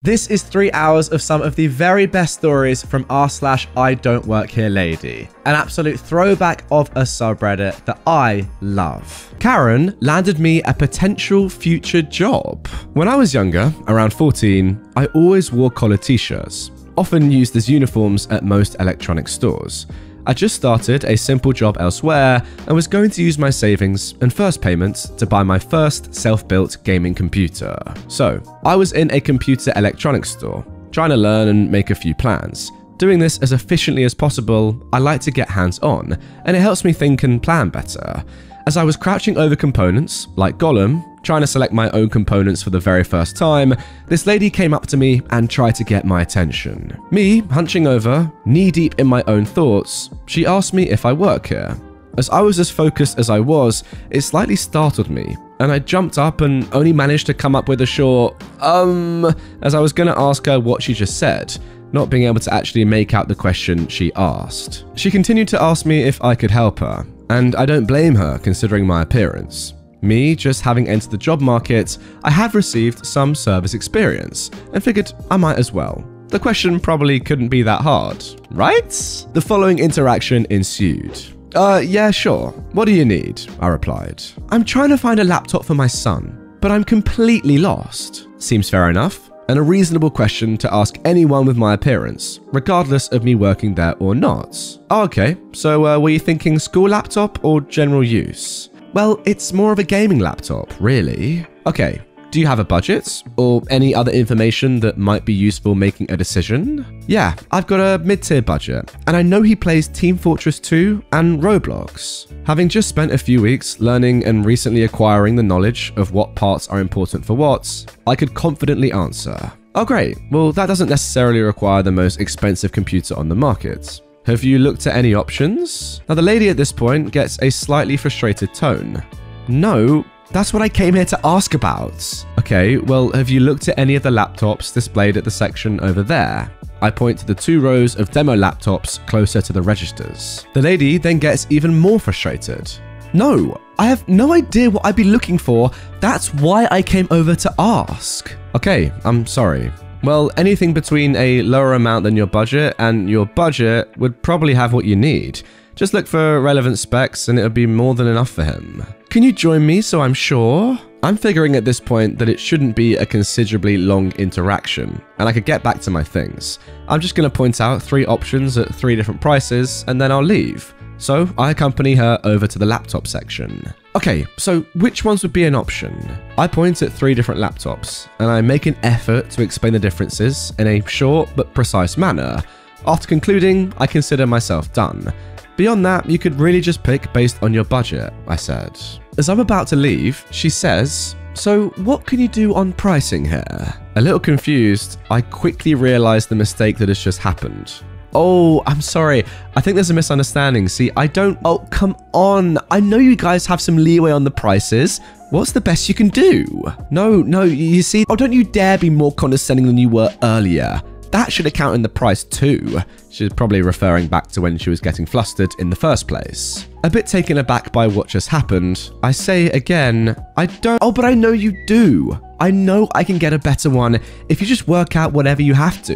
This is 3 hours of some of the very best stories from r/IDontWorkHereLady, an absolute throwback of a subreddit that I love. Karen landed me a potential future job. When I was younger, around 14, I always wore collared t-shirts, often used as uniforms at most electronic stores. I just started a simple job elsewhere and was going to use my savings and first payments to buy my first self-built gaming computer. So, I was in a computer electronics store, trying to learn and make a few plans. Doing this as efficiently as possible, I like to get hands-on, and it helps me think and plan better. As I was crouching over components, like Gollum, trying to select my own components for the very first time, this lady came up to me and tried to get my attention. Me, hunching over, knee-deep in my own thoughts, she asked me if I work here. As I was as focused as I was, it slightly startled me, and I jumped up and only managed to come up with a short, as I was gonna ask her what she just said, not being able to actually make out the question she asked. She continued to ask me if I could help her, and I don't blame her considering my appearance. Me just having entered the job market, I have received some service experience and figured I might as well. The question probably couldn't be that hard, right? The following interaction ensued. Yeah, sure. What do you need? I replied. I'm trying to find a laptop for my son, but I'm completely lost. Seems fair enough, and a reasonable question to ask anyone with my appearance, regardless of me working there or not. Oh, okay, so were you thinking school laptop or general use? Well, it's more of a gaming laptop, really. Okay, do you have a budget or any other information that might be useful making a decision? Yeah, I've got a mid-tier budget, and I know he plays Team Fortress 2 and Roblox. Having just spent a few weeks learning and recently acquiring the knowledge of what parts are important for what, I could confidently answer. Oh great, well that doesn't necessarily require the most expensive computer on the market. Have you looked at any options? Now the lady at this point gets a slightly frustrated tone. No, that's what I came here to ask about. Okay, well have you looked at any of the laptops displayed at the section over there? I point to the 2 rows of demo laptops closer to the registers. The lady then gets even more frustrated. No, I have no idea what I'd be looking for. That's why I came over to ask. Okay, I'm sorry. Well, anything between a lower amount than your budget and your budget would probably have what you need. Just look for relevant specs and it'll be more than enough for him. Can you join me so I'm sure? I'm figuring at this point that it shouldn't be a considerably long interaction, and I could get back to my things. I'm just going to point out 3 options at 3 different prices and then I'll leave. So I accompany her over to the laptop section. Okay, so which ones would be an option? I point at 3 different laptops, and I make an effort to explain the differences in a short but precise manner. After concluding, I consider myself done. Beyond that, you could really just pick based on your budget, I said. As I'm about to leave, she says, so what can you do on pricing here? A little confused, I quickly realize the mistake that has just happened. Oh, I'm sorry. I think there's a misunderstanding. See, Oh, come on. I know you guys have some leeway on the prices. What's the best you can do? No, you see, don't you dare be more condescending than you were earlier. That should account in the price too. She's probably referring back to when she was getting flustered in the first place. A bit taken aback by what just happened, I say again, Oh, but I know you do. I know I can get a better one if you just work out whatever you have to.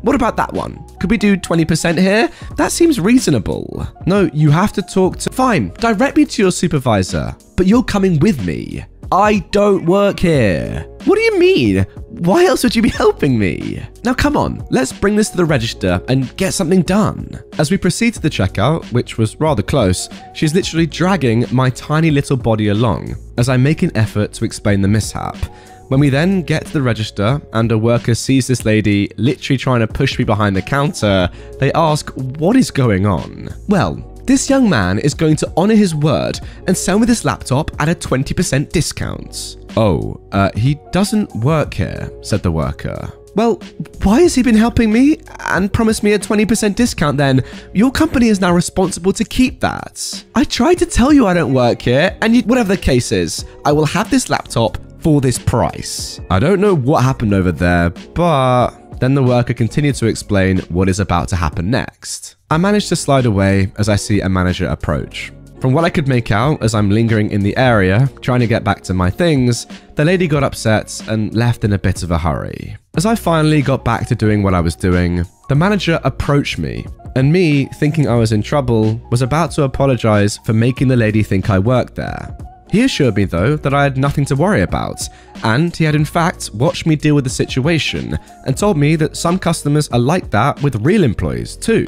What about that one? Could we do 20% here? That seems reasonable. No, you have to talk to... Fine, direct me to your supervisor, but you're coming with me. I don't work here. What do you mean? Why else would you be helping me? Now come on, let's bring this to the register and get something done. As we proceed to the checkout, which was rather close, she's literally dragging my tiny little body along as I make an effort to explain the mishap. When we then get to the register and a worker sees this lady literally trying to push me behind the counter, they ask, what is going on? Well, this young man is going to honor his word and sell me this laptop at a 20% discount. Oh, he doesn't work here, said the worker. Well, why has he been helping me and promised me a 20% discount then? Your company is now responsible to keep that. I tried to tell you I don't work here, and whatever the case is, I will have this laptop for this price. I don't know what happened over there, but then the worker continued to explain what is about to happen next. I managed to slide away as I see a manager approach. From what I could make out as I'm lingering in the area, trying to get back to my things, the lady got upset and left in a bit of a hurry. As I finally got back to doing what I was doing, the manager approached me, and me, thinking I was in trouble, was about to apologize for making the lady think I worked there. He assured me though that I had nothing to worry about, and he had in fact watched me deal with the situation and told me that some customers are like that with real employees too.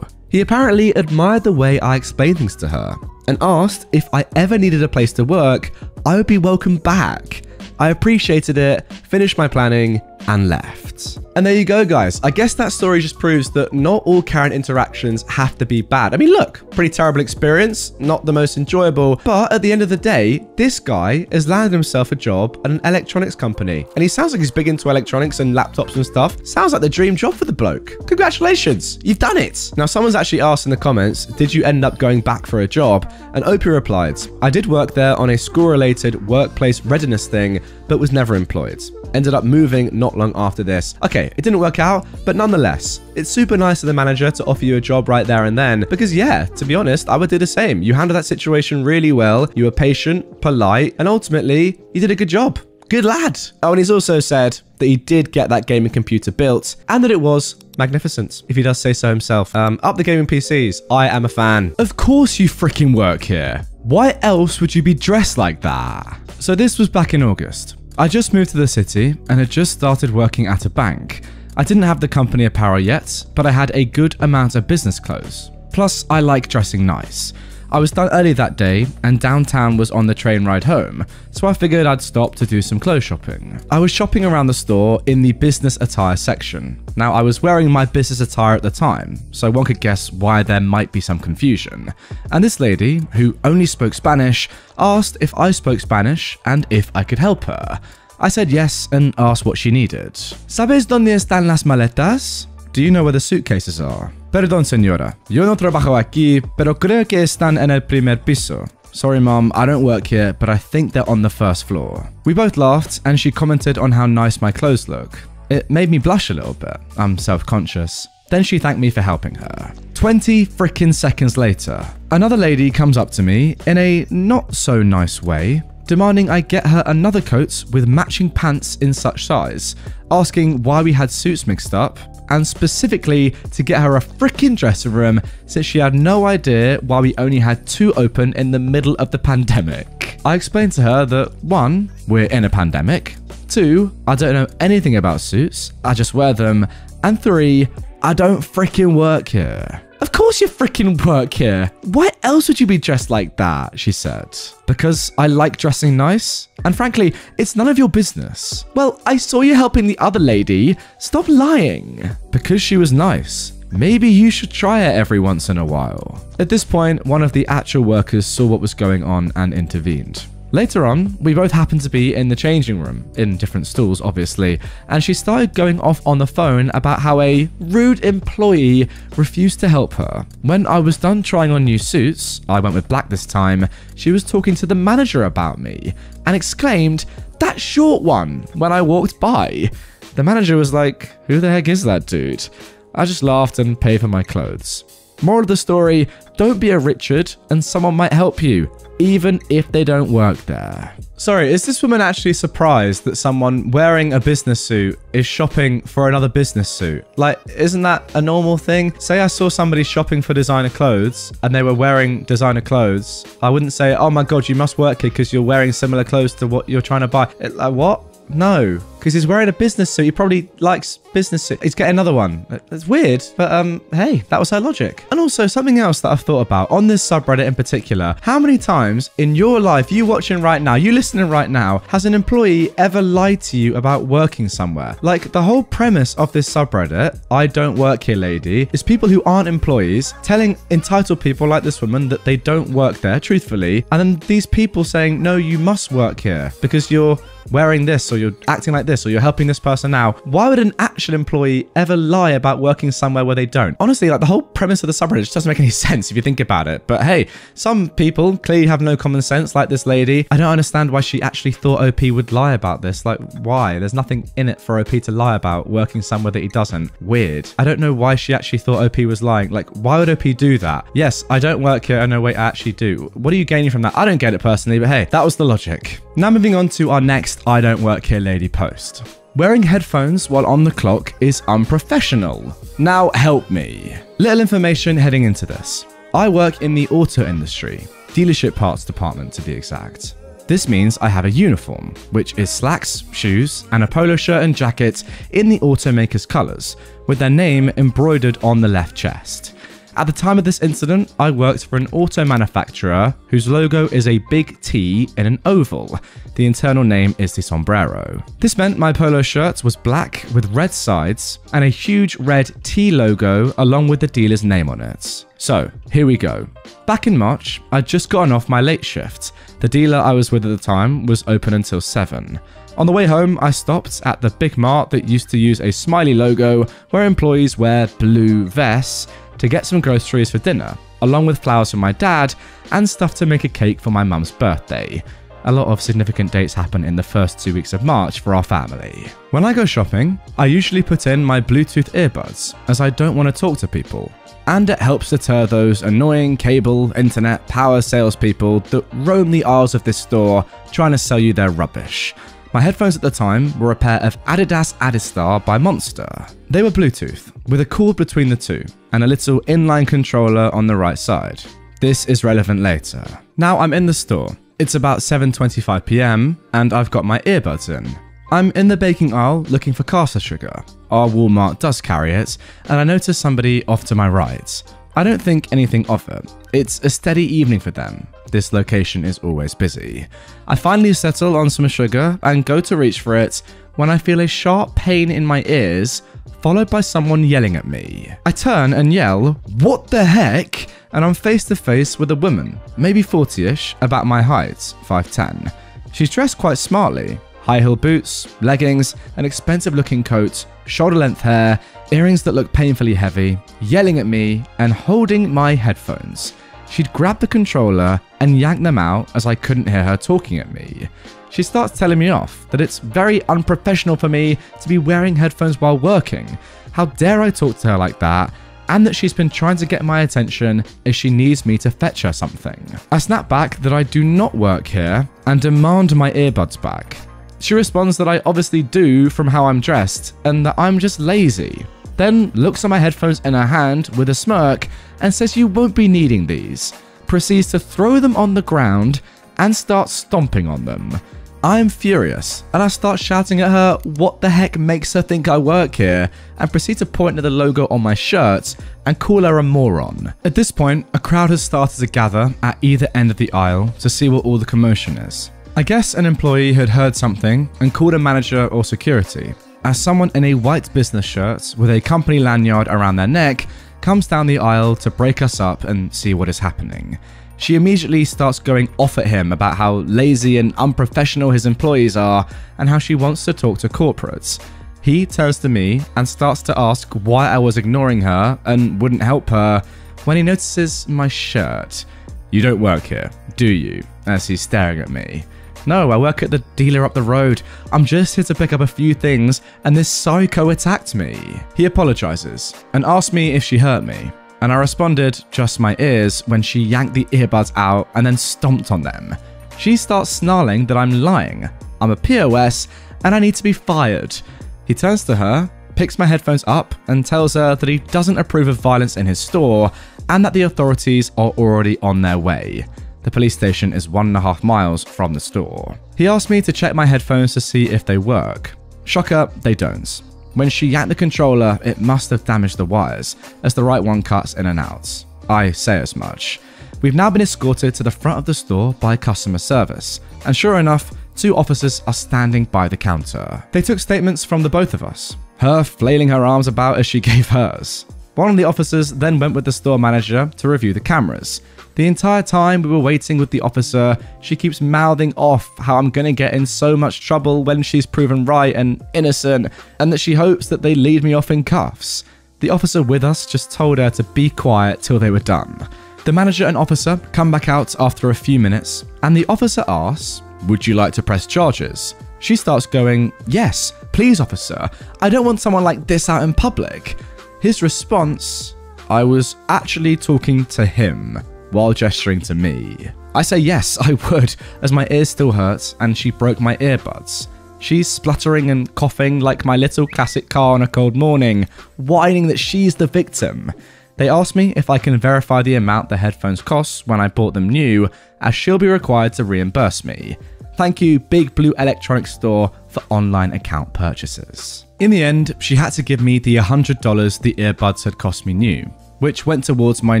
He apparently admired the way I explained things to her and asked if I ever needed a place to work, I would be welcome back. I appreciated it, finished my planning, and left. And there you go, guys. I guess that story just proves that not all Karen interactions have to be bad. I mean, look, pretty terrible experience, not the most enjoyable, but at the end of the day, this guy has landed himself a job at an electronics company. And he sounds like he's big into electronics and laptops and stuff. Sounds like the dream job for the bloke. Congratulations, you've done it. Now, someone's actually asked in the comments, did you end up going back for a job? And Opie replied, I did work there on a school-related workplace readiness thing, but was never employed. Ended up moving not long after this. Okay, it didn't work out, but nonetheless, it's super nice of the manager to offer you a job right there and then, because yeah, to be honest, I would do the same. You handled that situation really well, you were patient, polite, and ultimately, you did a good job. Good lad. Oh, and he's also said that he did get that gaming computer built and that it was magnificent, if he does say so himself. Up the gaming PCs, I am a fan. Of course you freaking work here. Why else would you be dressed like that? So this was back in August. I just moved to the city and had just started working at a bank. I didn't have the company apparel yet, but I had a good amount of business clothes. Plus, I like dressing nice. I was done early that day and downtown was on the train ride home, so I figured I'd stop to do some clothes shopping. I was shopping around the store in the business attire section. Now, I was wearing my business attire at the time, so one could guess why there might be some confusion. And this lady, who only spoke Spanish, asked if I spoke Spanish and if I could help her. I said yes and asked what she needed. ¿Sabes dónde están las maletas? Do you know where the suitcases are? Perdón, señora. Yo no trabajo aquí, pero creo que están en el primer piso. Sorry, mom, I don't work here, but I think they're on the first floor. We both laughed, and she commented on how nice my clothes look. It made me blush a little bit. I'm self-conscious. Then she thanked me for helping her. 20 frickin' seconds later, another lady comes up to me in a not so nice way, demanding I get her another coat with matching pants in such size, asking why we had suits mixed up, and specifically to get her a freaking dressing room since she had no idea why we only had 2 open in the middle of the pandemic. I explained to her that 1, we're in a pandemic, 2, I don't know anything about suits, I just wear them, and 3, I don't freaking work here. Of course you freaking work here. Why else would you be dressed like that? She said. Because I like dressing nice? And frankly, it's none of your business. Well, I saw you helping the other lady. Stop lying. Because she was nice. Maybe you should try it every once in a while. At this point, one of the actual workers saw what was going on and intervened. Later on, we both happened to be in the changing room, in different stools obviously, and she started going off on the phone about how a rude employee refused to help her. When I was done trying on new suits, I went with black this time, she was talking to the manager about me, and exclaimed, "That short one," when I walked by. The manager was like, "Who the heck is that dude?" I just laughed and paid for my clothes. Moral of the story, don't be a Richard and someone might help you, even if they don't work there. Sorry, is this woman actually surprised that someone wearing a business suit is shopping for another business suit? Like, isn't that a normal thing? Say I saw somebody shopping for designer clothes and they were wearing designer clothes. I wouldn't say, oh my God, you must work here because you're wearing similar clothes to what you're trying to buy. Like, what? No, because he's wearing a business suit. He probably likes business suit. He's getting another one. It's weird, but hey, that was her logic. And also something else that I've thought about on this subreddit in particular, how many times in your life, you watching right now, you listening right now, has an employee ever lied to you about working somewhere? Like the whole premise of this subreddit, I don't work here lady, is people who aren't employees telling entitled people like this woman that they don't work there, truthfully, and then these people saying, no, you must work here because you're wearing this or you're acting like this or you're helping this person out. Why would an actual employee ever lie about working somewhere where they don't? Honestly, like the whole premise of the subreddit just doesn't make any sense if you think about it. But hey, some people clearly have no common sense like this lady. I don't understand why she actually thought OP would lie about this. Like why? There's nothing in it for OP to lie about working somewhere that he doesn't. Weird. I don't know why she actually thought OP was lying. Like why would OP do that? Yes, I don't work here. Oh no, wait, I actually do. What are you gaining from that? I don't get it personally, but hey, that was the logic. Now moving on to our next I don't work here lady post. Wearing headphones while on the clock is unprofessional. Now help me. Little information heading into this. I work in the auto industry, dealership parts department to be exact. This means I have a uniform, which is slacks, shoes, and a polo shirt and jacket in the automaker's colours, with their name embroidered on the left chest. At the time of this incident, I worked for an auto manufacturer whose logo is a big T in an oval. The internal name is the sombrero. This meant my polo shirt was black with red sides and a huge red T logo along with the dealer's name on it. So, here we go. Back in March, I'd just gotten off my late shift. The dealer I was with at the time was open until 7. On the way home, I stopped at the big mart that used to use a smiley logo where employees wear blue vests to get some groceries for dinner, along with flowers for my dad and stuff to make a cake for my mum's birthday. A lot of significant dates happen in the first 2 weeks of March for our family. When I go shopping, I usually put in my Bluetooth earbuds as I don't want to talk to people. And it helps deter those annoying cable, internet, power salespeople that roam the aisles of this store trying to sell you their rubbish. My headphones at the time were a pair of Adidas Adistar by Monster. They were Bluetooth, with a cord between the two, and a little inline controller on the right side. This is relevant later. Now I'm in the store. It's about 7:25 PM, and I've got my earbuds in. I'm in the baking aisle looking for caster sugar. Our Walmart does carry it, and I notice somebody off to my right. I don't think anything of it. It's a steady evening for them. This location is always busy. I finally settle on some sugar and go to reach for it when I feel a sharp pain in my ears, followed by someone yelling at me. I turn and yell, "What the heck?" And I'm face to face with a woman, maybe 40-ish, about my height, 5'10". She's dressed quite smartly. High-heel boots, leggings, an expensive-looking coat, shoulder-length hair, earrings that look painfully heavy, yelling at me, and holding my headphones. She'd grabbed the controller and yanked them out as I couldn't hear her talking at me. She starts telling me off, that it's very unprofessional for me to be wearing headphones while working. How dare I talk to her like that? And that she's been trying to get my attention as she needs me to fetch her something. I snap back that I do not work here and demand my earbuds back. She responds that I obviously do from how I'm dressed and that I'm just lazy. Then looks at my headphones in her hand with a smirk and says you won't be needing these. Proceeds to throw them on the ground and start stomping on them. I am furious and I start shouting at her what the heck makes her think I work here and proceed to point to the logo on my shirt and call her a moron. At this point, a crowd has started to gather at either end of the aisle to see what all the commotion is. I guess an employee had heard something and called a manager or security, as someone in a white business shirt with a company lanyard around their neck comes down the aisle to break us up and see what is happening. She immediately starts going off at him about how lazy and unprofessional his employees are and how she wants to talk to corporates. He turns to me and starts to ask why I was ignoring her and wouldn't help her when he notices my shirt. "You don't work here, do you?" as he's staring at me. "No, I work at the dealer up the road. I'm just here to pick up a few things and this psycho attacked me." He apologizes and asks me if she hurt me. And I responded, just my ears, when she yanked the earbuds out and then stomped on them. She starts snarling that I'm lying. I'm a POS and I need to be fired. He turns to her, picks my headphones up and tells her that he doesn't approve of violence in his store and that the authorities are already on their way. The police station is 1.5 miles from the store. He asked me to check my headphones to see if they work. Shocker, they don't. When she yanked the controller, it must have damaged the wires, as the right one cuts in and out. I say as much. We've now been escorted to the front of the store by customer service, and sure enough, 2 officers are standing by the counter. They took statements from the both of us, her flailing her arms about as she gave hers. One of the officers then went with the store manager to review the cameras. The entire time we were waiting with the officer, she keeps mouthing off how I'm gonna get in so much trouble when she's proven right and innocent, and that she hopes that they lead me off in cuffs. The officer with us just told her to be quiet till they were done. The manager and officer come back out after a few minutes, and the officer asks, "Would you like to press charges?" She starts going, "Yes, please officer, I don't want someone like this out in public." His response, "I was actually talking to him," while gesturing to me. I say yes, I would, as my ears still hurt and she broke my earbuds. She's spluttering and coughing like my little classic car on a cold morning, whining that she's the victim. They ask me if I can verify the amount the headphones cost when I bought them new, as she'll be required to reimburse me. Thank you, Big Blue Electronics Store, for online account purchases. In the end, she had to give me the $100 the earbuds had cost me new, which went towards my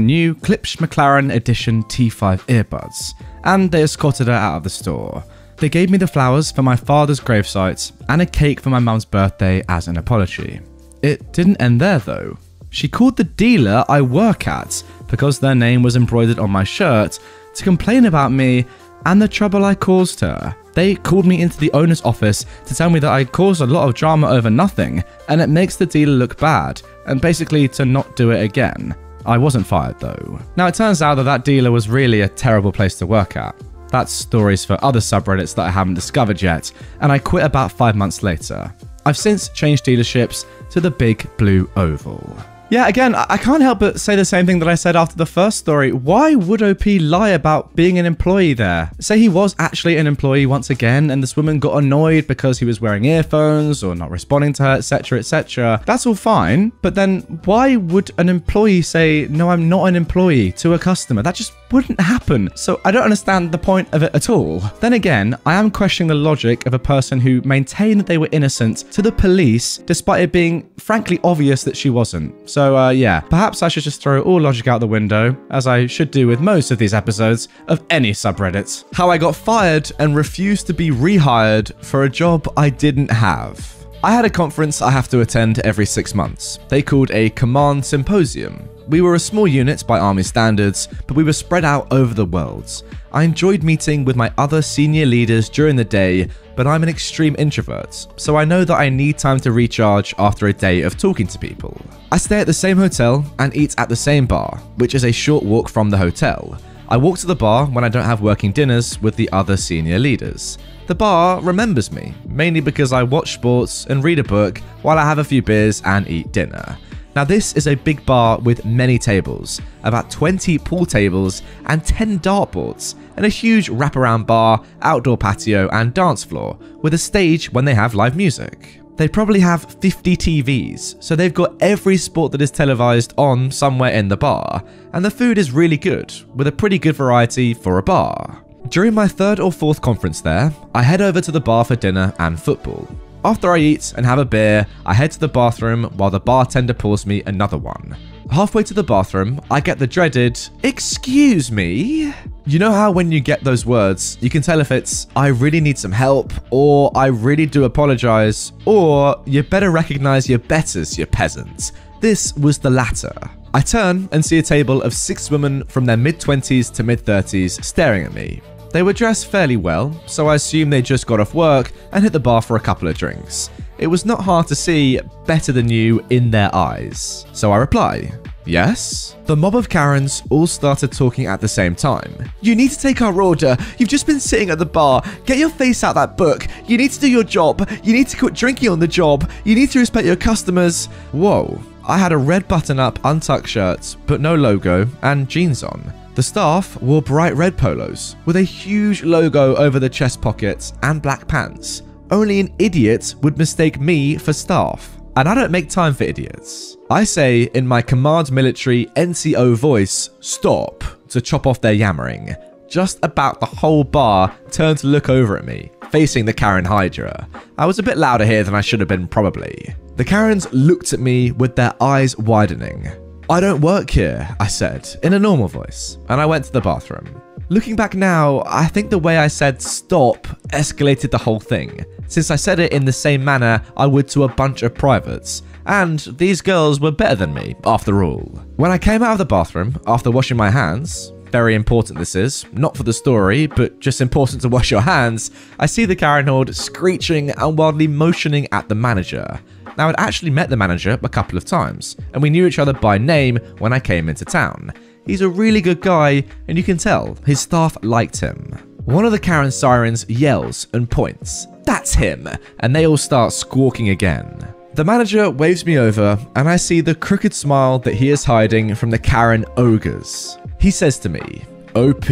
new Klipsch McLaren Edition T5 earbuds, and they escorted her out of the store. They gave me the flowers for my father's gravesite and a cake for my mum's birthday as an apology. It didn't end there though. She called the dealer I work at, because their name was embroidered on my shirt, to complain about me and the trouble I caused her. They called me into the owner's office to tell me that I caused a lot of drama over nothing, and it makes the dealer look bad, and basically to not do it again. I wasn't fired though. Now it turns out that that dealer was really a terrible place to work at. That's stories for other subreddits that I haven't discovered yet, and I quit about 5 months later. I've since changed dealerships to the Big Blue Oval. Yeah, again, I can't help but say the same thing that I said after the first story. Why would OP lie about being an employee there? Say he was actually an employee once again, and this woman got annoyed because he was wearing earphones or not responding to her, etc, etc. That's all fine, but then why would an employee say, no, I'm not an employee to a customer? That just wouldn't happen. So I don't understand the point of it at all. Then again, I am questioning the logic of a person who maintained that they were innocent to the police, despite it being frankly obvious that she wasn't. So yeah, perhaps I should just throw all logic out the window, as I should do with most of these episodes of any subreddit. How I got fired and refused to be rehired for a job I didn't have. I had a conference I have to attend every 6 months. They called a command symposium. We were a small unit by army standards, but we were spread out over the world. I enjoyed meeting with my other senior leaders during the day, but I'm an extreme introvert, so I know that I need time to recharge after a day of talking to people. I stay at the same hotel and eat at the same bar, which is a short walk from the hotel. I walk to the bar when I don't have working dinners with the other senior leaders. The bar remembers me, mainly because I watch sports and read a book while I have a few beers and eat dinner. Now this is a big bar with many tables, about 20 pool tables and 10 dartboards, and a huge wraparound bar, outdoor patio and dance floor, with a stage when they have live music. They probably have 50 TVs, so they've got every sport that is televised on somewhere in the bar, and the food is really good, with a pretty good variety for a bar. During my 3rd or 4th conference there, I head over to the bar for dinner and football. After I eat and have a beer, I head to the bathroom while the bartender pours me another one. Halfway to the bathroom, I get the dreaded, "Excuse me?" You know how when you get those words, you can tell if it's, I really need some help, or I really do apologize, or you better recognize your betters, you peasants. This was the latter. I turn and see a table of 6 women from their mid-20s to mid-30s staring at me. They were dressed fairly well, so I assume they just got off work and hit the bar for a couple of drinks. It was not hard to see better than you in their eyes. So I reply, yes? The mob of Karens all started talking at the same time. "You need to take our order. You've just been sitting at the bar. Get your face out that book. You need to do your job. You need to quit drinking on the job. You need to respect your customers." Whoa. I had a red button-up untucked shirt, but no logo, and jeans on. The staff wore bright red polos, with a huge logo over the chest pockets and black pants. Only an idiot would mistake me for staff. And I don't make time for idiots. I say in my command military NCO voice, "Stop," to chop off their yammering. Just about the whole bar turned to look over at me, facing the Karen Hydra. I was a bit louder here than I should have been probably. The Karens looked at me with their eyes widening. "I don't work here," I said, in a normal voice, and I went to the bathroom. Looking back now, I think the way I said "stop" escalated the whole thing, since I said it in the same manner I would to a bunch of privates, and these girls were better than me, after all. When I came out of the bathroom, after washing my hands, very important this is, not for the story, but just important to wash your hands, I see the Karen horde screeching and wildly motioning at the manager. Now, I'd actually met the manager a couple of times, and we knew each other by name when I came into town. He's a really good guy, and you can tell his staff liked him. One of the Karen sirens yells and points, "That's him!" and they all start squawking again. The manager waves me over, and I see the crooked smile that he is hiding from the Karen ogres. He says to me, OP.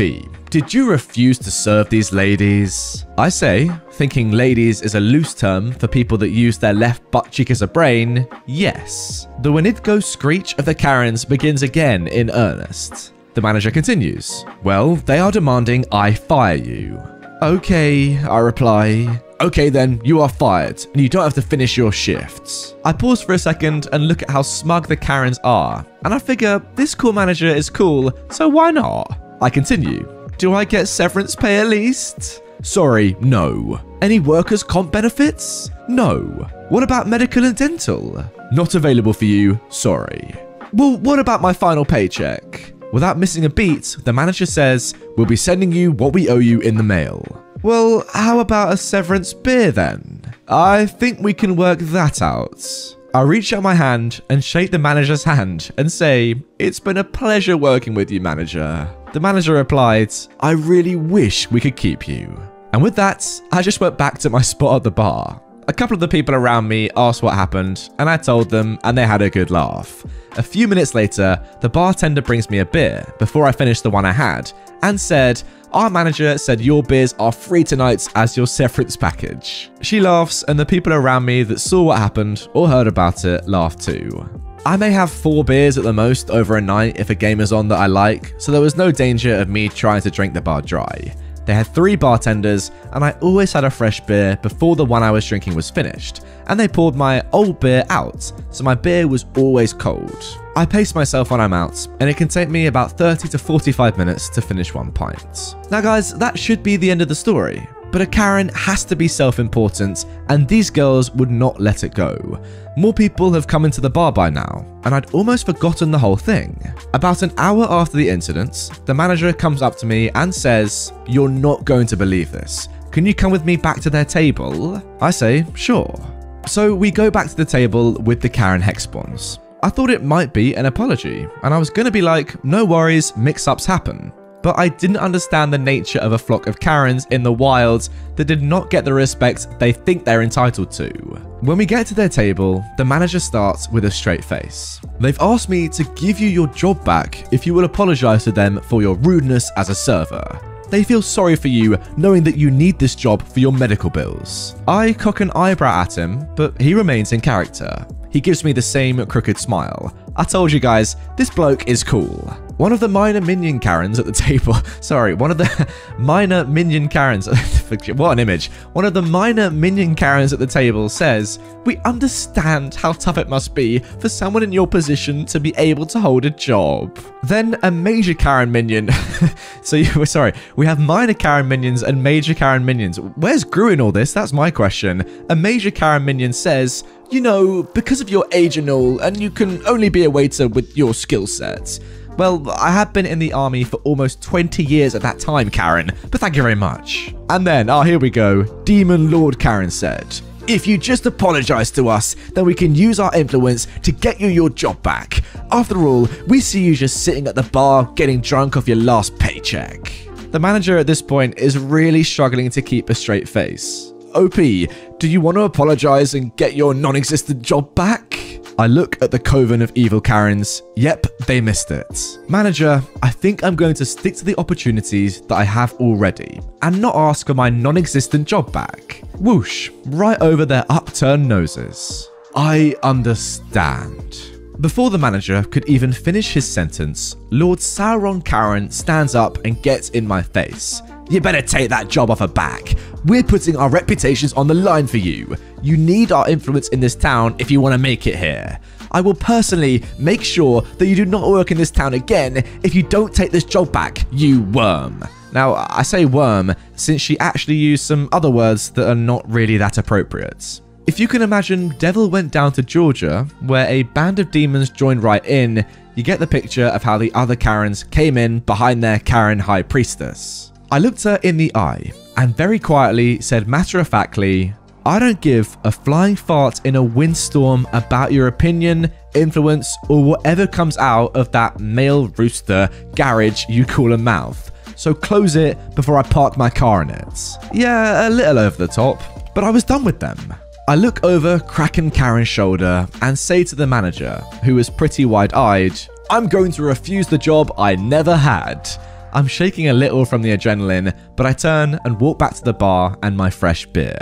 Did you refuse to serve these ladies? I say, thinking ladies is a loose term for people that use their left butt cheek as a brain, yes. The Winidgo screech of the Karens begins again in earnest. The manager continues, well, they are demanding I fire you. Okay, I reply. Okay then, you are fired, and you don't have to finish your shifts. I pause for a second and look at how smug the Karens are, and I figure this cool manager is cool, so why not? I continue. Do I get severance pay at least? Sorry, no. Any workers' comp benefits? No. What about medical and dental? Not available for you, sorry. Well, what about my final paycheck? Without missing a beat, the manager says, we'll be sending you what we owe you in the mail. Well, how about a severance beer then? I think we can work that out. I reach out my hand and shake the manager's hand and say, it's been a pleasure working with you, manager. The manager replied, I really wish we could keep you. And with that, I just went back to my spot at the bar. A couple of the people around me asked what happened, and I told them, and they had a good laugh. A few minutes later, the bartender brings me a beer before I finish the one I had, and said, our manager said your beers are free tonight as your severance package. She laughs, and the people around me that saw what happened or heard about it laugh too. I may have 4 beers at the most over a night if a game is on that I like, so there was no danger of me trying to drink the bar dry. They had 3 bartenders, and I always had a fresh beer before the one I was drinking was finished, and they poured my old beer out, so my beer was always cold. I pace myself when I'm out, and it can take me about 30 to 45 minutes to finish 1 pint. Now guys, that should be the end of the story. But a Karen has to be self-important, and these girls would not let it go. More people have come into the bar by now, and I'd almost forgotten the whole thing. About an hour after the incident, the manager comes up to me and says, you're not going to believe this. Can you come with me back to their table? I say, sure. So we go back to the table with the Karen hexspawns. I thought it might be an apology, and I was going to be like, no worries, mix-ups happen. But I didn't understand the nature of a flock of Karens in the wild that did not get the respect they think they're entitled to. When we get to their table, the manager starts with a straight face. They've asked me to give you your job back if you will apologize to them for your rudeness as a server. They feel sorry for you knowing that you need this job for your medical bills. I cock an eyebrow at him, but he remains in character. He gives me the same crooked smile. I told you guys, this bloke is cool. One of the minor minion Karens at the table, one of the minor minion Karens, what an image. One of the minor minion Karens at the table says, we understand how tough it must be for someone in your position to be able to hold a job. Then a major Karen minion, we have minor Karen minions and major Karen minions. Where's Gru in all this? That's my question. A major Karen minion says, you know, because of your age and all, and you can only be a waiter with your skill sets. Well, I have been in the army for almost 20 years at that time, Karen, but thank you very much. And then, here we go, Demon Lord Karen said, if you just apologize to us, then we can use our influence to get you your job back. After all, we see you just sitting at the bar getting drunk off your last paycheck. The manager at this point is really struggling to keep a straight face. OP, do you want to apologize and get your non-existent job back? I look at the coven of evil Karens. Yep, they missed it. Manager, I think I'm going to stick to the opportunities that I have already and not ask for my non-existent job back. Whoosh, right over their upturned noses. I understand. Before the manager could even finish his sentence, Lord Sauron Karen stands up and gets in my face. You better take that job off her back. We're putting our reputations on the line for you. You need our influence in this town if you want to make it here. I will personally make sure that you do not work in this town again if you don't take this job back, you worm. Now, I say worm since she actually used some other words that are not really that appropriate. If you can imagine Devil Went Down to Georgia, where a band of demons joined right in, you get the picture of how the other Karens came in behind their Karen High Priestess. I looked her in the eye and very quietly said matter-of-factly, I don't give a flying fart in a windstorm about your opinion, influence, or whatever comes out of that male rooster garage you call a mouth. So close it before I park my car in it. Yeah, a little over the top, but I was done with them. I look over Kraken Karen's shoulder and say to the manager, who is pretty wide-eyed, I'm going to refuse the job I never had. I'm shaking a little from the adrenaline, but I turn and walk back to the bar and my fresh beer.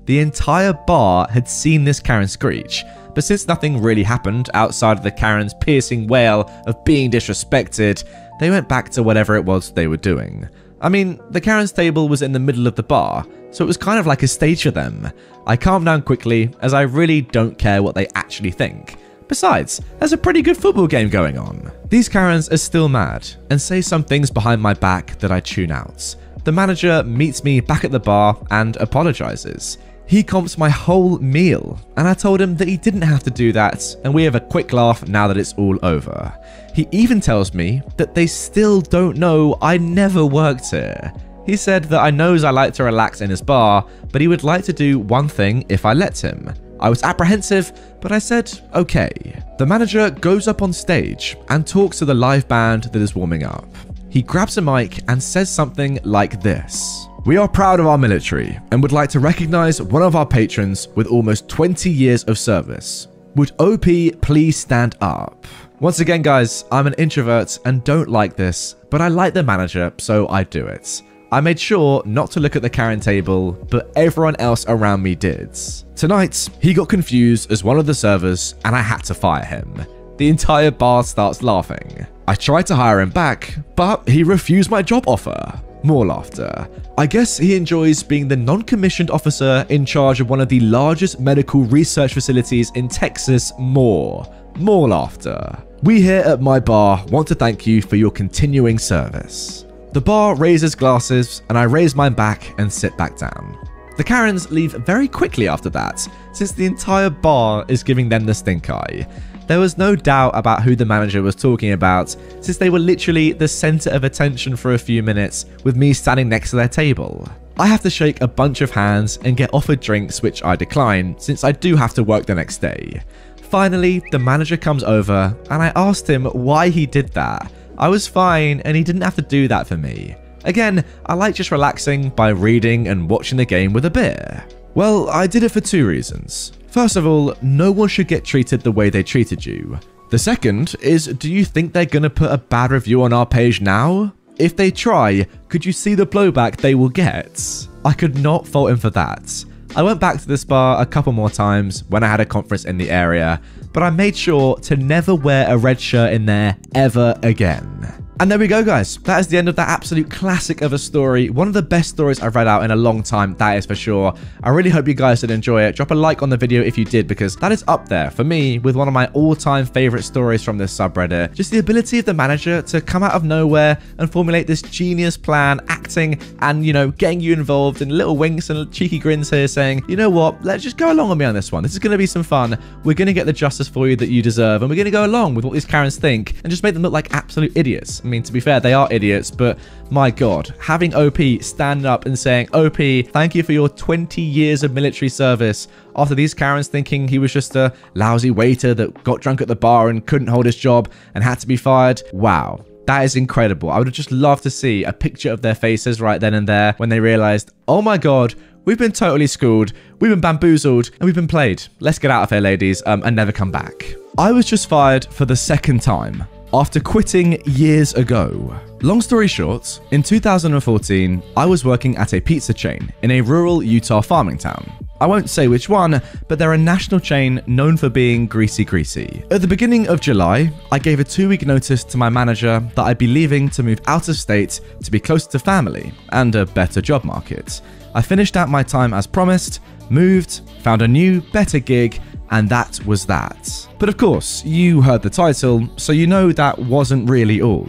The entire bar had seen this Karen screech, but since nothing really happened outside of the Karen's piercing wail of being disrespected, they went back to whatever it was they were doing. I mean, the Karen's table was in the middle of the bar, so it was kind of like a stage for them. I calmed down quickly, as I really don't care what they actually think. Besides, there's a pretty good football game going on. These Karens are still mad, and say some things behind my back that I tune out. The manager meets me back at the bar and apologizes. He comps my whole meal, and I told him that he didn't have to do that, and we have a quick laugh now that it's all over. He even tells me that they still don't know I never worked here. He said that I knows I like to relax in his bar, but he would like to do one thing if I let him. I was apprehensive, but I said okay. The manager goes up on stage and talks to the live band that is warming up. He grabs a mic and says something like this. "We are proud of our military and would like to recognize one of our patrons with almost 20 years of service. Would OP please stand up?" Once again, guys, I'm an introvert and don't like this, but I like the manager, so I do it. I made sure not to look at the Karen table, but everyone else around me did. Tonight, he got confused as one of the servers and I had to fire him. The entire bar starts laughing. I tried to hire him back, but he refused my job offer. More laughter. I guess he enjoys being the non-commissioned officer in charge of one of the largest medical research facilities in Texas. More laughter. We here at my bar want to thank you for your continuing service. The bar raises glasses and I raise mine back and sit back down. The Karens leave very quickly after that, since the entire bar is giving them the stink eye. There was no doubt about who the manager was talking about, since they were literally the center of attention for a few minutes, with me standing next to their table. I have to shake a bunch of hands and get offered drinks, which I decline, since I do have to work the next day. Finally, the manager comes over and I asked him why he did that. I was fine and he didn't have to do that for me. Again, I like just relaxing by reading and watching the game with a beer. Well, I did it for two reasons. First of all, no one should get treated the way they treated you. The second is, do you think they're gonna put a bad review on our page now? If they try, could you see the blowback they will get? I could not fault him for that. I went back to this bar a couple more times when I had a conference in the area, but I made sure to never wear a red shirt in there ever again. And there we go, guys. That is the end of that absolute classic of a story. One of the best stories I've read out in a long time, that is for sure. I really hope you guys did enjoy it. Drop a like on the video if you did, because that is up there for me with one of my all-time favorite stories from this subreddit. Just the ability of the manager to come out of nowhere and formulate this genius plan, acting and, you know, getting you involved, in little winks and cheeky grins here saying, you know what, let's just go along with me on this one. This is going to be some fun. We're going to get the justice for you that you deserve, and we're going to go along with what these Karens think and just make them look like absolute idiots. I mean, to be fair, they are idiots, but my god, having OP stand up and saying, OP, thank you for your 20 years of military service, after these Karens thinking he was just a lousy waiter that got drunk at the bar and couldn't hold his job and had to be fired. Wow. That is incredible. I would have just loved to see a picture of their faces right then and there when they realized, oh my god, we've been totally schooled, we've been bamboozled, and we've been played. Let's get out of here, ladies, and never come back. I was just fired for the second time, after quitting years ago. Long story short, in 2014, I was working at a pizza chain in a rural Utah farming town. I won't say which one, but they're a national chain known for being greasy. At the beginning of July, I gave a 2-week notice to my manager that I'd be leaving to move out of state to be closer to family and a better job market. I finished out my time as promised, moved, found a new, better gig, and that was that. But of course, you heard the title, so you know that wasn't really all.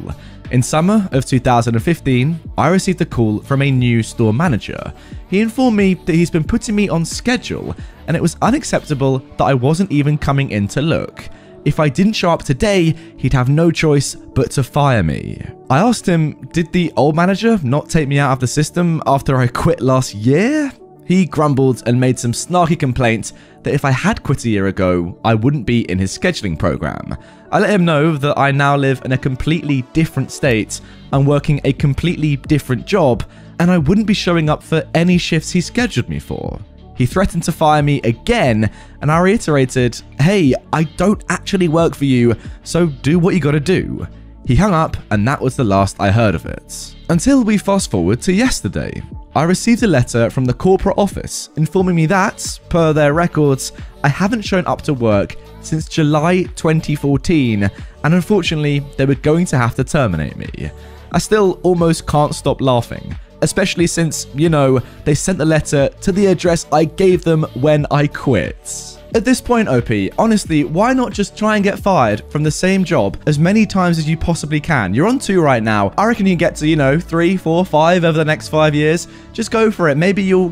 In summer of 2015, I received a call from a new store manager. He informed me that he's been putting me on schedule, and it was unacceptable that I wasn't even coming in to look. If I didn't show up today, he'd have no choice but to fire me. I asked him, did the old manager not take me out of the system after I quit last year? He grumbled and made some snarky complaints that if I had quit a year ago, I wouldn't be in his scheduling program. I let him know that I now live in a completely different state, I'm working a completely different job, and I wouldn't be showing up for any shifts he scheduled me for. He threatened to fire me again, and I reiterated, hey, I don't actually work for you, so do what you gotta do. He hung up, and that was the last I heard of it. Until we fast forward to yesterday. I received a letter from the corporate office informing me that, per their records, I haven't shown up to work since July 2014, and unfortunately, they were going to have to terminate me. I still almost can't stop laughing, especially since, they sent the letter to the address I gave them when I quit. At this point, OP, honestly, why not just try and get fired from the same job as many times as you possibly can? You're on 2 right now. I reckon you can get to, 3, 4, 5 over the next 5 years. Just go for it. Maybe you'll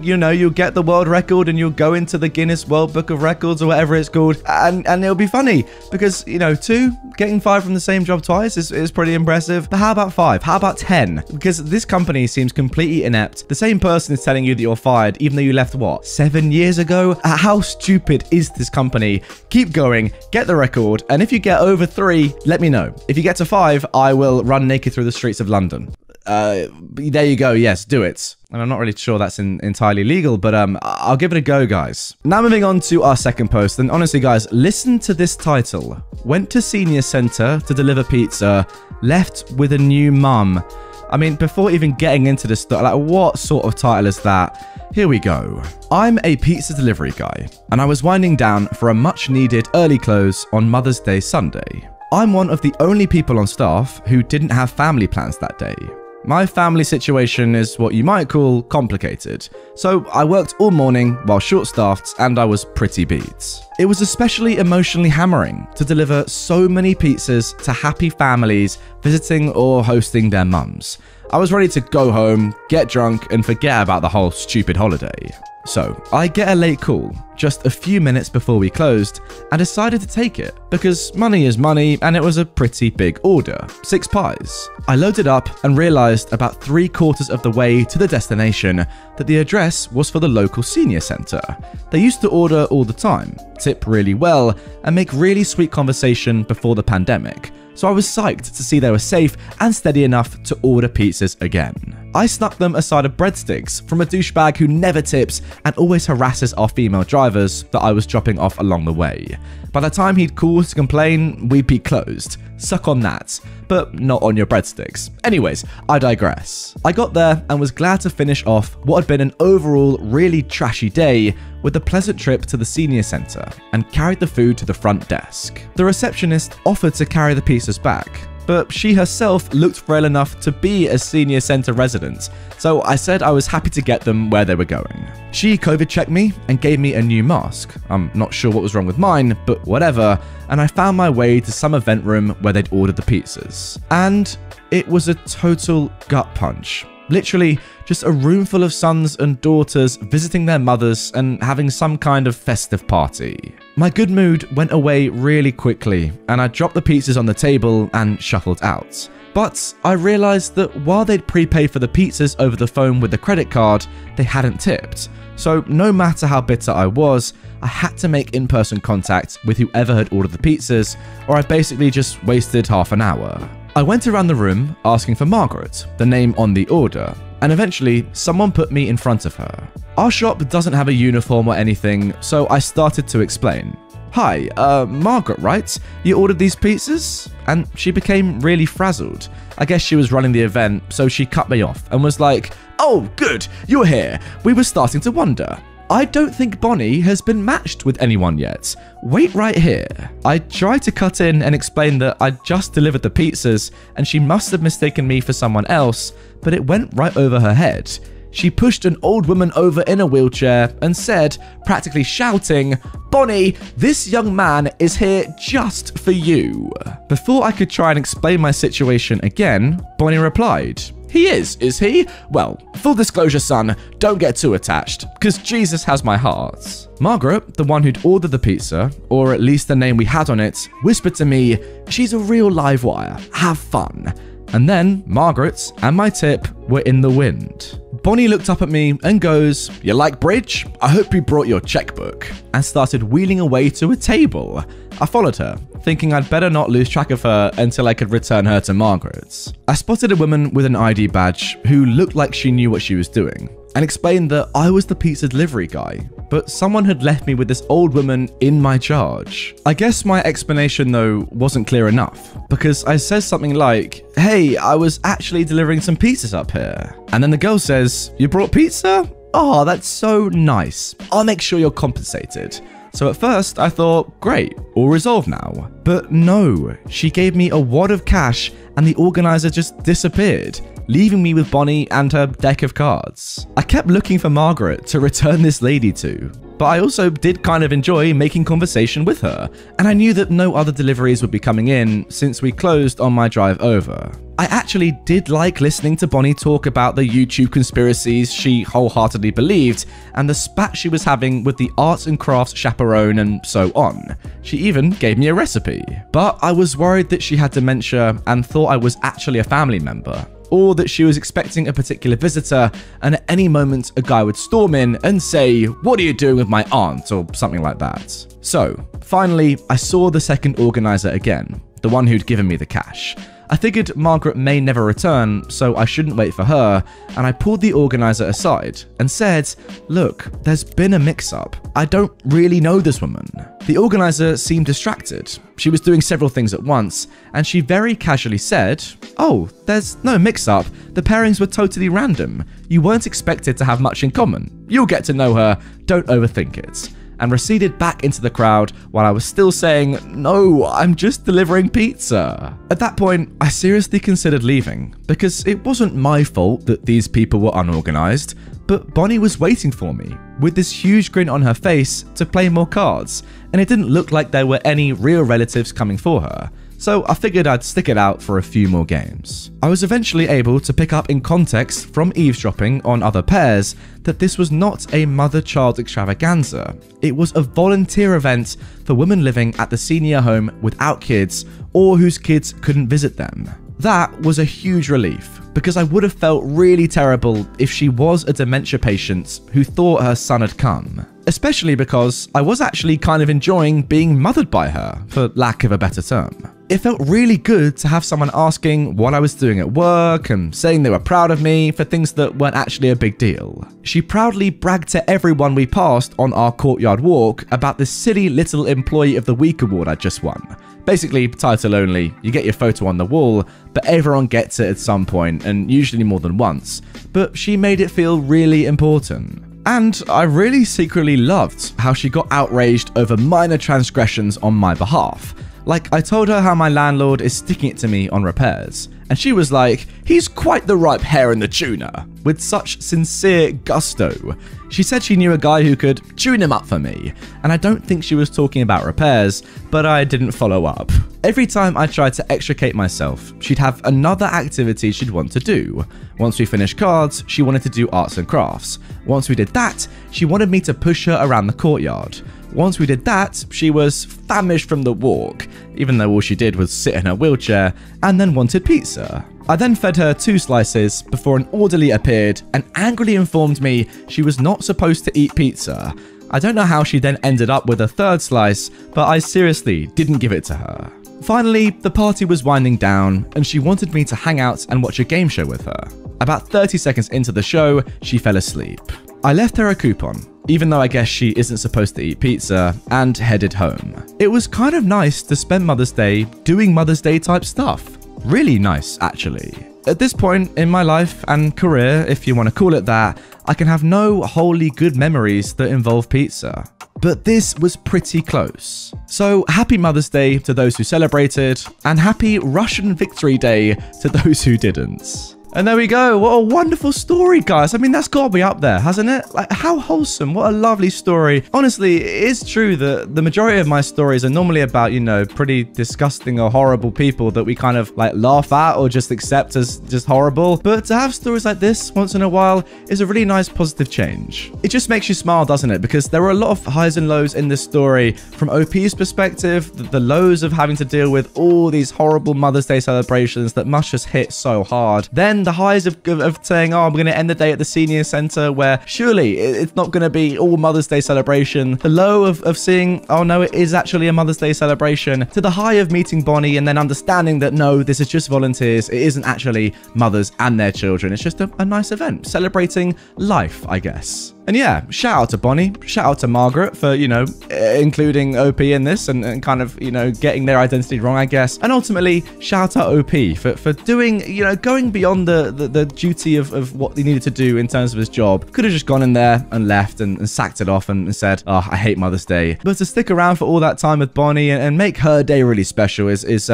get the world record and you'll go into the Guinness World Book of Records or whatever it's called, and it'll be funny because, 2, getting fired from the same job twice is pretty impressive. But how about 5? How about 10? Because this company seems completely inept. The same person is telling you that you're fired, even though you left, 7 years ago? How stupid is this company? Keep going, get the record, and if you get over 3, let me know. If you get to 5, I will run naked through the streets of London. There you go, yes, do it. And I'm not really sure that's entirely legal, but I'll give it a go, guys. Now moving on to our second post, and honestly, guys, listen to this title. Went to senior center to deliver pizza, left with a new mum. I mean, before even getting into this stuff, what sort of title is that? Here we go. I'm a pizza delivery guy, and I was winding down for a much-needed early close on Mother's Day Sunday. I'm one of the only people on staff who didn't have family plans that day. My family situation is what you might call complicated, so I worked all morning while short-staffed and I was pretty beat. It was especially emotionally hammering to deliver so many pizzas to happy families visiting or hosting their mums. I was ready to go home, get drunk, and forget about the whole stupid holiday. So, I get a late call, just a few minutes before we closed, and decided to take it, because money is money, and it was a pretty big order, 6 pies. I loaded up and realized about 3/4 of the way to the destination that the address was for the local senior center. They used to order all the time, tip really well, and make really sweet conversation before the pandemic. So I was psyched to see they were safe and steady enough to order pizzas again. I snuck them a side of breadsticks from a douchebag who never tips and always harasses our female drivers that I was dropping off along the way. By the time he'd called to complain, we'd be closed. Suck on that, but not on your breadsticks. Anyways, I digress. I got there and was glad to finish off what had been an overall really trashy day with a pleasant trip to the senior center and carried the food to the front desk. The receptionist offered to carry the pizzas back, but she herself looked frail enough to be a senior center resident, so I said I was happy to get them where they were going. She COVID checked me and gave me a new mask. I'm not sure what was wrong with mine, but whatever, and I found my way to some event room where they'd ordered the pizzas. And it was a total gut punch. Literally, just a room full of sons and daughters visiting their mothers and having some kind of festive party. My good mood went away really quickly, and I dropped the pizzas on the table and shuffled out. But I realized that while they'd prepaid for the pizzas over the phone with the credit card, they hadn't tipped. So no matter how bitter I was, I had to make in-person contact with whoever had ordered the pizzas, or I basically just wasted half an hour. I went around the room asking for Margaret, the name on the order, and eventually someone put me in front of her. Our shop doesn't have a uniform or anything, so I started to explain. Hi, Margaret, right? You ordered these pizzas? And she became really frazzled. I guess she was running the event, so she cut me off and was like, "Oh, good, you're here. We were starting to wonder. I don't think Bonnie has been matched with anyone yet. Wait right here." I tried to cut in and explain that I'd just delivered the pizzas and she must have mistaken me for someone else, but it went right over her head. She pushed an old woman over in a wheelchair and said, practically shouting, "Bonnie, this young man is here just for you." Before I could try and explain my situation again, Bonnie replied, "He is he? Well, full disclosure, son, don't get too attached, because Jesus has my heart." Margaret, the one who'd ordered the pizza, or at least the name we had on it, whispered to me, "She's a real live wire. Have fun." And then Margaret and my tip were in the wind. Bonnie looked up at me and goes, "You like bridge? I hope you brought your checkbook," and started wheeling away to a table. I followed her, thinking I'd better not lose track of her until I could return her to Margaret's. I spotted a woman with an ID badge who looked like she knew what she was doing, and explained that I was the pizza delivery guy, but someone had left me with this old woman in my charge. I guess my explanation though wasn't clear enough, because I said something like, hey, I was actually delivering some pizzas up here. And then the girl says, you brought pizza? Oh, that's so nice. I'll make sure you're compensated. So at first I thought, great, all resolved now. But no, she gave me a wad of cash and the organizer just disappeared, leaving me with Bonnie and her deck of cards. I kept looking for Margaret to return this lady to, but I also did kind of enjoy making conversation with her, and I knew that no other deliveries would be coming in since we closed on my drive over. I actually did like listening to Bonnie talk about the YouTube conspiracies she wholeheartedly believed and the spat she was having with the arts and crafts chaperone and so on. She even gave me a recipe. But I was worried that she had dementia and thought I was actually a family member, or that she was expecting a particular visitor and at any moment a guy would storm in and say, what are you doing with my aunt, or something like that. So finally, I saw the second organizer again, the one who'd given me the cash. I figured Margaret may never return, so I shouldn't wait for her, and I pulled the organizer aside and said, look, there's been a mix-up. I don't really know this woman. The organizer seemed distracted. She was doing several things at once, and she very casually said, oh, there's no mix-up. The pairings were totally random. You weren't expected to have much in common. You'll get to know her. Don't overthink it. And receded back into the crowd while I was still saying, no, I'm just delivering pizza. At that point, I seriously considered leaving, because it wasn't my fault that these people were unorganized, but Bonnie was waiting for me, with this huge grin on her face, to play more cards, and it didn't look like there were any real relatives coming for her. So I figured I'd stick it out for a few more games. I was eventually able to pick up in context from eavesdropping on other pairs that this was not a mother-child extravaganza. It was a volunteer event for women living at the senior home without kids or whose kids couldn't visit them. That was a huge relief, because I would have felt really terrible if she was a dementia patient who thought her son had come. Especially because I was actually kind of enjoying being mothered by her, for lack of a better term. It felt really good to have someone asking what I was doing at work and saying they were proud of me for things that weren't actually a big deal. She proudly bragged to everyone we passed on our courtyard walk about the silly little Employee of the Week award I just won. Basically, title only, you get your photo on the wall, but everyone gets it at some point, and usually more than once. But she made it feel really important. And I really secretly loved how she got outraged over minor transgressions on my behalf. Like, I told her how my landlord is sticking it to me on repairs, and she was like, he's quite the ripe hair in the tuner, with such sincere gusto. She said she knew a guy who could tune him up for me, and I don't think she was talking about repairs, but I didn't follow up. Every time I tried to extricate myself, she'd have another activity she'd want to do. Once we finished cards, she wanted to do arts and crafts. Once we did that, she wanted me to push her around the courtyard. Once we did that, she was famished from the walk, even though all she did was sit in her wheelchair, and then wanted pizza. I then fed her 2 slices before an orderly appeared and angrily informed me she was not supposed to eat pizza. I don't know how she then ended up with a 3rd slice, but I seriously didn't give it to her. Finally, the party was winding down, and she wanted me to hang out and watch a game show with her. About 30 seconds into the show, she fell asleep. I left her a coupon, even though I guess she isn't supposed to eat pizza, and headed home. It was kind of nice to spend Mother's Day doing Mother's Day type stuff. Really nice, actually. At this point in my life and career, if you want to call it that, I can have no wholly good memories that involve pizza. But this was pretty close. So happy Mother's Day to those who celebrated, and happy Russian Victory Day to those who didn't. And there we go. What a wonderful story, guys. I mean, that's got to be up there, hasn't it? Like, how wholesome. What a lovely story. Honestly, it is true that the majority of my stories are normally about, you know, pretty disgusting or horrible people that we kind of like laugh at or just accept as just horrible. But to have stories like this once in a while is a really nice positive change. It just makes you smile, doesn't it? Because there were a lot of highs and lows in this story. From OP's perspective, the lows of having to deal with all these horrible Mother's Day celebrations that must just hit so hard. Then again, the highs of saying, oh, I'm going to end the day at the senior centre where surely it's not going to be all Mother's Day celebration. The low of seeing, oh no, it is actually a Mother's Day celebration, to the high of meeting Bonnie and then understanding that no, this is just volunteers. It isn't actually mothers and their children. It's just a nice event celebrating life, I guess. And yeah, shout out to Bonnie, shout out to Margaret for, you know, including OP in this and kind of, you know, getting their identity wrong, I guess. And ultimately, shout out OP for doing, you know, going beyond the duty of what he needed to do in terms of his job. Could have just gone in there and left and sacked it off and said, oh, I hate Mother's Day. But to stick around for all that time with Bonnie and make her day really special is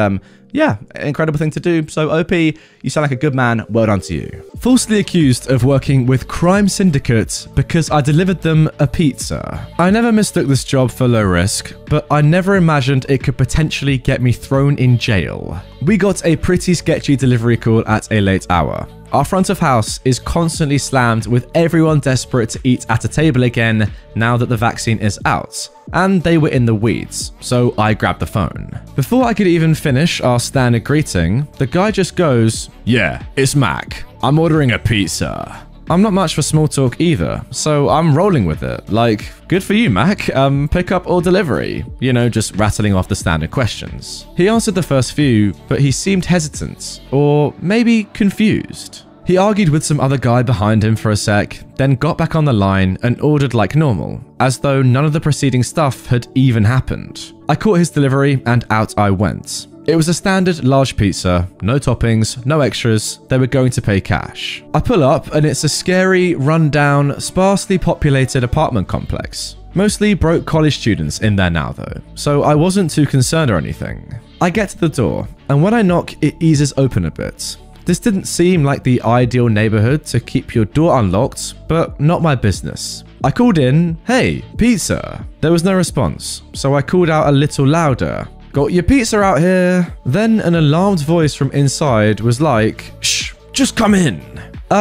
yeah, incredible thing to do. So OP, you sound like a good man. Well done to you. Falsely accused of working with crime syndicates because I delivered them a pizza. I never mistook this job for low risk, but I never imagined it could potentially get me thrown in jail. We got a pretty sketchy delivery call at a late hour. Our front of house is constantly slammed with everyone desperate to eat at a table again now that the vaccine is out. And they were in the weeds, so I grabbed the phone. Before I could even finish our standard greeting, the guy just goes, yeah, it's Mac. I'm ordering a pizza. I'm not much for small talk either, so I'm rolling with it. Like, good for you, Mac. Pick up or delivery? You know, just rattling off the standard questions. He answered the first few, but he seemed hesitant, or maybe confused. He argued with some other guy behind him for a sec, then got back on the line and ordered like normal, as though none of the preceding stuff had even happened. I caught his delivery and out I went. It was a standard large pizza, no toppings, no extras, they were going to pay cash. I pull up and it's a scary, run-down, sparsely populated apartment complex. Mostly broke college students in there now though, so I wasn't too concerned or anything. I get to the door, and when I knock, it eases open a bit. This didn't seem like the ideal neighborhood to keep your door unlocked, but not my business. I called in, hey, pizza. There was no response, so I called out a little louder. Got your pizza out here. Then an alarmed voice from inside was like, shh, just come in.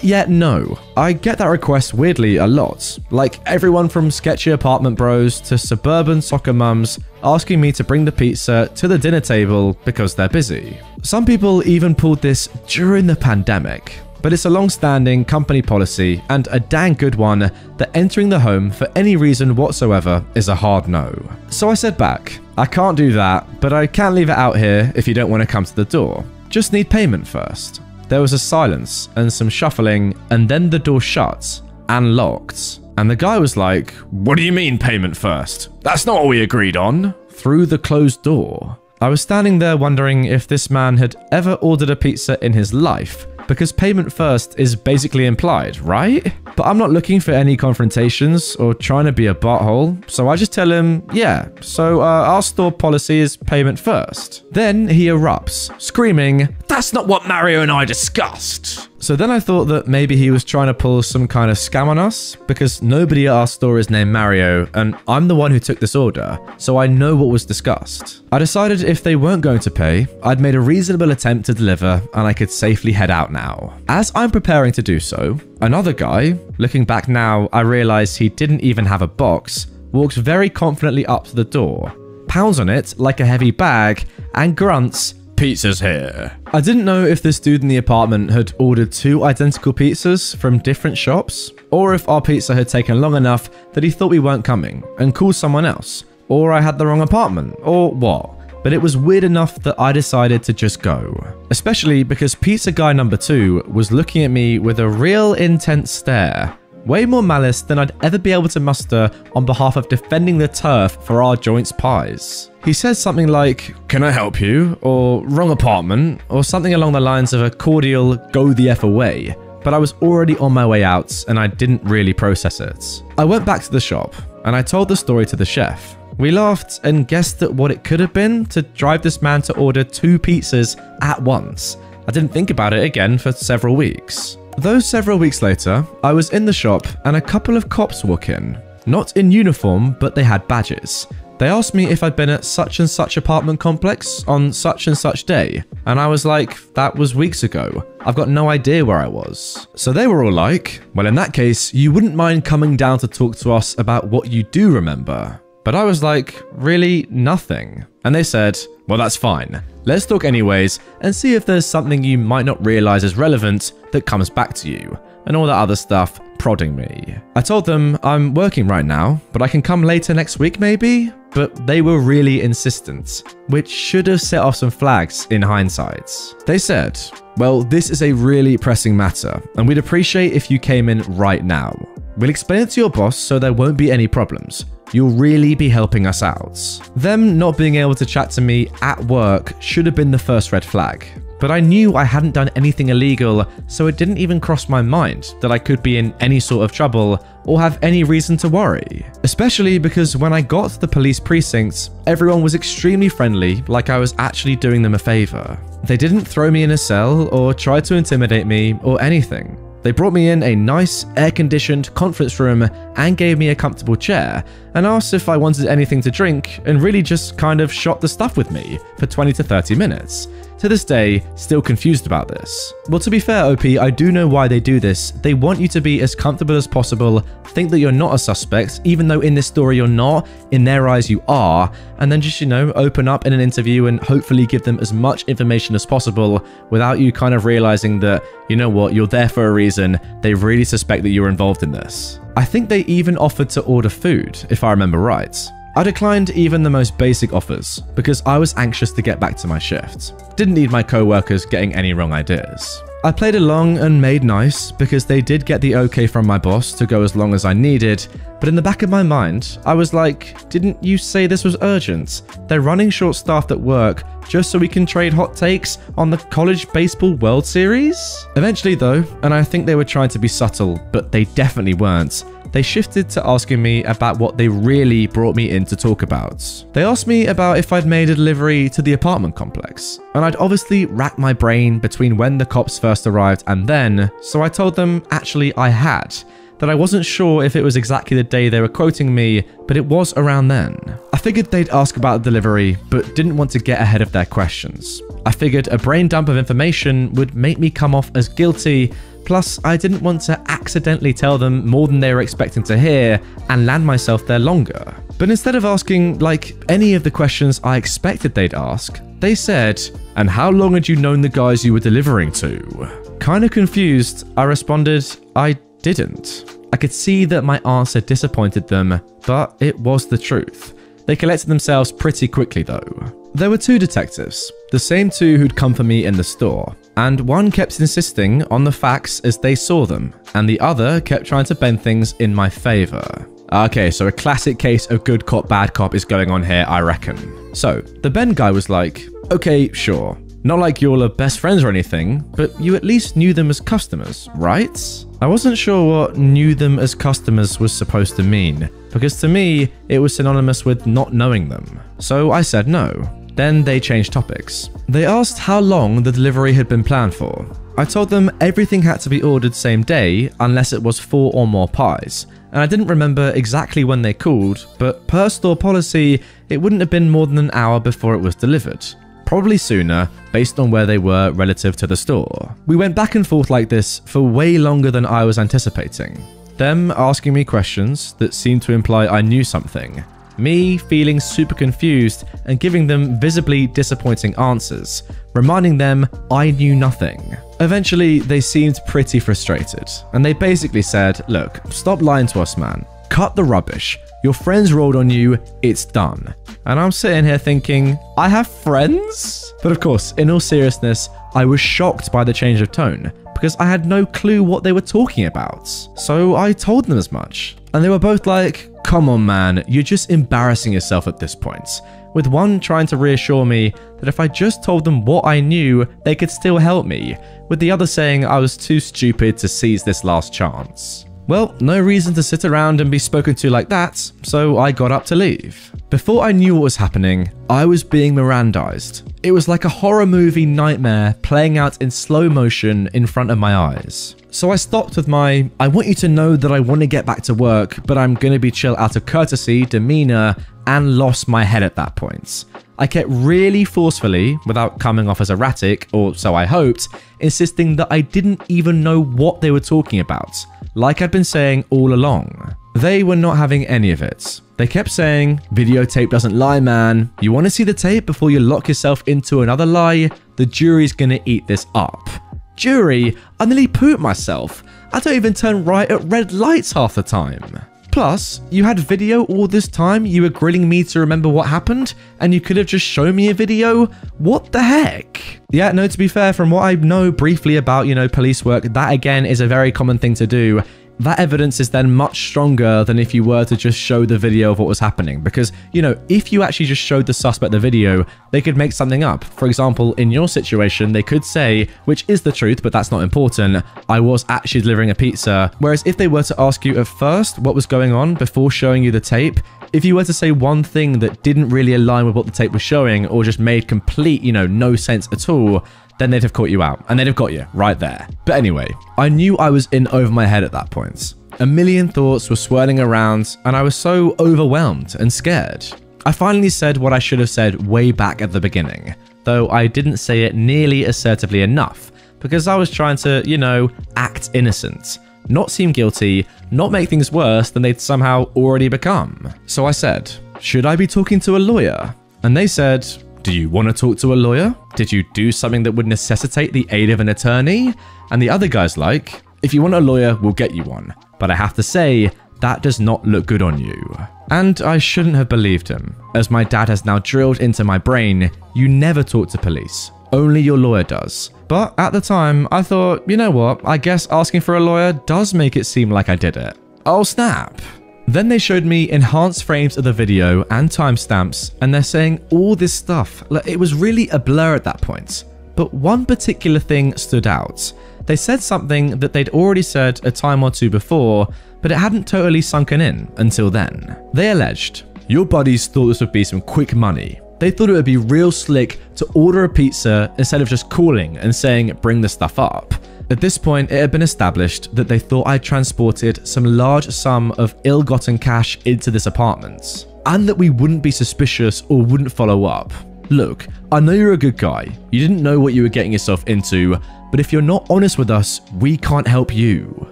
Yeah, no. I get that request weirdly a lot. Like everyone from sketchy apartment bros to suburban soccer mums asking me to bring the pizza to the dinner table because they're busy. Some people even pulled this during the pandemic. But it's a long-standing company policy and a dang good one that entering the home for any reason whatsoever is a hard no. So I said back, I can't do that, but I can leave it out here if you don't want to come to the door. Just need payment first. There was a silence and some shuffling, and then the door shut and locked. And the guy was like, what do you mean payment first? That's not what we agreed on. Through the closed door. I was standing there wondering if this man had ever ordered a pizza in his life, because payment first is basically implied, right? But I'm not looking for any confrontations or trying to be a butthole, so I just tell him, yeah, so our store policy is payment first. Then he erupts, screaming, that's not what Mario and I discussed. So then I thought that maybe he was trying to pull some kind of scam on us, because nobody at our store is named Mario, and I'm the one who took this order, so I know what was discussed. I decided if they weren't going to pay, I'd made a reasonable attempt to deliver, and I could safely head out now. As I'm preparing to do so, another guy, looking back now, I realized he didn't even have a box, walks very confidently up to the door, pounds on it like a heavy bag, and grunts, pizza's here. I didn't know if this dude in the apartment had ordered 2 identical pizzas from different shops, or if our pizza had taken long enough that he thought we weren't coming and called someone else, or I had the wrong apartment, or what. But it was weird enough that I decided to just go. Especially because pizza guy number 2 was looking at me with a real intense stare. Way more malice than I'd ever be able to muster on behalf of defending the turf for our joint's pies. He says something like, can I help you? Or wrong apartment? Or something along the lines of a cordial go the F away. But I was already on my way out and I didn't really process it. I went back to the shop and I told the story to the chef. We laughed and guessed at what it could have been to drive this man to order 2 pizzas at once. I didn't think about it again for several weeks. Those several weeks later, I was in the shop and a couple of cops walk in. Not in uniform, but they had badges. They asked me if I'd been at such and such apartment complex on such and such day. And I was like, that was weeks ago. I've got no idea where I was. So they were all like, well, in that case, you wouldn't mind coming down to talk to us about what you do remember. But I was like, really nothing. And they said, well, that's fine. Let's talk anyways and see if there's something you might not realize is relevant that comes back to you, and all that other stuff, prodding me. I told them I'm working right now, but I can come later next week maybe? But they were really insistent, which should have set off some flags in hindsight. They said, well, this is a really pressing matter, and we'd appreciate if you came in right now. We'll explain it to your boss so there won't be any problems. You'll really be helping us out. Them not being able to chat to me at work should have been the first red flag. But I knew I hadn't done anything illegal, so it didn't even cross my mind that I could be in any sort of trouble or have any reason to worry. Especially because when I got to the police precinct, everyone was extremely friendly, like I was actually doing them a favor. They didn't throw me in a cell or try to intimidate me or anything. They brought me in a nice, air-conditioned conference room and gave me a comfortable chair and asked if I wanted anything to drink and really just kind of shot the stuff with me for 20 to 30 minutes. To this day, still confused about this. Well, to be fair, OP, I do know why they do this. They want you to be as comfortable as possible, think that you're not a suspect, even though in this story you're not, in their eyes you are, and then just, open up in an interview and hopefully give them as much information as possible without you kind of realizing that, you know what, you're there for a reason, they really suspect that you're involved in this. I think they even offered to order food, if I remember right. I declined even the most basic offers because I was anxious to get back to my shift. Didn't need my co-workers getting any wrong ideas. I played along and made nice because they did get the okay from my boss to go as long as I needed, but in the back of my mind, I was like, didn't you say this was urgent? They're running short-staffed at work just so we can trade hot takes on the College Baseball World Series? Eventually though, and I think they were trying to be subtle, but they definitely weren't, they shifted to asking me about what they really brought me in to talk about. They asked me about if I'd made a delivery to the apartment complex, and I'd obviously racked my brain between when the cops first arrived and then, so I told them actually I had, that I wasn't sure if it was exactly the day they were quoting me, but it was around then. I figured they'd ask about the delivery, but didn't want to get ahead of their questions. I figured a brain dump of information would make me come off as guilty, plus I didn't want to accidentally tell them more than they were expecting to hear and land myself there longer. But instead of asking, like, any of the questions I expected they'd ask, they said, and how long had you known the guys you were delivering to? Kinda confused, I responded, I didn't. I could see that my answer disappointed them, but it was the truth. They collected themselves pretty quickly though. There were two detectives, the same two who'd come for me in the store, and one kept insisting on the facts as they saw them, and the other kept trying to bend things in my favor. Okay, so a classic case of good cop, bad cop is going on here, I reckon. So, the Ben guy was like, okay, sure. Not like you all are best friends or anything, but you at least knew them as customers, right? I wasn't sure what knew them as customers was supposed to mean, because to me, it was synonymous with not knowing them. So I said no. Then they changed topics. They asked how long the delivery had been planned for. I told them everything had to be ordered same day unless it was 4 or more pies, and I didn't remember exactly when they called, but per store policy, it wouldn't have been more than an hour before it was delivered. Probably sooner, based on where they were relative to the store. We went back and forth like this for way longer than I was anticipating. Them asking me questions that seemed to imply I knew something. Me feeling super confused and giving them visibly disappointing answers, reminding them I knew nothing. Eventually, they seemed pretty frustrated, and they basically said, look, stop lying to us, man. Cut the rubbish. Your friends rolled on you, it's done. And I'm sitting here thinking, I have friends? But of course, in all seriousness, I was shocked by the change of tone because I had no clue what they were talking about. So I told them as much. And they were both like, come on man, you're just embarrassing yourself at this point. With one trying to reassure me that if I just told them what I knew, they could still help me, with the other saying I was too stupid to seize this last chance. Well, no reason to sit around and be spoken to like that, so I got up to leave. Before I knew what was happening, I was being Mirandized. It was like a horror movie nightmare playing out in slow motion in front of my eyes. So I stopped with my, I want you to know that I want to get back to work, but I'm gonna be chill out of courtesy, demeanor, and lost my head at that point. I kept really forcefully, without coming off as erratic, or so I hoped, insisting that I didn't even know what they were talking about, like I'd been saying all along. They were not having any of it. They kept saying, videotape doesn't lie, man. You want to see the tape before you lock yourself into another lie? The jury's gonna eat this up. Jury? I nearly pooped myself. I don't even turn right at red lights half the time. Plus, you had video all this time, you were grilling me to remember what happened, and you could have just shown me a video? What the heck? Yeah, no, to be fair, from what I know briefly about, police work, that again is a very common thing to do. That evidence is then much stronger than if you were to just show the video of what was happening. Because, if you actually just showed the suspect the video, they could make something up. For example, in your situation, they could say, which is the truth, but that's not important, I was actually delivering a pizza. Whereas if they were to ask you at first what was going on before showing you the tape, if you were to say one thing that didn't really align with what the tape was showing or just made complete, no sense at all, then they'd have caught you out, and they'd have got you right there. But anyway, I knew I was in over my head at that point. A million thoughts were swirling around, and I was so overwhelmed and scared. I finally said what I should have said way back at the beginning, though I didn't say it nearly assertively enough, because I was trying to, act innocent, not seem guilty, not make things worse than they'd somehow already become. So I said, should I be talking to a lawyer? And they said, do you want to talk to a lawyer? Did you do something that would necessitate the aid of an attorney? And the other guy's like, if you want a lawyer, we'll get you one. But I have to say, that does not look good on you. And I shouldn't have believed him, as my dad has now drilled into my brain, you never talk to police, only your lawyer does. But at the time, I thought, you know what, I guess asking for a lawyer does make it seem like I did it. Oh snap. Then they showed me enhanced frames of the video and timestamps, and they're saying all this stuff. It was really a blur at that point. But one particular thing stood out. They said something that they'd already said a time or two before, but it hadn't totally sunken in until then. They alleged, your buddies thought this would be some quick money. They thought it would be real slick to order a pizza instead of just calling and saying, bring the stuff up. At this point, it had been established that they thought I transported some large sum of ill-gotten cash into this apartment, and that we wouldn't be suspicious or wouldn't follow up. Look, I know you're a good guy. You didn't know what you were getting yourself into, but if you're not honest with us, we can't help you.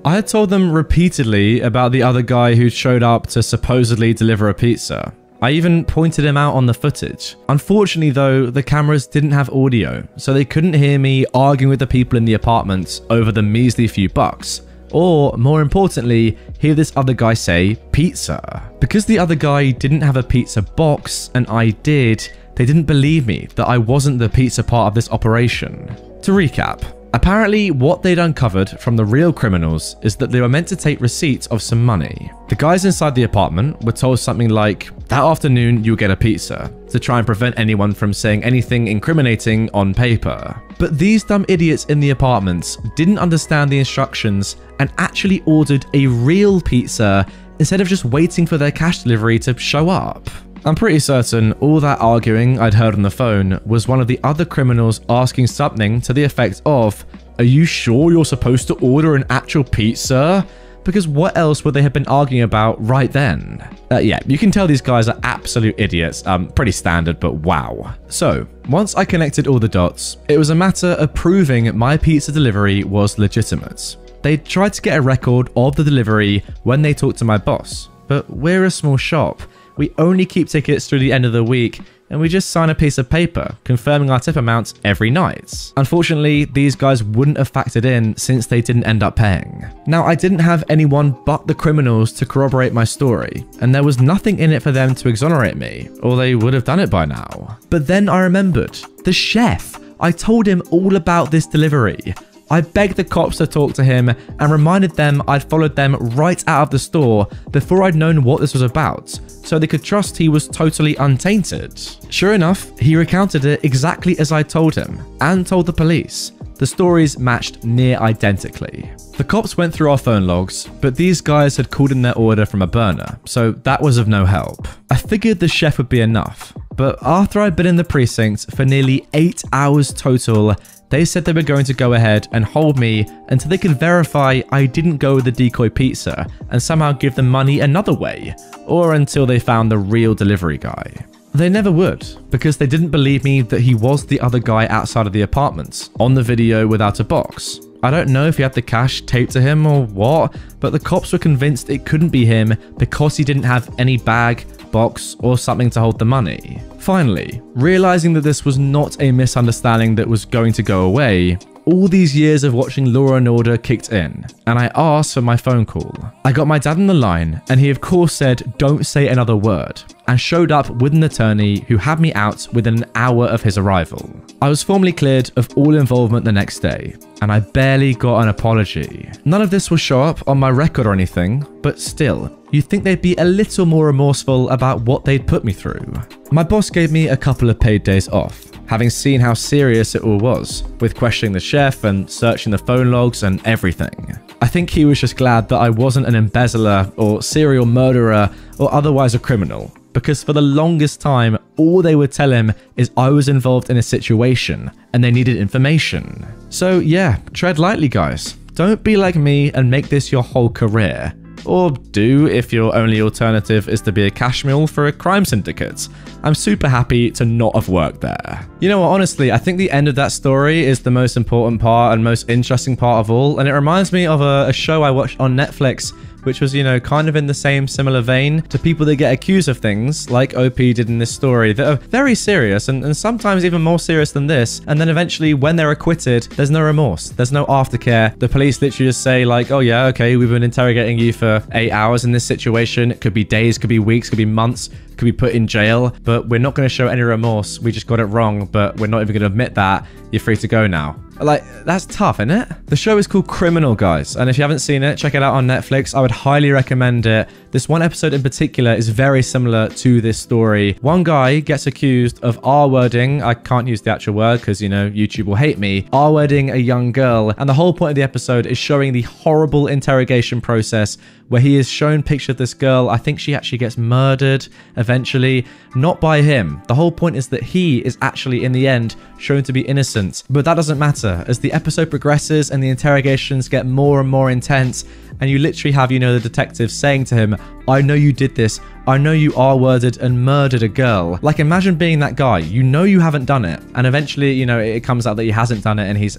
I had told them repeatedly about the other guy who showed up to supposedly deliver a pizza. I even pointed him out on the footage. Unfortunately though, the cameras didn't have audio, so they couldn't hear me arguing with the people in the apartment over the measly few bucks. Or, more importantly, hear this other guy say, pizza. Because the other guy didn't have a pizza box, and I did, they didn't believe me that I wasn't the pizza part of this operation. To recap, apparently what they'd uncovered from the real criminals is that they were meant to take receipts of some money. The guys inside the apartment were told something like, that afternoon you'll get a pizza, to try and prevent anyone from saying anything incriminating on paper. But these dumb idiots in the apartments didn't understand the instructions and actually ordered a real pizza instead of just waiting for their cash delivery to show up. I'm pretty certain all that arguing I'd heard on the phone was one of the other criminals asking something to the effect of, are you sure you're supposed to order an actual pizza? Because what else would they have been arguing about right then? Yeah, you can tell these guys are absolute idiots. Pretty standard, but wow. So, once I connected all the dots, it was a matter of proving my pizza delivery was legitimate. They tried to get a record of the delivery when they talked to my boss, but we're a small shop. We only keep tickets through the end of the week, and we just sign a piece of paper confirming our tip amount every night. Unfortunately, these guys wouldn't have factored in since they didn't end up paying. Now, I didn't have anyone but the criminals to corroborate my story, and there was nothing in it for them to exonerate me, or they would have done it by now. But then I remembered, the chef. I told him all about this delivery. I begged the cops to talk to him and reminded them I'd followed them right out of the store before I'd known what this was about, so they could trust he was totally untainted. Sure enough, he recounted it exactly as I told him, and told the police. The stories matched near identically. The cops went through our phone logs, but these guys had called in their order from a burner, so that was of no help. I figured the chef would be enough, but after I'd been in the precinct for nearly 8 hours total, they said they were going to go ahead and hold me until they could verify I didn't go with the decoy pizza and somehow give them money another way, or until they found the real delivery guy. They never would, because they didn't believe me that he was the other guy outside of the apartment, on the video without a box. I don't know if he had the cash taped to him or what, but the cops were convinced it couldn't be him because he didn't have any bag, box, or something to hold the money. Finally, realizing that this was not a misunderstanding that was going to go away, all these years of watching Law & Order kicked in, and I asked for my phone call. I got my dad on the line, and he of course said, "Don't say another word," and showed up with an attorney who had me out within an hour of his arrival. I was formally cleared of all involvement the next day, and I barely got an apology. None of this will show up on my record or anything, but still, you'd think they'd be a little more remorseful about what they'd put me through. My boss gave me a couple of paid days off, having seen how serious it all was, with questioning the chef and searching the phone logs and everything. I think he was just glad that I wasn't an embezzler or serial murderer or otherwise a criminal, because for the longest time, all they would tell him is I was involved in a situation and they needed information. So yeah, tread lightly, guys. Don't be like me and make this your whole career. Or do if your only alternative is to be a cash mule for a crime syndicate. I'm super happy to not have worked there. You know what, honestly, I think the end of that story is the most important part and most interesting part of all, and it reminds me of a show I watched on Netflix, which was, you know, kind of in the same similar vein to people that get accused of things, like OP did in this story, that are very serious and sometimes even more serious than this. And then eventually, when they're acquitted, there's no remorse. There's no aftercare. The police literally just say like, oh yeah, okay, we've been interrogating you for 8 hours in this situation. It could be days, could be weeks, could be months, could be put in jail, but we're not going to show any remorse. We just got it wrong, but we're not even going to admit that. You're free to go now. Like, that's tough, isn't it? The show is called Criminal, guys, and if you haven't seen it, check it out on Netflix. I would highly recommend it. This one episode in particular is very similar to this story. One guy gets accused of R-wording, I can't use the actual word because, you know, YouTube will hate me, R-wording a young girl, and the whole point of the episode is showing the horrible interrogation process where he is shown picture of this girl. I think she actually gets murdered eventually, not by him. The whole point is that he is actually in the end shown to be innocent, but that doesn't matter as the episode progresses and the interrogations get more and more intense, and you literally have, you know, the detective saying to him, I know you did this. I know you R-worded and murdered a girl. Like, imagine being that guy. You know you haven't done it, and eventually, you know, it comes out that he hasn't done it, and he's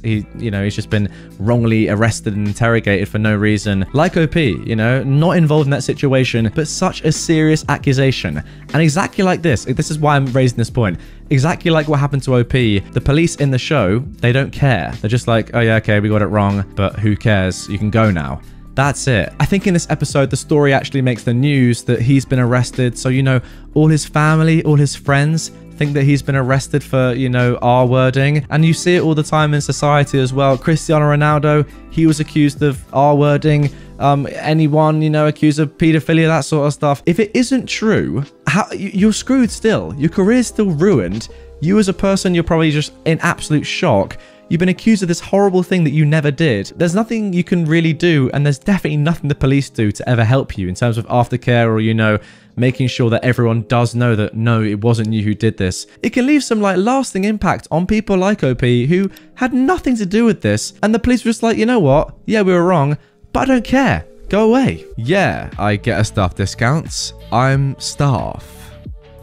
just been wrongly arrested and interrogated for no reason. Like OP, you know, not involved in that situation, but such a serious accusation. And exactly like this is why I'm raising this point. Exactly like what happened to OP, the police in the show, they don't care. They're just like, oh yeah, okay, we got it wrong, but who cares? You can go now. That's it. I think in this episode, the story actually makes the news that he's been arrested. So, you know, all his family, all his friends think that he's been arrested for, you know, R-wording. And you see it all the time in society as well. Cristiano Ronaldo, he was accused of R-wording. Anyone, you know, accused of pedophilia, that sort of stuff. If it isn't true, you're screwed still. Your career's still ruined. You as a person, you're probably just in absolute shock. You've been accused of this horrible thing that you never did. There's nothing you can really do, and there's definitely nothing the police do to ever help you in terms of aftercare or, you know, making sure that everyone does know that, no, it wasn't you who did this. It can leave some, like, lasting impact on people like OP who had nothing to do with this, and the police were just like, you know what? Yeah, we were wrong, but I don't care. Go away. Yeah, I get a staff discount. I'm staff.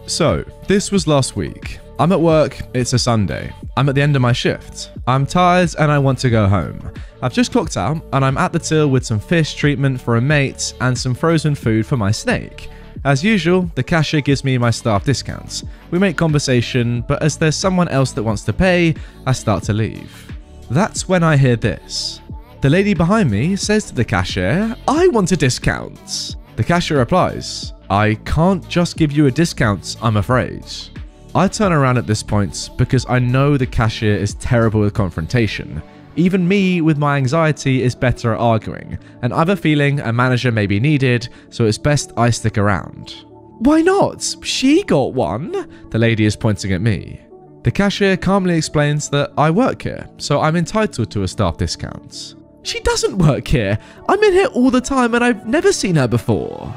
So, this was last week. I'm at work, it's a Sunday. I'm at the end of my shift. I'm tired and I want to go home. I've just clocked out and I'm at the till with some fish treatment for a mate and some frozen food for my snake. As usual, the cashier gives me my staff discounts. We make conversation, but as there's someone else that wants to pay, I start to leave. That's when I hear this. The lady behind me says to the cashier, I want a discount. The cashier replies, I can't just give you a discount, I'm afraid. I turn around at this point because I know the cashier is terrible with confrontation. Even me, with my anxiety, is better at arguing, and I have a feeling a manager may be needed, so it's best I stick around. Why not? She got one. The lady is pointing at me. The cashier calmly explains that I work here, so I'm entitled to a staff discount. She doesn't work here. I'm in here all the time and I've never seen her before.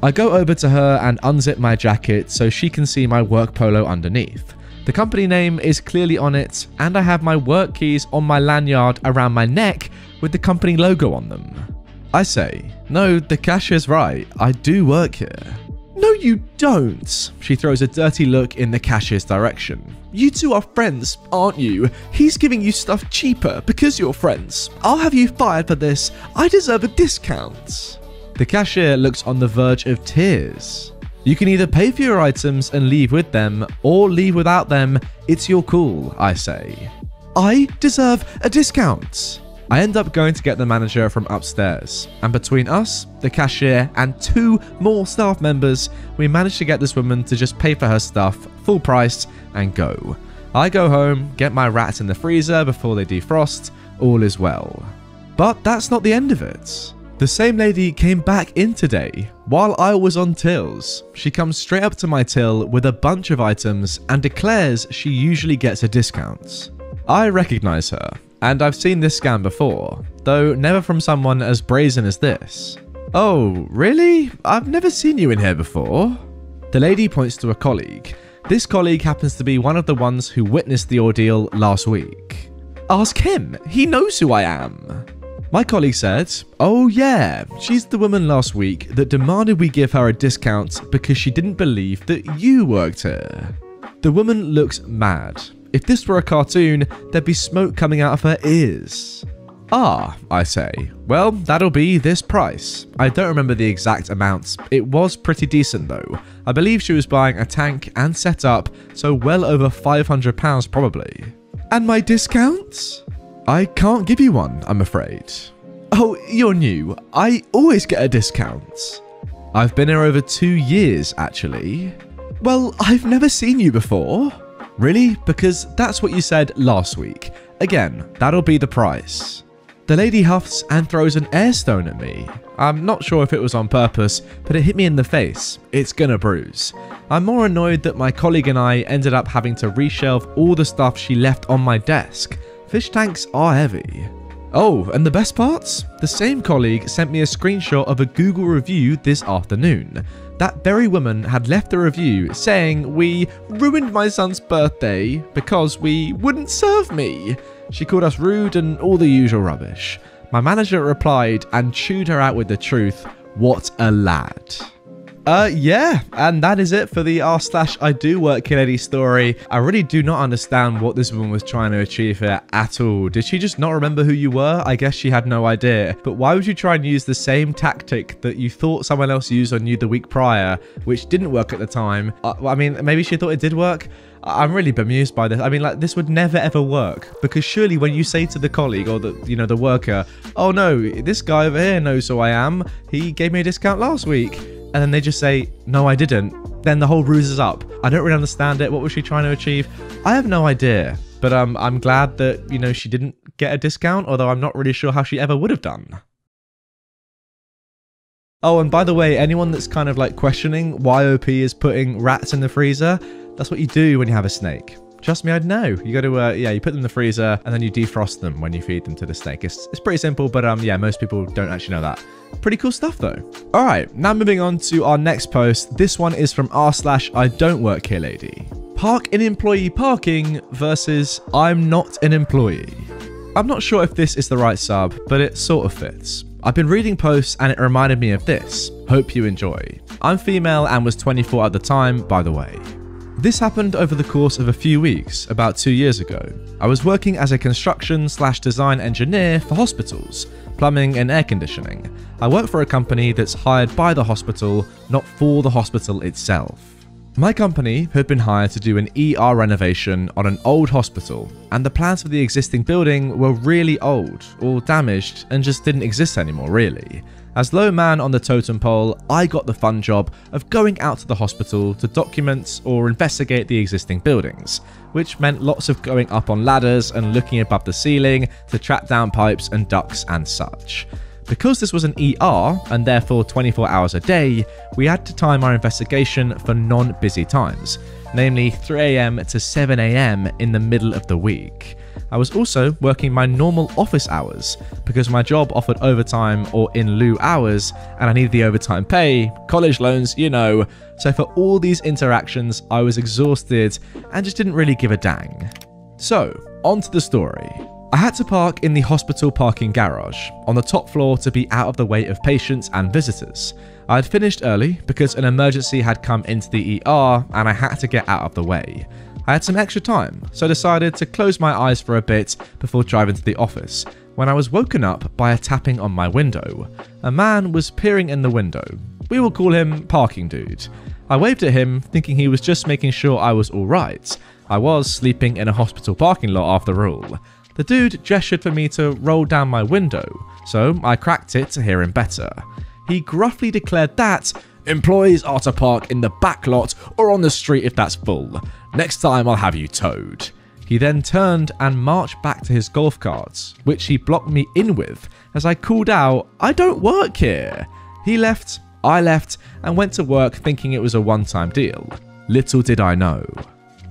I go over to her and unzip my jacket so she can see my work polo underneath. The company name is clearly on it, and I have my work keys on my lanyard around my neck with the company logo on them. I say, no, the cashier's right, I do work here. No, you don't. She throws a dirty look in the cashier's direction. You two are friends, aren't you? He's giving you stuff cheaper because you're friends. I'll have you fired for this. I deserve a discount. The cashier looks on the verge of tears. You can either pay for your items and leave with them, or leave without them. It's your call, I say. I deserve a discount. I end up going to get the manager from upstairs, and between us, the cashier, and 2 more staff members, we manage to get this woman to just pay for her stuff, full price, and go. I go home, get my rats in the freezer before they defrost, all is well. But that's not the end of it. The same lady came back in today, while I was on tills. She comes straight up to my till with a bunch of items and declares she usually gets a discount. I recognize her, and I've seen this scam before, though never from someone as brazen as this. Oh, really? I've never seen you in here before. The lady points to a colleague. This colleague happens to be one of the ones who witnessed the ordeal last week. Ask him, he knows who I am. My colleague said, oh yeah, she's the woman last week that demanded we give her a discount because she didn't believe that you worked here. The woman looks mad. If this were a cartoon, there'd be smoke coming out of her ears. Ah, I say. Well, that'll be this price. I don't remember the exact amount. It was pretty decent though. I believe she was buying a tank and setup, so well over £500 probably. And my discounts? I can't give you one, I'm afraid. Oh, you're new. I always get a discount. I've been here over 2 years, actually. Well, I've never seen you before. Really? Because that's what you said last week. Again, that'll be the price. The lady huffs and throws an air stone at me. I'm not sure if it was on purpose, but it hit me in the face. It's gonna bruise. I'm more annoyed that my colleague and I ended up having to reshelve all the stuff she left on my desk. Fish tanks are heavy. Oh, and the best parts? The same colleague sent me a screenshot of a Google review this afternoon. That very woman had left a review saying we ruined my son's birthday because we wouldn't serve me. She called us rude and all the usual rubbish. My manager replied and chewed her out with the truth. What a lad. Yeah, and that is it for the r/IDontWorkHereLady story. I really do not understand what this woman was trying to achieve here at all. Did she just not remember who you were? I guess she had no idea. But why would you try and use the same tactic that you thought someone else used on you the week prior, which didn't work at the time? I mean, maybe she thought it did work. I'm really bemused by this. I mean, like, this would never ever work, because surely when you say to the colleague or the worker, oh no, this guy over here knows who I am. He gave me a discount last week. And then they just say, no, I didn't. Then the whole ruse is up. I don't really understand it. What was she trying to achieve? I have no idea. But I'm glad that, she didn't get a discount, although I'm not really sure how she ever would have done. Oh, and by the way, anyone that's kind of like questioning why OP is putting rats in the freezer, that's what you do when you have a snake. Trust me, I'd know. You got to, you put them in the freezer and then you defrost them when you feed them to the snake. It's pretty simple, but yeah, most people don't actually know that. Pretty cool stuff though. All right, now moving on to our next post. This one is from r/IDontWorkHereLady. Park in employee parking versus I'm not an employee. I'm not sure if this is the right sub, but it sort of fits. I've been reading posts and it reminded me of this. Hope you enjoy. I'm female and was 24 at the time, by the way. This happened over the course of a few weeks, about 2 years ago. I was working as a construction/design engineer for hospitals, plumbing and air conditioning. I work for a company that's hired by the hospital, not for the hospital itself. My company had been hired to do an ER renovation on an old hospital, and the plans for the existing building were really old or damaged and just didn't exist anymore really. As low man on the totem pole, I got the fun job of going out to the hospital to document or investigate the existing buildings, which meant lots of going up on ladders and looking above the ceiling to track down pipes and ducts and such. Because this was an ER, and therefore 24 hours a day, we had to time our investigation for non-busy times, namely 3 AM to 7 AM in the middle of the week. I was also working my normal office hours because my job offered overtime or in lieu hours and I needed the overtime pay, college loans, So for all these interactions, I was exhausted and just didn't really give a dang. So, on to the story. I had to park in the hospital parking garage on the top floor to be out of the way of patients and visitors. I had finished early because an emergency had come into the ER and I had to get out of the way. I had some extra time, so decided to close my eyes for a bit before driving to the office, when I was woken up by a tapping on my window. A man was peering in the window. We will call him Parking Dude. I waved at him, thinking he was just making sure I was alright. I was sleeping in a hospital parking lot after all. The dude gestured for me to roll down my window, so I cracked it to hear him better. He gruffly declared that employees are to park in the back lot or on the street if that's full. Next time I'll have you towed. He then turned and marched back to his golf carts, which he blocked me in with as I called out, "I don't work here." He left, I left, and went to work thinking it was a one-time deal. Little did I know.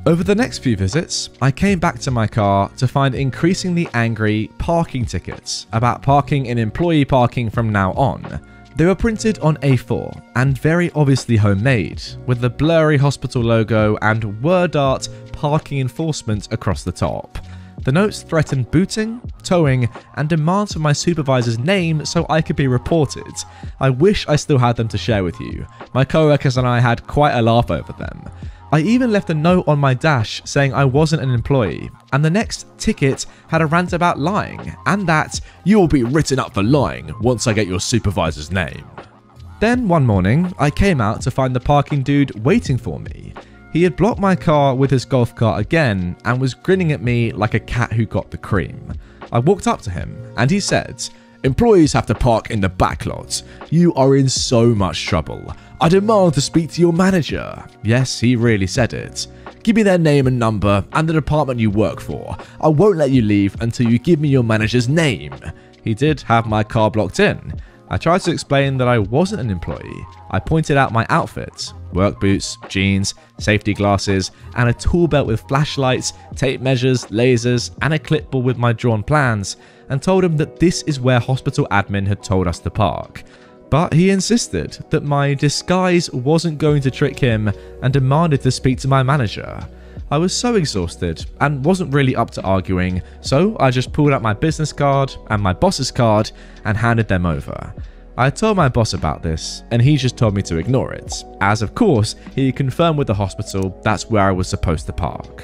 Over the next few visits, I came back to my car to find increasingly angry parking tickets about parking in employee parking from now on. They were printed on A4 and very obviously homemade, with the blurry hospital logo and word art parking enforcement across the top. The notes threatened booting, towing, and demands for my supervisor's name so I could be reported. I wish I still had them to share with you. My co-workers and I had quite a laugh over them. I even left a note on my dash saying I wasn't an employee, and the next ticket had a rant about lying, and that you'll be written up for lying once I get your supervisor's name. Then one morning, I came out to find the parking dude waiting for me. He had blocked my car with his golf cart again and was grinning at me like a cat who got the cream. I walked up to him and he said, "Employees have to park in the back lot. You are in so much trouble. I demand to speak to your manager." Yes, he really said it. "Give me their name and number and the department you work for. I won't let you leave until you give me your manager's name." He did have my car blocked in. I tried to explain that I wasn't an employee. I pointed out my outfit: work boots, jeans, safety glasses, and a tool belt with flashlights, tape measures, lasers, and a clipboard with my drawn plans, and told him that this is where hospital admin had told us to park. But he insisted that my disguise wasn't going to trick him and demanded to speak to my manager. I was so exhausted and wasn't really up to arguing, so I just pulled out my business card and my boss's card and handed them over. I told my boss about this, and he just told me to ignore it, as of course he confirmed with the hospital that's where I was supposed to park.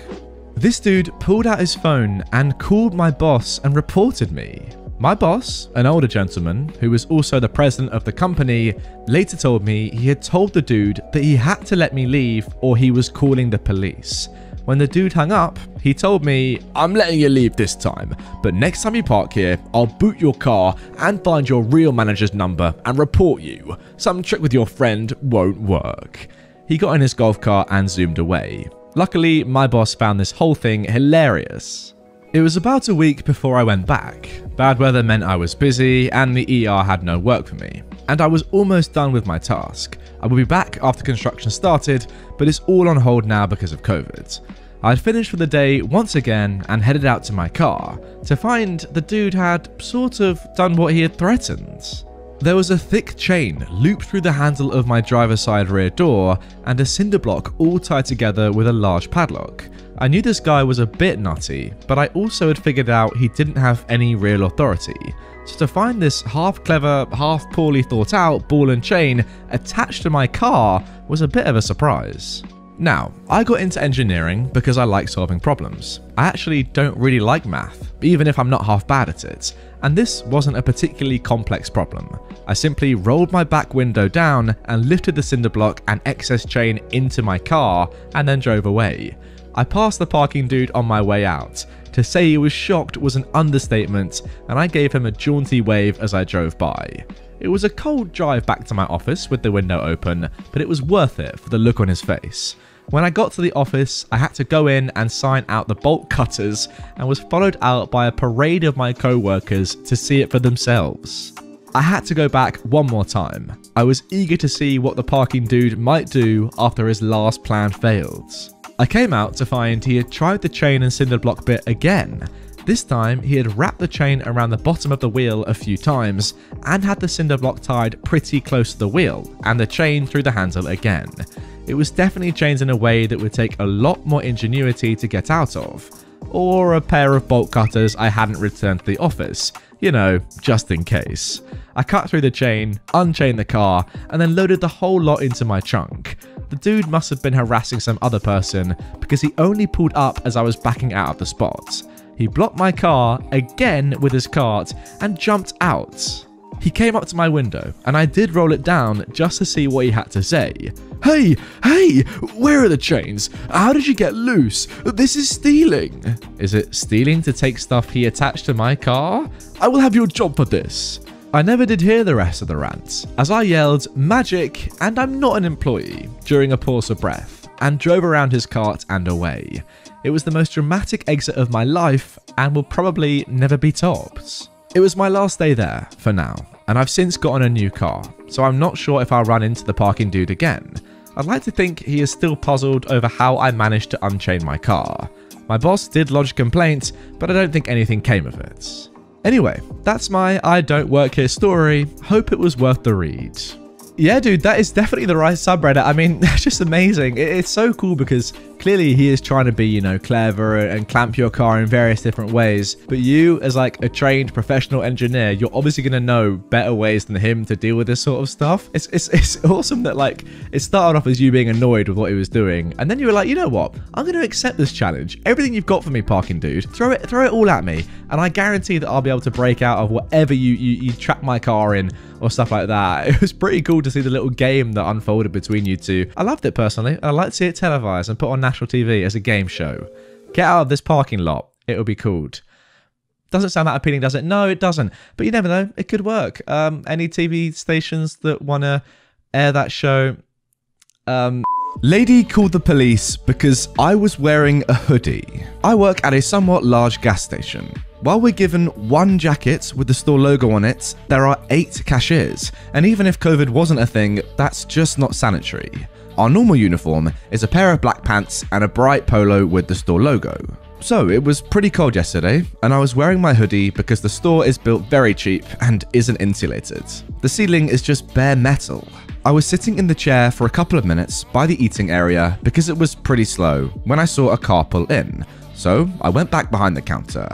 This dude pulled out his phone and called my boss and reported me. My boss, an older gentleman who was also the president of the company, later told me he had told the dude that he had to let me leave or he was calling the police. When the dude hung up, he told me, "I'm letting you leave this time, but next time you park here, I'll boot your car and find your real manager's number and report you. Some trick with your friend won't work." He got in his golf cart and zoomed away. Luckily, my boss found this whole thing hilarious. It was about a week before I went back. Bad weather meant I was busy and the ER had no work for me, and I was almost done with my task. I will be back after construction started, but it's all on hold now because of COVID. I had finished for the day once again and headed out to my car to find the dude had sort of done what he had threatened. There was a thick chain looped through the handle of my driver's side rear door and a cinder block all tied together with a large padlock. I knew this guy was a bit nutty, but I also had figured out he didn't have any real authority. So to find this half clever, half poorly thought out ball and chain attached to my car was a bit of a surprise. Now, I got into engineering because I like solving problems. I actually don't really like math, even if I'm not half bad at it, and this wasn't a particularly complex problem. I simply rolled my back window down and lifted the cinder block and excess chain into my car and then drove away. I passed the parking dude on my way out. To say he was shocked was an understatement, and I gave him a jaunty wave as I drove by. It was a cold drive back to my office with the window open, but it was worth it for the look on his face. When I got to the office, I had to go in and sign out the bolt cutters and was followed out by a parade of my co-workers to see it for themselves. I had to go back one more time. I was eager to see what the parking dude might do after his last plan failed. I came out to find he had tried the chain and cinder block bit again. This time, he had wrapped the chain around the bottom of the wheel a few times and had the cinder block tied pretty close to the wheel and the chain through the handle again. It was definitely chained in a way that would take a lot more ingenuity to get out of. or a pair of bolt cutters I hadn't returned to the office. You know, just in case. I cut through the chain, unchained the car, and then loaded the whole lot into my trunk. The dude must have been harassing some other person because he only pulled up as I was backing out of the spot. He blocked my car again with his cart and jumped out. He came up to my window and I did roll it down just to see what he had to say. Hey, where are the chains? How did you get loose? This is stealing. Is it stealing to take stuff he attached to my car? I will have your job for this. I never did hear the rest of the rant, as I yelled, "Magic, and I'm not an employee," during a pause of breath, and drove around his cart and away. It was the most dramatic exit of my life, and will probably never be topped. It was my last day there, for now, and I've since gotten a new car, so I'm not sure if I'll run into the parking dude again. I'd like to think he is still puzzled over how I managed to unchain my car. My boss did lodge a complaint, but I don't think anything came of it. Anyway, that's my I don't work here story. Hope it was worth the read. Yeah, dude, that is definitely the right subreddit. I mean, that's just amazing. It's so cool because clearly he is trying to be, you know, clever and clamp your car in various different ways. But you, as like a trained professional engineer, you're obviously going to know better ways than him to deal with this sort of stuff. It's awesome that like it started off as you being annoyed with what he was doing. And then you were like, you know what? I'm going to accept this challenge. Everything you've got for me, parking dude, throw it all at me. And I guarantee that I'll be able to break out of whatever you trap my car in or stuff like that. It was pretty cool to see the little game that unfolded between you two. I loved it personally. I'd like to see it televised and put on national TV as a game show. Get out of this parking lot. It'll be called. Doesn't sound that appealing, does it? No, it doesn't. But you never know. It could work. Any TV stations that want to air that show? Lady called the police because I was wearing a hoodie. I work at a somewhat large gas station. While we're given one jacket with the store logo on it, there are 8 cashiers, and even if COVID wasn't a thing, that's just not sanitary. Our normal uniform is a pair of black pants and a bright polo with the store logo. So it was pretty cold yesterday, and I was wearing my hoodie because the store is built very cheap and isn't insulated. The ceiling is just bare metal. I was sitting in the chair for a couple of minutes by the eating area because it was pretty slow when I saw a car pull in, so I went back behind the counter.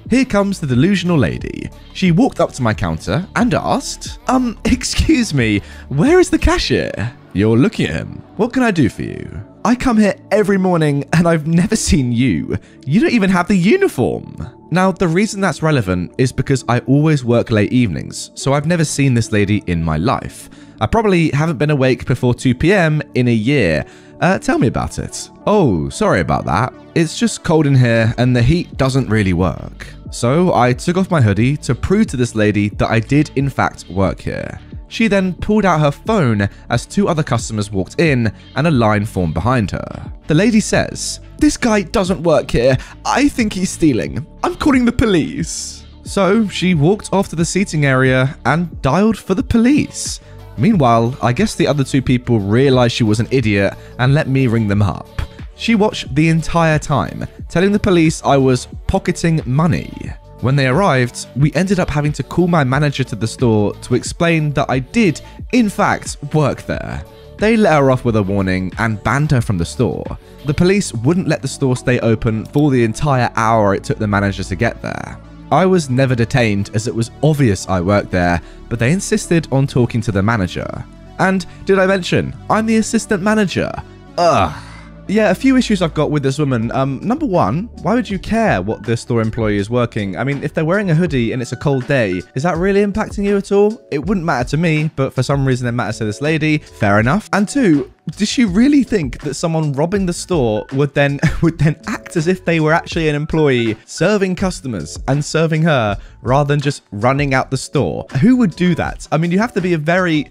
Here comes the delusional lady. She walked up to my counter and asked, excuse me, where is the cashier? You're looking at him. What can I do for you? I come here every morning and I've never seen you. You don't even have the uniform. Now, the reason that's relevant is because I always work late evenings, so I've never seen this lady in my life. I probably haven't been awake before 2 PM in a year. Tell me about it. Oh, sorry about that. It's just cold in here and the heat doesn't really work. So I took off my hoodie to prove to this lady that I did in fact work here. She then pulled out her phone as 2 other customers walked in and a line formed behind her. The lady says, "This guy doesn't work here. I think he's stealing. I'm calling the police." So she walked off to the seating area and dialed for the police. Meanwhile, I guess the other 2 people realized she was an idiot and let me ring them up. She watched the entire time, telling the police I was pocketing money. When they arrived, we ended up having to call my manager to the store to explain that I did, in fact, work there. They let her off with a warning and banned her from the store. The police wouldn't let the store stay open for the entire hour it took the manager to get there. I was never detained as it was obvious I worked there, but they insisted on talking to the manager. And did I mention, I'm the assistant manager? Ugh. Yeah, a few issues I've got with this woman. Number one, why would you care what the store employee is working? I mean, if they're wearing a hoodie and it's a cold day, is that really impacting you at all? It wouldn't matter to me, but for some reason it matters to this lady. Fair enough. And 2, does she really think that someone robbing the store would then act as if they were actually an employee serving customers and serving her rather than just running out the store? Who would do that? I mean, you have to be a very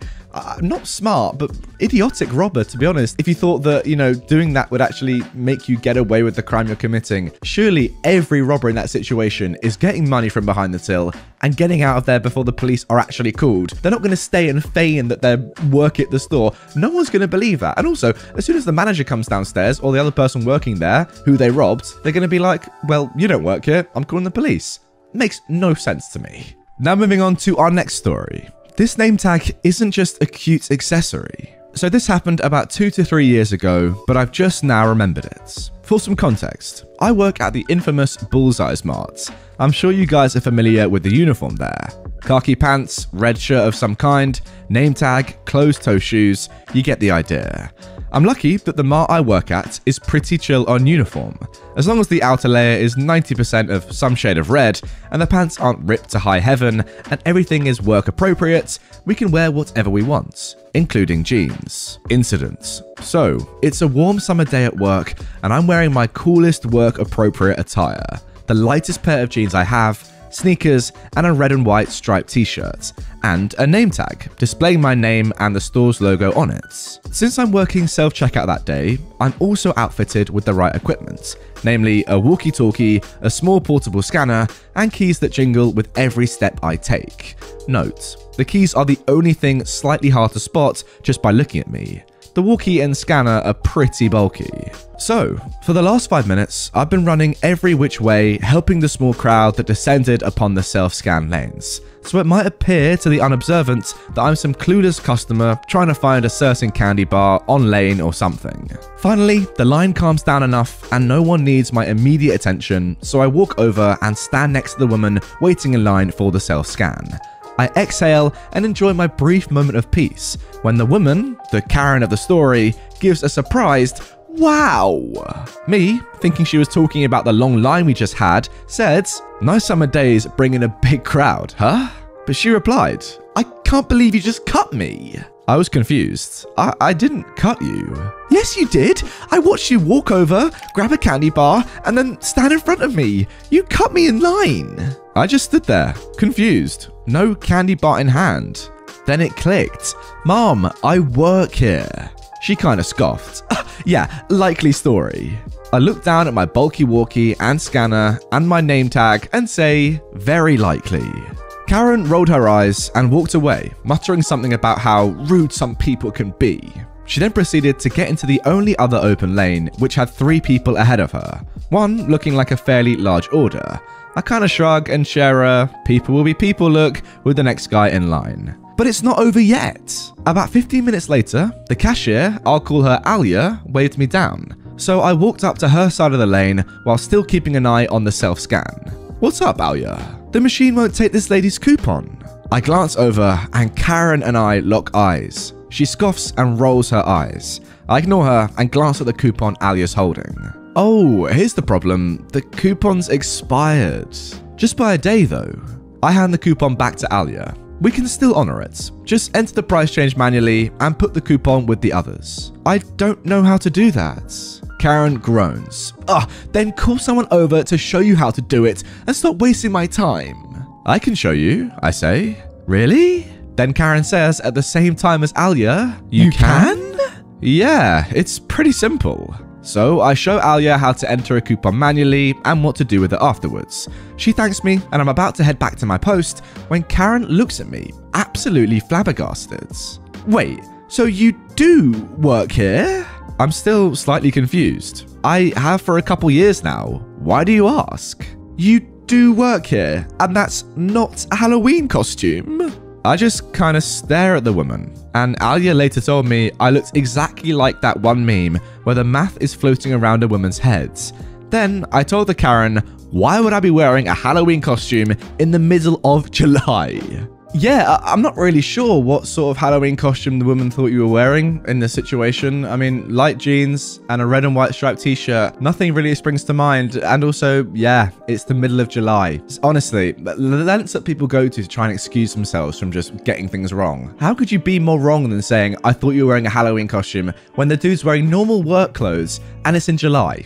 not smart, but idiotic robber, to be honest, if you thought that, you know, doing that would actually make you get away with the crime you're committing. Surely every robber in that situation is getting money from behind the till and getting out of there before the police are actually called. They're not going to stay and feign that they're work at the store. No one's going to believe that. And also, as soon as the manager comes downstairs or the other person working there who they robbed, they're going to be like, well, you don't work here. I'm calling the police. Makes no sense to me. Now moving on to our next story. This name tag isn't just a cute accessory. So this happened about 2 to 3 years ago, but I've just now remembered it. For some context, I work at the infamous Bullseye Mart. I'm sure you guys are familiar with the uniform there. Khaki pants, red shirt of some kind, name tag, closed-toe shoes, you get the idea. I'm lucky that the mart I work at is pretty chill on uniform. As long as the outer layer is 90% of some shade of red, and the pants aren't ripped to high heaven, and everything is work appropriate, we can wear whatever we want, including jeans. Incidents. So, it's a warm summer day at work, and I'm wearing my coolest work appropriate attire. The lightest pair of jeans I have, sneakers, and a red and white striped t-shirt, and a name tag displaying my name and the store's logo on it. Since I'm working self-checkout that day, I'm also outfitted with the right equipment, namely a walkie-talkie, a small portable scanner, and keys that jingle with every step I take. Note, the keys are the only thing slightly hard to spot just by looking at me. The walkie and scanner are pretty bulky. So, for the last 5 minutes, I've been running every which way, helping the small crowd that descended upon the self-scan lanes. So it might appear to the unobservant that I'm some clueless customer trying to find a certain candy bar on lane or something. Finally, the line calms down enough and no one needs my immediate attention, so I walk over and stand next to the woman waiting in line for the self-scan. I exhale and enjoy my brief moment of peace when the woman, the Karen of the story, gives a surprised "wow." Me, thinking she was talking about the long line we just had, said, "Nice summer days bring in a big crowd, huh?" But she replied, "I can't believe you just cut me." I was confused. I didn't cut you. "Yes, you did. I watched you walk over, grab a candy bar, and then stand in front of me. You cut me in line." I just stood there, confused, no candy bar in hand. Then it clicked. "Mom, I work here." She kind of scoffed. "Yeah, likely story." I looked down at my bulky walkie and scanner and my name tag and say, "Very likely." Karen rolled her eyes and walked away, muttering something about how rude some people can be. She then proceeded to get into the only other open lane, which had 3 people ahead of her, one looking like a fairly large order. I kind of shrug and share a people will be people look with the next guy in line. But it's not over yet. About 15 minutes later, the cashier, I'll call her Alia, waved me down. So I walked up to her side of the lane while still keeping an eye on the self-scan. "What's up, Alia? The machine won't take this lady's coupon." I glance over and Karen and I lock eyes. She scoffs and rolls her eyes. I ignore her and glance at the coupon Alia's holding. "Oh, here's the problem. The coupon's expired. Just by a day though." I hand the coupon back to Alia. "We can still honor it. Just enter the price change manually and put the coupon with the others." "I don't know how to do that." Karen groans. Then call someone over to show you how to do it and stop wasting my time." "I can show you," I say. "Really?" Then Karen says at the same time as Alia, You can? "Yeah, it's pretty simple." So I show Alia how to enter a coupon manually and what to do with it afterwards. She thanks me and I'm about to head back to my post when Karen looks at me, absolutely flabbergasted. "Wait, so you do work here?" I'm still slightly confused. "I have for a couple years now. Why do you ask?" "You do work here, and that's not a Halloween costume?" I just kind of stare at the woman, and Alia later told me I looked exactly like that one meme where the math is floating around a woman's head. Then I told the Karen, why would I be wearing a Halloween costume in the middle of July? Yeah, I'm not really sure what sort of Halloween costume the woman thought you were wearing in this situation. I mean, light jeans and a red and white striped t-shirt. Nothing really springs to mind. And also, yeah, it's the middle of July. Honestly, the lengths that people go to try and excuse themselves from just getting things wrong. How could you be more wrong than saying, I thought you were wearing a Halloween costume when the dude's wearing normal work clothes and it's in July?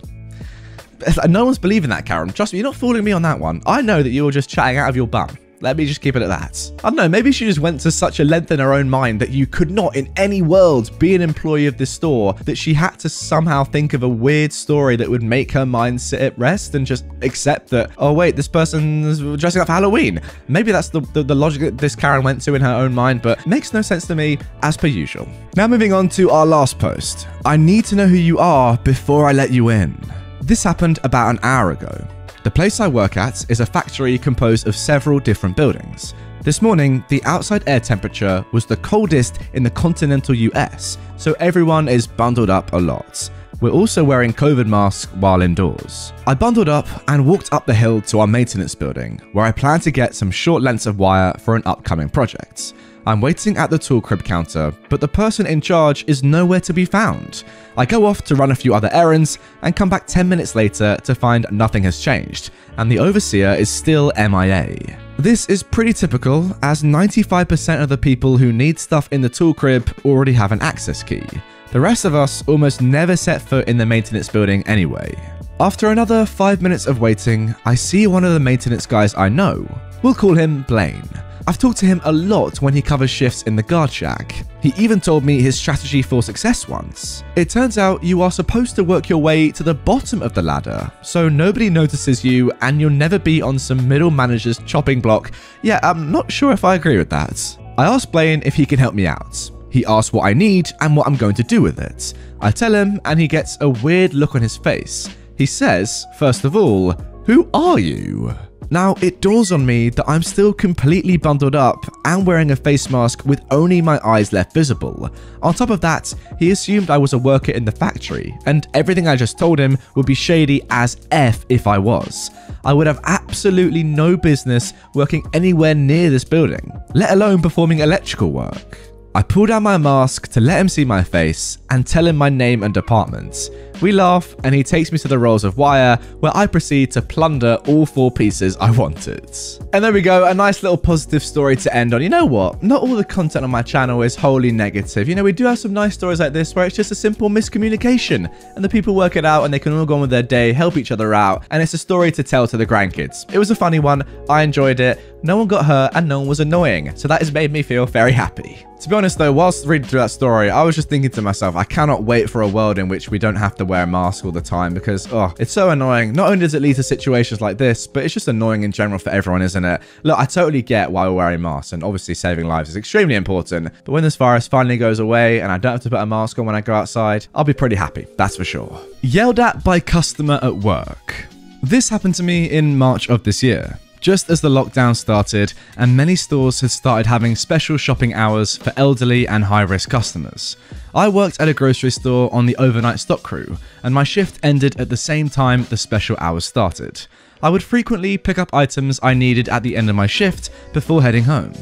No one's believing that, Karen. Trust me, you're not fooling me on that one. I know that you were just chatting out of your bum. Let me just keep it at that. I don't know, maybe she just went to such a length in her own mind that you could not in any world be an employee of this store that she had to somehow think of a weird story that would make her mind sit at rest and just accept that, oh wait, this person's dressing up for Halloween. Maybe that's the logic that this Karen went to in her own mind, but makes no sense to me as per usual. Now moving on to our last post. I need to know who you are before I let you in. This happened about an hour ago. The place I work at is a factory composed of several different buildings. This morning, the outside air temperature was the coldest in the continental US, so everyone is bundled up a lot. We're also wearing COVID masks while indoors. I bundled up and walked up the hill to our maintenance building, where I plan to get some short lengths of wire for an upcoming project. I'm waiting at the tool crib counter, but the person in charge is nowhere to be found. I go off to run a few other errands and come back 10 minutes later to find nothing has changed, and the overseer is still MIA. This is pretty typical, as 95% of the people who need stuff in the tool crib already have an access key. The rest of us almost never set foot in the maintenance building anyway. After another 5 minutes of waiting, I see one of the maintenance guys I know. We'll call him Blaine. I've talked to him a lot when he covers shifts in the guard shack. He even told me his strategy for success once. It turns out you are supposed to work your way to the bottom of the ladder, so nobody notices you and you'll never be on some middle manager's chopping block. Yeah, I'm not sure if I agree with that. I asked Blaine if he can help me out. He asks what I need and what I'm going to do with it. I tell him and he gets a weird look on his face. He says, first of all, "Who are you?" Now, it dawns on me that I'm still completely bundled up and wearing a face mask with only my eyes left visible. On top of that, he assumed I was a worker in the factory, and everything I just told him would be shady as F if I was. I would have absolutely no business working anywhere near this building, let alone performing electrical work. I pull down my mask to let him see my face and tell him my name and department. We laugh and he takes me to the rolls of wire, where I proceed to plunder all 4 pieces I wanted. And there we go, a nice little positive story to end on. You know what? Not all the content on my channel is wholly negative. You know, we do have some nice stories like this where it's just a simple miscommunication and the people work it out and they can all go on with their day, help each other out, and it's a story to tell to the grandkids. It was a funny one. I enjoyed it. No one got hurt and no one was annoying, so that has made me feel very happy. To be honest though, whilst reading through that story, I was just thinking to myself, I cannot wait for a world in which we don't have to wear a mask all the time, because it's so annoying. Not only does it lead to situations like this, but it's just annoying in general for everyone, isn't it? Look, I totally get why we're wearing masks, and obviously saving lives is extremely important, but when this virus finally goes away and I don't have to put a mask on when I go outside, I'll be pretty happy, that's for sure. Yelled at by customer at work. This happened to me in March of this year. Just as the lockdown started and many stores had started having special shopping hours for elderly and high-risk customers. I worked at a grocery store on the overnight stock crew, and my shift ended at the same time the special hours started. I would frequently pick up items I needed at the end of my shift before heading home.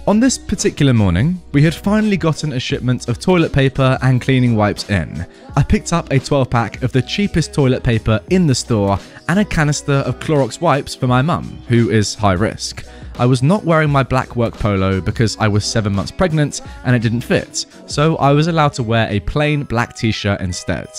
On this particular morning, we had finally gotten a shipment of toilet paper and cleaning wipes in. I picked up a 12-pack of the cheapest toilet paper in the store and a canister of Clorox wipes for my mum, who is high risk. I was not wearing my black work polo because I was 7 months pregnant and it didn't fit, so I was allowed to wear a plain black t-shirt instead.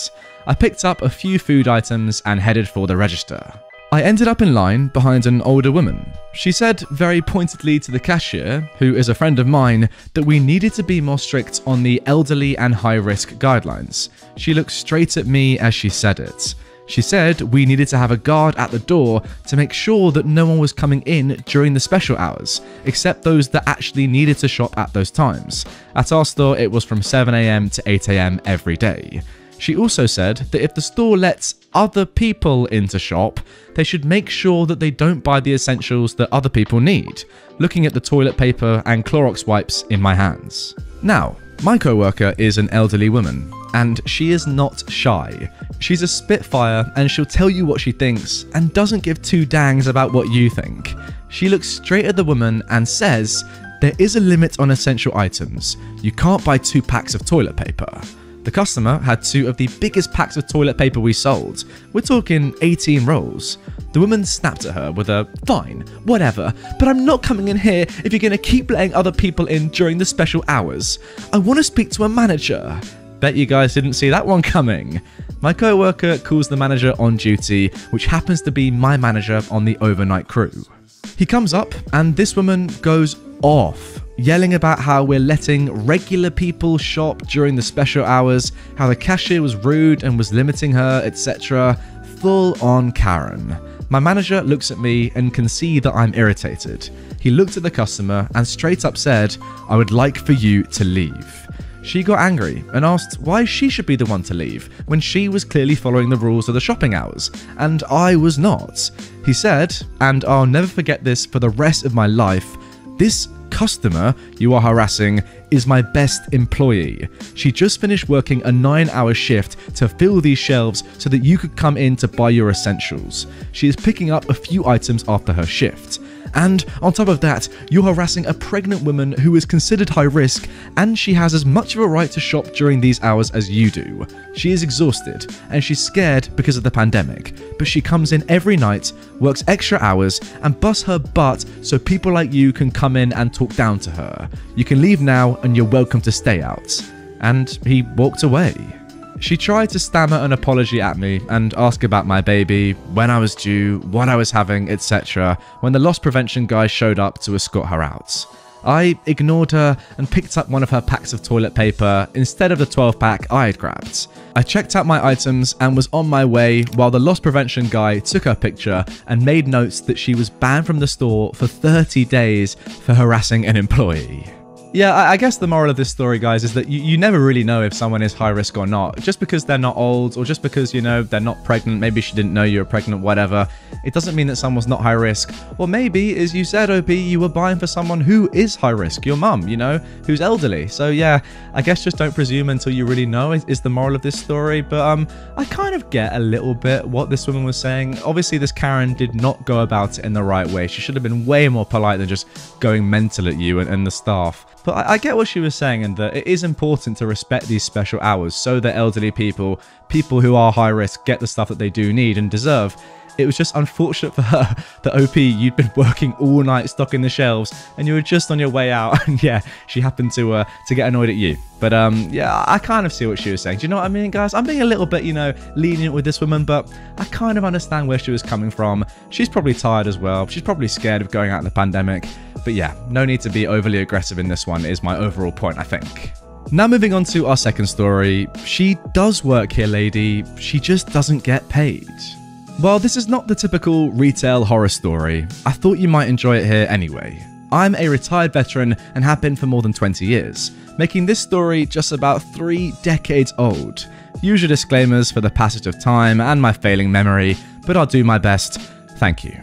I picked up a few food items and headed for the register. I ended up in line behind an older woman. She said very pointedly to the cashier, who is a friend of mine, that we needed to be more strict on the elderly and high-risk guidelines. She looked straight at me as she said it. She said we needed to have a guard at the door to make sure that no one was coming in during the special hours, except those that actually needed to shop at those times. At our store, it was from 7 AM to 8 AM every day. She also said that if the store lets other people in to shop, they should make sure that they don't buy the essentials that other people need, looking at the toilet paper and Clorox wipes in my hands. Now, my co-worker is an elderly woman, and she is not shy. She's a spitfire and she'll tell you what she thinks and doesn't give 2 dangs about what you think. She looks straight at the woman and says, "There is a limit on essential items. You can't buy 2 packs of toilet paper." The customer had 2 of the biggest packs of toilet paper we sold. We're talking 18 rolls. The woman snapped at her with a, "Fine, whatever, but I'm not coming in here if you're gonna keep letting other people in during the special hours. I want to speak to a manager." Bet you guys didn't see that one coming. My co-worker calls the manager on duty, which happens to be my manager on the overnight crew. He comes up and this woman goes off, yelling about how we're letting regular people shop during the special hours, how the cashier was rude and was limiting her, etc. Full on Karen. My manager looks at me and can see that I'm irritated. He looked at the customer and straight up said, "I would like for you to leave." She got angry and asked why she should be the one to leave when she was clearly following the rules of the shopping hours, and I was not. He said, and I'll never forget this for the rest of my life, This customer you are harassing is my best employee. She just finished working a 9-hour shift to fill these shelves so that you could come in to buy your essentials. She is picking up a few items after her shift. And on top of that, you're harassing a pregnant woman who is considered high risk, and she has as much of a right to shop during these hours as you do. She is exhausted, and she's scared because of the pandemic, but she comes in every night, works extra hours, and busts her butt so people like you can come in and talk down to her. You can leave now, and you're welcome to stay out. And he walked away. She tried to stammer an apology at me and ask about my baby, when I was due, what I was having, etc. when the loss prevention guy showed up to escort her out. I ignored her and picked up one of her packs of toilet paper instead of the 12-pack I had grabbed. I checked out my items and was on my way while the loss prevention guy took her picture and made notes that she was banned from the store for 30 days for harassing an employee. Yeah, I guess the moral of this story, guys, is that you never really know if someone is high risk or not. Just because they're not old, or just because, you know, they're not pregnant, maybe she didn't know you were pregnant, whatever, it doesn't mean that someone's not high risk. Or maybe, as you said, OP, you were buying for someone who is high risk, your mum, you know, who's elderly. So yeah, I guess just don't presume until you really know is the moral of this story. But I kind of get a little bit what this woman was saying. Obviously, this Karen did not go about it in the right way. She should have been way more polite than just going mental at you and the staff. But I get what she was saying, and that it is important to respect these special hours so that elderly people who are high risk, get the stuff that they do need and deserve. It was just unfortunate for her that OP, you'd been working all night stocking the shelves and you were just on your way out, and yeah, she happened to get annoyed at you. But yeah, I kind of see what she was saying. Do you know what I mean, guys? I'm being a little bit, you know, lenient with this woman, but I kind of understand where she was coming from. She's probably tired as well. She's probably scared of going out in the pandemic. But yeah, no need to be overly aggressive in this one is my overall point, I think. Now moving on to our second story. She does work here, lady. She just doesn't get paid. While this is not the typical retail horror story, I thought you might enjoy it here anyway. I'm a retired veteran and have been for more than 20 years, making this story just about 3 decades old. Usual disclaimers for the passage of time and my failing memory, but I'll do my best. Thank you.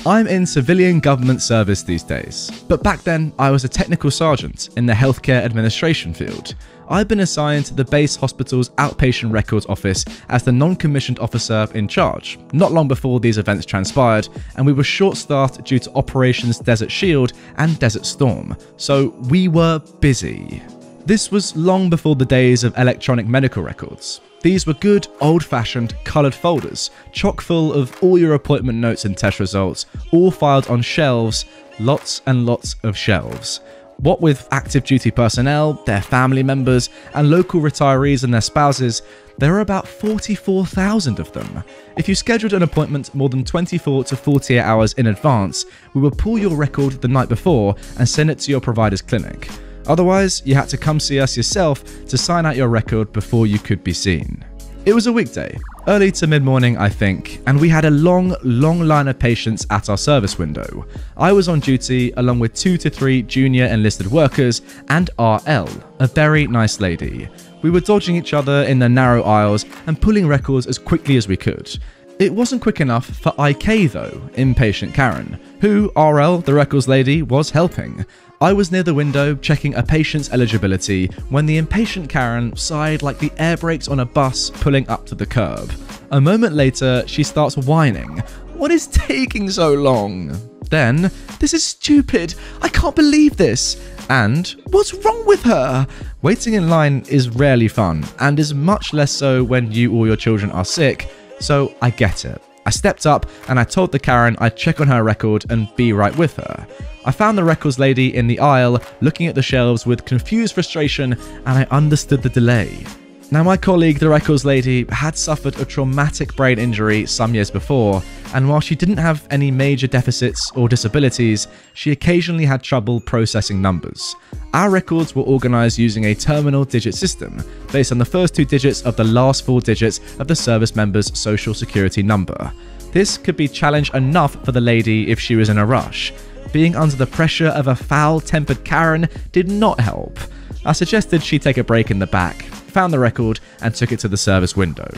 I'm in civilian government service these days, but back then I was a technical sergeant in the healthcare administration field. I've been assigned to the base hospital's outpatient records office as the non-commissioned officer in charge, not long before these events transpired, and we were short-staffed due to Operations Desert Shield and Desert Storm, so we were busy. This was long before the days of electronic medical records. These were good, old-fashioned, coloured folders, chock full of all your appointment notes and test results, all filed on shelves, lots and lots of shelves. What with active duty personnel, their family members, and local retirees and their spouses, there are about 44,000 of them. If you scheduled an appointment more than 24 to 48 hours in advance, we would pull your record the night before and send it to your provider's clinic. Otherwise, you had to come see us yourself to sign out your record before you could be seen. It was a weekday, early to mid-morning I think, and we had a long line of patients at our service window. I was on duty along with 2 to 3 junior enlisted workers and RL, a very nice lady. We were dodging each other in the narrow aisles and pulling records as quickly as we could. It wasn't quick enough for IK though, impatient Karen, who, RL, the records lady, was helping. I was near the window checking a patient's eligibility when the impatient Karen sighed like the air brakes on a bus pulling up to the curb. A moment later, she starts whining. "What is taking so long?" Then, "This is stupid. I can't believe this." And, "What's wrong with her?" Waiting in line is rarely fun, and is much less so when you or your children are sick, so I get it. I stepped up and I told the Karen I'd check on her record and be right with her. I found the records lady in the aisle looking at the shelves with confused frustration, and I understood the delay. Now my colleague, the records lady, had suffered a traumatic brain injury some years before, and while she didn't have any major deficits or disabilities, she occasionally had trouble processing numbers. Our records were organised using a terminal digit system, based on the first 2 digits of the last 4 digits of the service member's social security number. This could be challenge enough for the lady if she was in a rush. Being under the pressure of a foul-tempered Karen did not help. I suggested she take a break in the back, found the record, and took it to the service window.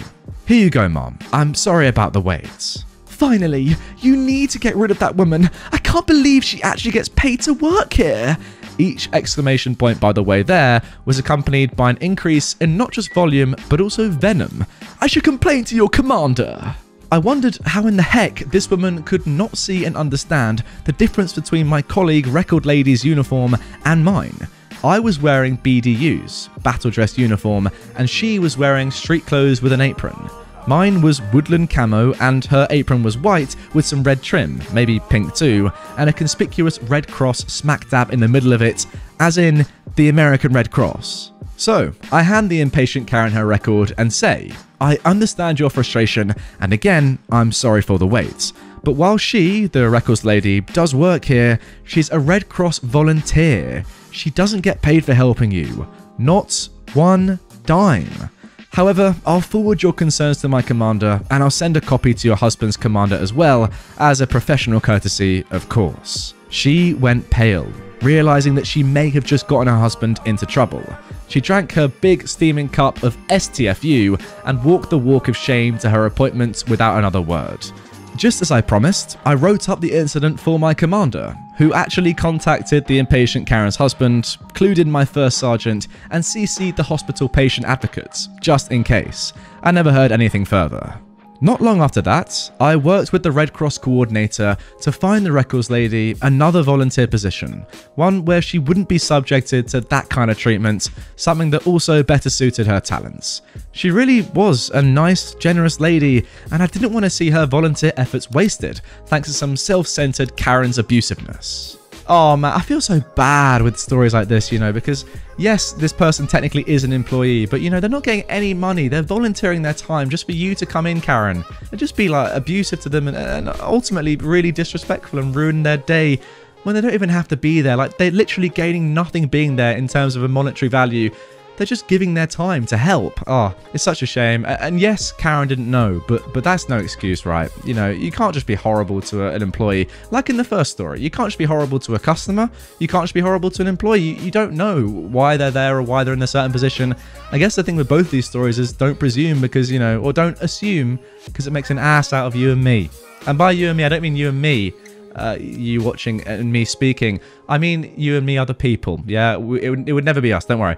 "Here you go, Mom. I'm sorry about the wait." Finally, you need to get rid of that woman. I can't believe she actually gets paid to work here. Each exclamation point, by the way, there was accompanied by an increase in not just volume, but also venom. I should complain to your commander. I wondered how in the heck this woman could not see and understand the difference between my colleague Record Lady's uniform and mine. I was wearing BDU's, battle dress uniform, and she was wearing street clothes with an apron. Mine was woodland camo and her apron was white with some red trim, maybe pink too, and a conspicuous red cross smack dab in the middle of it, as in the American Red Cross. So, I hand the impatient Karen her record and say, I understand your frustration, and again, I'm sorry for the wait. But while she, the records lady, does work here, she's a Red Cross volunteer. She doesn't get paid for helping you. Not one dime. However, I'll forward your concerns to my commander, and I'll send a copy to your husband's commander as well, as a professional courtesy, of course. She went pale, realizing that she may have just gotten her husband into trouble. She drank her big steaming cup of STFU and walked the walk of shame to her appointment without another word. Just as I promised, I wrote up the incident for my commander, who actually contacted the impatient Karen's husband, clued in my first sergeant, and CC'd the hospital patient advocates, just in case. I never heard anything further. Not long after that, I worked with the Red Cross coordinator to find the records lady another volunteer position, one where she wouldn't be subjected to that kind of treatment, something that also better suited her talents. She really was a nice, generous lady, and I didn't want to see her volunteer efforts wasted, thanks to some self-centered Karen's abusiveness. Oh man, I feel so bad with stories like this, because yes, this person technically is an employee, but they're not getting any money. They're volunteering their time just for you to come in, Karen, and just be like abusive to them and ultimately really disrespectful and ruin their day when they don't even have to be there. Like, they're literally gaining nothing being there in terms of a monetary value. They're just giving their time to help. Oh, it's such a shame. And yes, Karen didn't know, but that's no excuse, right? You can't just be horrible to an employee. Like in the first story, you can't just be horrible to a customer. You can't just be horrible to an employee. You don't know why they're there or why they're in a certain position. I guess the thing with both these stories is don't presume because, or don't assume because it makes an ass out of you and me. And by you and me, I don't mean you and me. You watching and me speaking. I mean you and me, other people. Yeah, it would never be us, don't worry.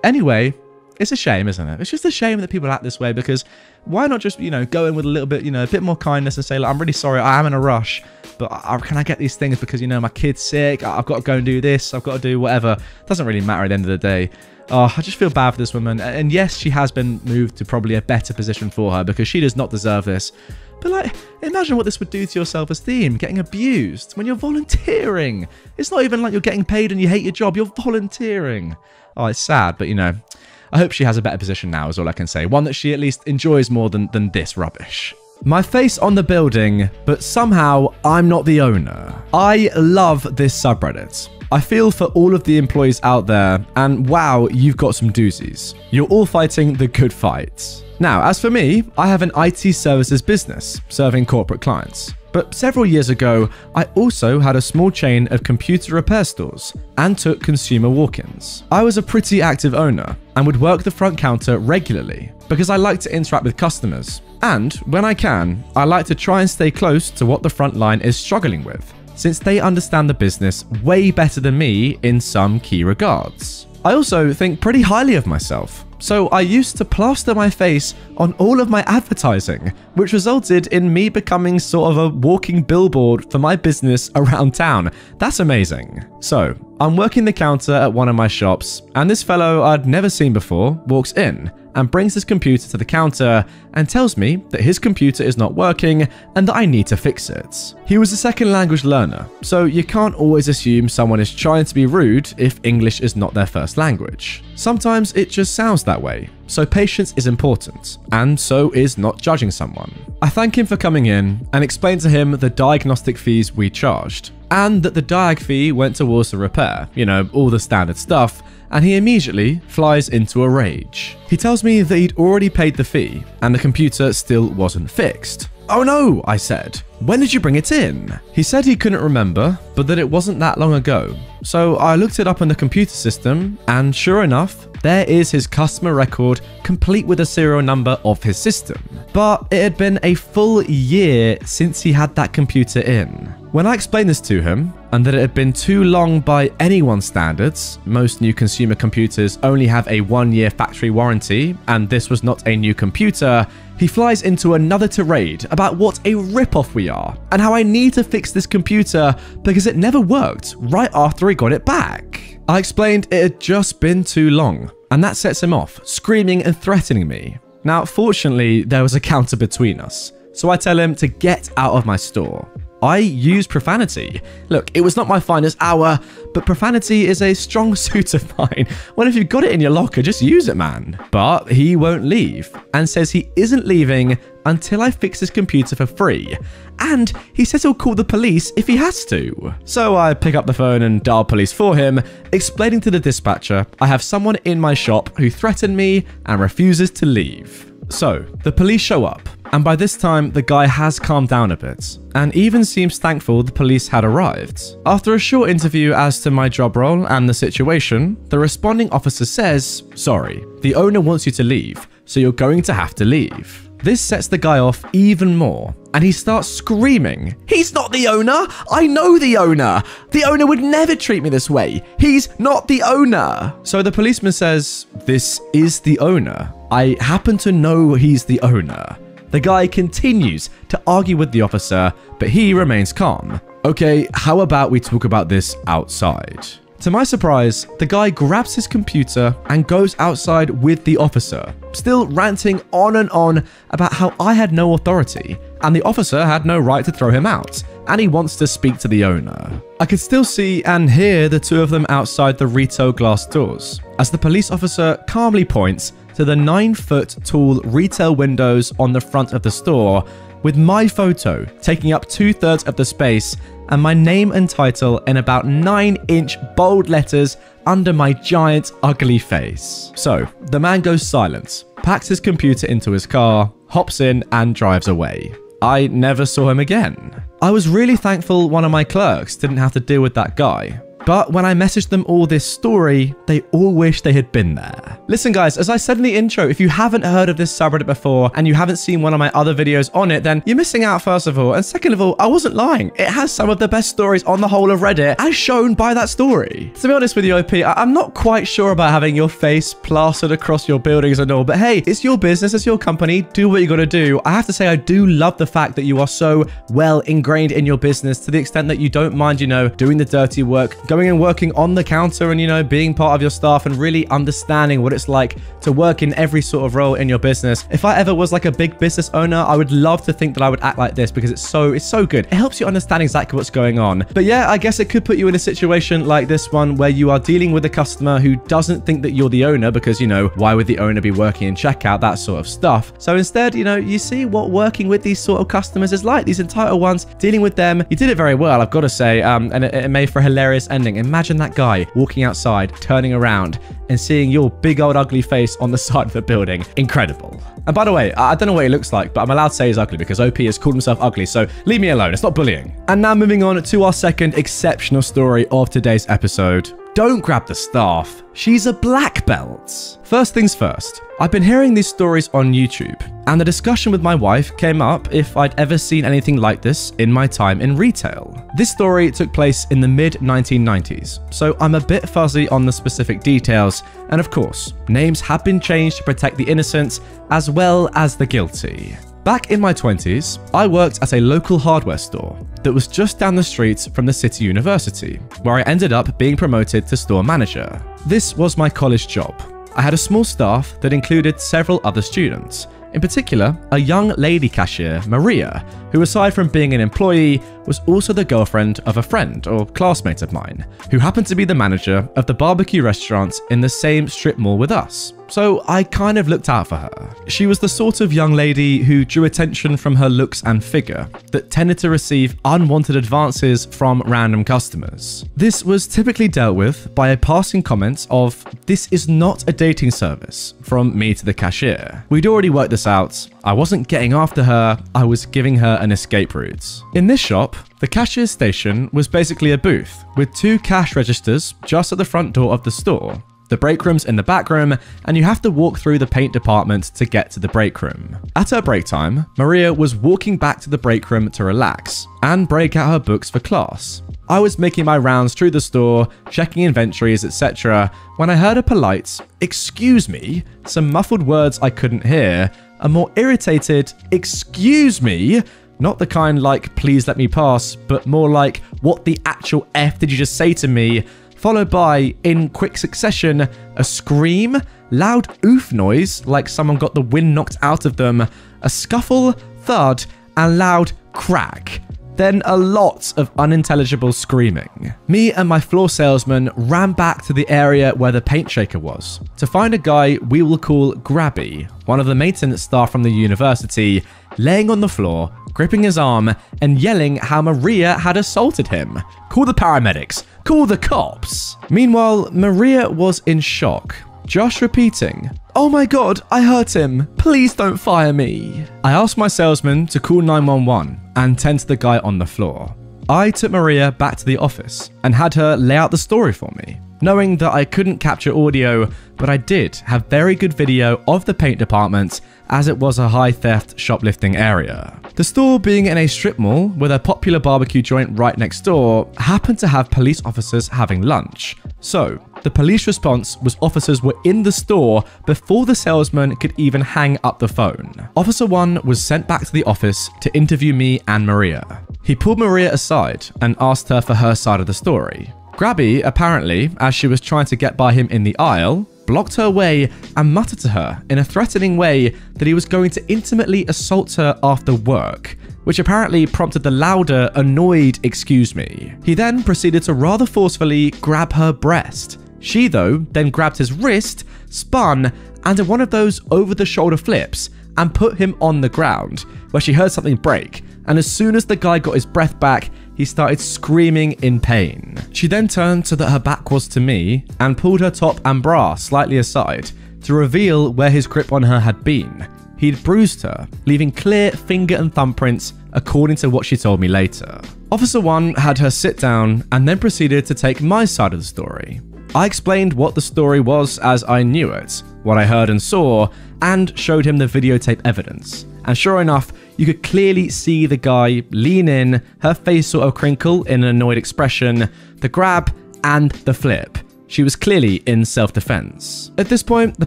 Anyway, it's a shame, isn't it? It's just a shame that people act this way, because why not just, go in with a little bit, a bit more kindness and say, look, I'm really sorry, I am in a rush, but can I get these things because, my kid's sick, I've got to go and do this, I've got to do whatever. It doesn't really matter at the end of the day. Oh, I just feel bad for this woman. And yes, she has been moved to probably a better position for her because she does not deserve this. But imagine what this would do to your self-esteem, getting abused when you're volunteering. It's not even like you're getting paid and you hate your job, you're volunteering. Oh, it's sad, but I hope she has a better position now is all I can say. One that she at least enjoys more than this rubbish. My face on the building, but somehow I'm not the owner. I love this subreddit. I feel for all of the employees out there, and wow, you've got some doozies. You're all fighting the good fight. Now, as for me, I have an IT services business serving corporate clients. But several years ago, I also had a small chain of computer repair stores and took consumer walk-ins. I was a pretty active owner and would work the front counter regularly because I like to interact with customers. And when I can, I like to try and stay close to what the front line is struggling with, since they understand the business way better than me in some key regards. I also think pretty highly of myself, so I used to plaster my face on all of my advertising, which resulted in me becoming sort of a walking billboard for my business around town. That's amazing. So, I'm working the counter at one of my shops, and this fellow I'd never seen before walks in and brings his computer to the counter and tells me that his computer is not working and that I need to fix it. He was a second language learner, so you can't always assume someone is trying to be rude if English is not their first language. Sometimes it just sounds that way, so patience is important, and so is not judging someone. I thank him for coming in and explain to him the diagnostic fees we charged, and that the diag fee went towards the repair, all the standard stuff, and he immediately flies into a rage. He tells me that he'd already paid the fee and the computer still wasn't fixed. "Oh no," I said. "When did you bring it in?" He said he couldn't remember, but that it wasn't that long ago. So I looked it up in the computer system, and sure enough, there is his customer record complete with the serial number of his system. But it had been a full year since he had that computer in. When I explained this to him, and that it had been too long by anyone's standards, most new consumer computers only have a 1-year factory warranty, and this was not a new computer, he flies into another tirade about what a ripoff we are, and how I need to fix this computer because it never worked right after he got it back. I explained it had just been too long, and that sets him off, screaming and threatening me. Now, fortunately, there was a counter between us, so I tell him to get out of my store. I use profanity. Look, it was not my finest hour, but profanity is a strong suit of mine. Well, if you've got it in your locker, just use it, man. But he won't leave, and says he isn't leaving until I fix his computer for free. And he says he'll call the police if he has to. So I pick up the phone and dial police for him, explaining to the dispatcher I have someone in my shop who threatened me and refuses to leave. So, the police show up, and by this time, the guy has calmed down a bit, and even seems thankful the police had arrived. After a short interview as to my job role and the situation, the responding officer says, "Sorry, the owner wants you to leave, so you're going to have to leave." This sets the guy off even more, and he starts screaming, "He's not the owner! I know the owner! The owner would never treat me this way! He's not the owner!" So the policeman says, "This is the owner. I happen to know he's the owner." The guy continues to argue with the officer, but he remains calm. "Okay, how about we talk about this outside?" To my surprise, the guy grabs his computer and goes outside with the officer, still ranting on and on about how I had no authority, and the officer had no right to throw him out, and he wants to speak to the owner. I could still see and hear the two of them outside the retail glass doors, as the police officer calmly points to the 9-foot tall retail windows on the front of the store, with my photo taking up 2/3 of the space and my name and title in about 9-inch bold letters under my giant ugly face. So the man goes silent, packs his computer into his car, hops in and drives away. I never saw him again. I was really thankful one of my clerks didn't have to deal with that guy. But when I messaged them all this story, they all wish they had been there. Listen guys, as I said in the intro, if you haven't heard of this subreddit before and you haven't seen one of my other videos on it, then you're missing out first of all. And second of all, I wasn't lying. It has some of the best stories on the whole of Reddit as shown by that story. To be honest with you, OP, I'm not quite sure about having your face plastered across your buildings and all, but hey, it's your business, it's your company, do what you gotta do. I have to say, I do love the fact that you are so well ingrained in your business to the extent that you don't mind, doing the dirty work, going and working on the counter and, being part of your staff and really understanding what it's like to work in every sort of role in your business. If I ever was like a big business owner, I would love to think that I would act like this because it's so good. It helps you understand exactly what's going on. But yeah, I guess it could put you in a situation like this one where you are dealing with a customer who doesn't think that you're the owner because, why would the owner be working in checkout, that sort of stuff. So instead, you see what working with these sort of customers is like, these entitled ones, dealing with them. You did it very well, I've got to say, and it made for a hilarious ending. Imagine that guy walking outside, turning around and seeing your big old ugly face on the side of the building. Incredible. And by the way, I don't know what he looks like, but I'm allowed to say he's ugly because OP has called himself ugly, so leave me alone. It's not bullying. And now moving on to our second exceptional story of today's episode. Don't grab the staff. She's a black belt. First things first, I've been hearing these stories on YouTube, and the discussion with my wife came up if I'd ever seen anything like this in my time in retail. This story took place in the mid-1990s, so I'm a bit fuzzy on the specific details, and of course, names have been changed to protect the innocent as well as the guilty. Back in my 20s, I worked at a local hardware store that was just down the street from the City University, where I ended up being promoted to store manager. This was my college job. I had a small staff that included several other students, in particular, a young lady cashier, Maria, who aside from being an employee, was also the girlfriend of a friend or classmate of mine, who happened to be the manager of the barbecue restaurant in the same strip mall with us. so I kind of looked out for her. She was the sort of young lady who drew attention from her looks and figure, that tended to receive unwanted advances from random customers. This was typically dealt with by a passing comment of, "This is not a dating service," from me to the cashier. We'd already worked this out. I wasn't getting after her, I was giving her an escape route. In this shop, the cashier's station was basically a booth with 2 cash registers just at the front door of the store. The break room's in the back room, and you have to walk through the paint department to get to the break room. At her break time, Maria was walking back to the break room to relax and break out her books for class. I was making my rounds through the store, checking inventories, etc., when I heard a polite, "Excuse me," some muffled words I couldn't hear, a more irritated, "Excuse me," not the kind like, "Please let me pass," but more like, "What the actual F did you just say to me?" Followed by, in quick succession, a scream, loud oof noise like someone got the wind knocked out of them, a scuffle, thud, and loud crack. Then a lot of unintelligible screaming. Me and my floor salesman ran back to the area where the paint shaker was to find a guy we will call Grabby, one of the maintenance staff from the university, laying on the floor, gripping his arm, and yelling how Maria had assaulted him. "Call the paramedics! Call the cops!" Meanwhile, Maria was in shock, just repeating, "Oh my god, I hurt him. Please don't fire me." I asked my salesman to call 911 and tend to the guy on the floor. I took Maria back to the office and had her lay out the story for me, knowing that I couldn't capture audio, but I did have very good video of the paint department as it was a high theft shoplifting area. The store, being in a strip mall with a popular barbecue joint right next door, happened to have police officers having lunch. So, the police response was officers were in the store before the salesman could even hang up the phone. Officer 1 was sent back to the office to interview me and Maria. He pulled Maria aside and asked her for her side of the story. Grabby, apparently, as she was trying to get by him in the aisle, blocked her way and muttered to her in a threatening way that he was going to intimately assault her after work, which apparently prompted the louder, annoyed "excuse me." He then proceeded to rather forcefully grab her breast. She, though, then grabbed his wrist, spun, and did one of those over-the-shoulder flips and put him on the ground, where she heard something break, and as soon as the guy got his breath back, he started screaming in pain. She then turned so that her back was to me and pulled her top and bra slightly aside to reveal where his grip on her had been. He'd bruised her, leaving clear finger and thumbprints according to what she told me later. Officer 1 had her sit down and then proceeded to take my side of the story. I explained what the story was as I knew it, what I heard and saw, and showed him the videotape evidence. And sure enough, you could clearly see the guy lean in, her face sort of crinkle in an annoyed expression, the grab, and the flip. She was clearly in self-defense. At this point, the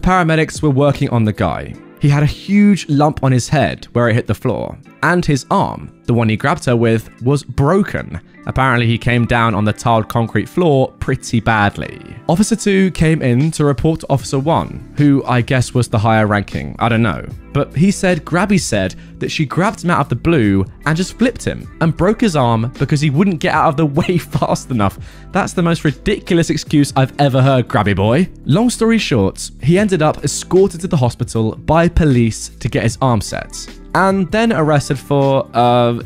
paramedics were working on the guy. He had a huge lump on his head where it hit the floor, and his arm, the one he grabbed her with, was broken. Apparently, he came down on the tiled concrete floor pretty badly. Officer 2 came in to report to Officer 1, who I guess was the higher ranking, I don't know. But he said Grabby said that she grabbed him out of the blue and just flipped him and broke his arm because he wouldn't get out of the way fast enough. That's the most ridiculous excuse I've ever heard, Grabby boy. Long story short, he ended up escorted to the hospital by police to get his arm set, and then arrested for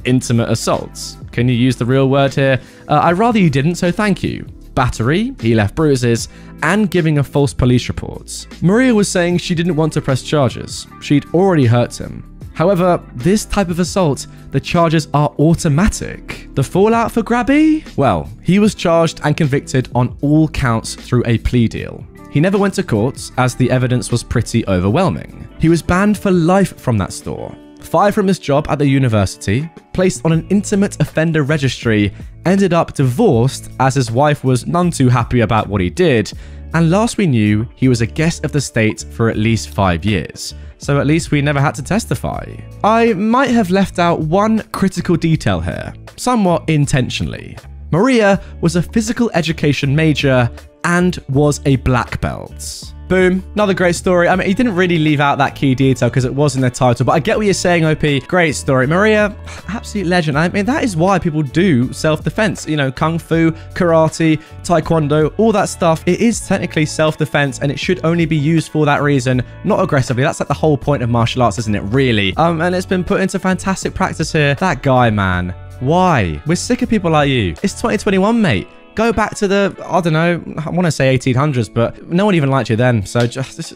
intimate assaults. Can you use the real word here? I'd rather you didn't, so thank you. Battery, he left bruises, and giving a false police report. Maria was saying she didn't want to press charges. She'd already hurt him. However, this type of assault, the charges are automatic. The fallout for Grabby? Well, he was charged and convicted on all counts through a plea deal. He never went to court as the evidence was pretty overwhelming. He was banned for life from that store, fired from his job at the university, placed on an intimate offender registry, ended up divorced as his wife was none too happy about what he did, and last we knew, he was a guest of the state for at least 5 years. So at least we never had to testify. I might have left out one critical detail here, somewhat intentionally. Maria was a physical education major and was a black belt. Boom. Another great story. I mean, he didn't really leave out that key detail because it was in the title, but I get what you're saying, OP. Great story. Maria, absolute legend. I mean, that is why people do self-defense. You know, kung fu, karate, taekwondo, all that stuff. It is technically self-defense and it should only be used for that reason, not aggressively. That's like the whole point of martial arts, isn't it? Really. And it's been put into fantastic practice here. That guy, man. Why? We're sick of people like you. It's 2021, mate. Go back to the, I don't know, I want to say 1800s, but no one even liked you then. So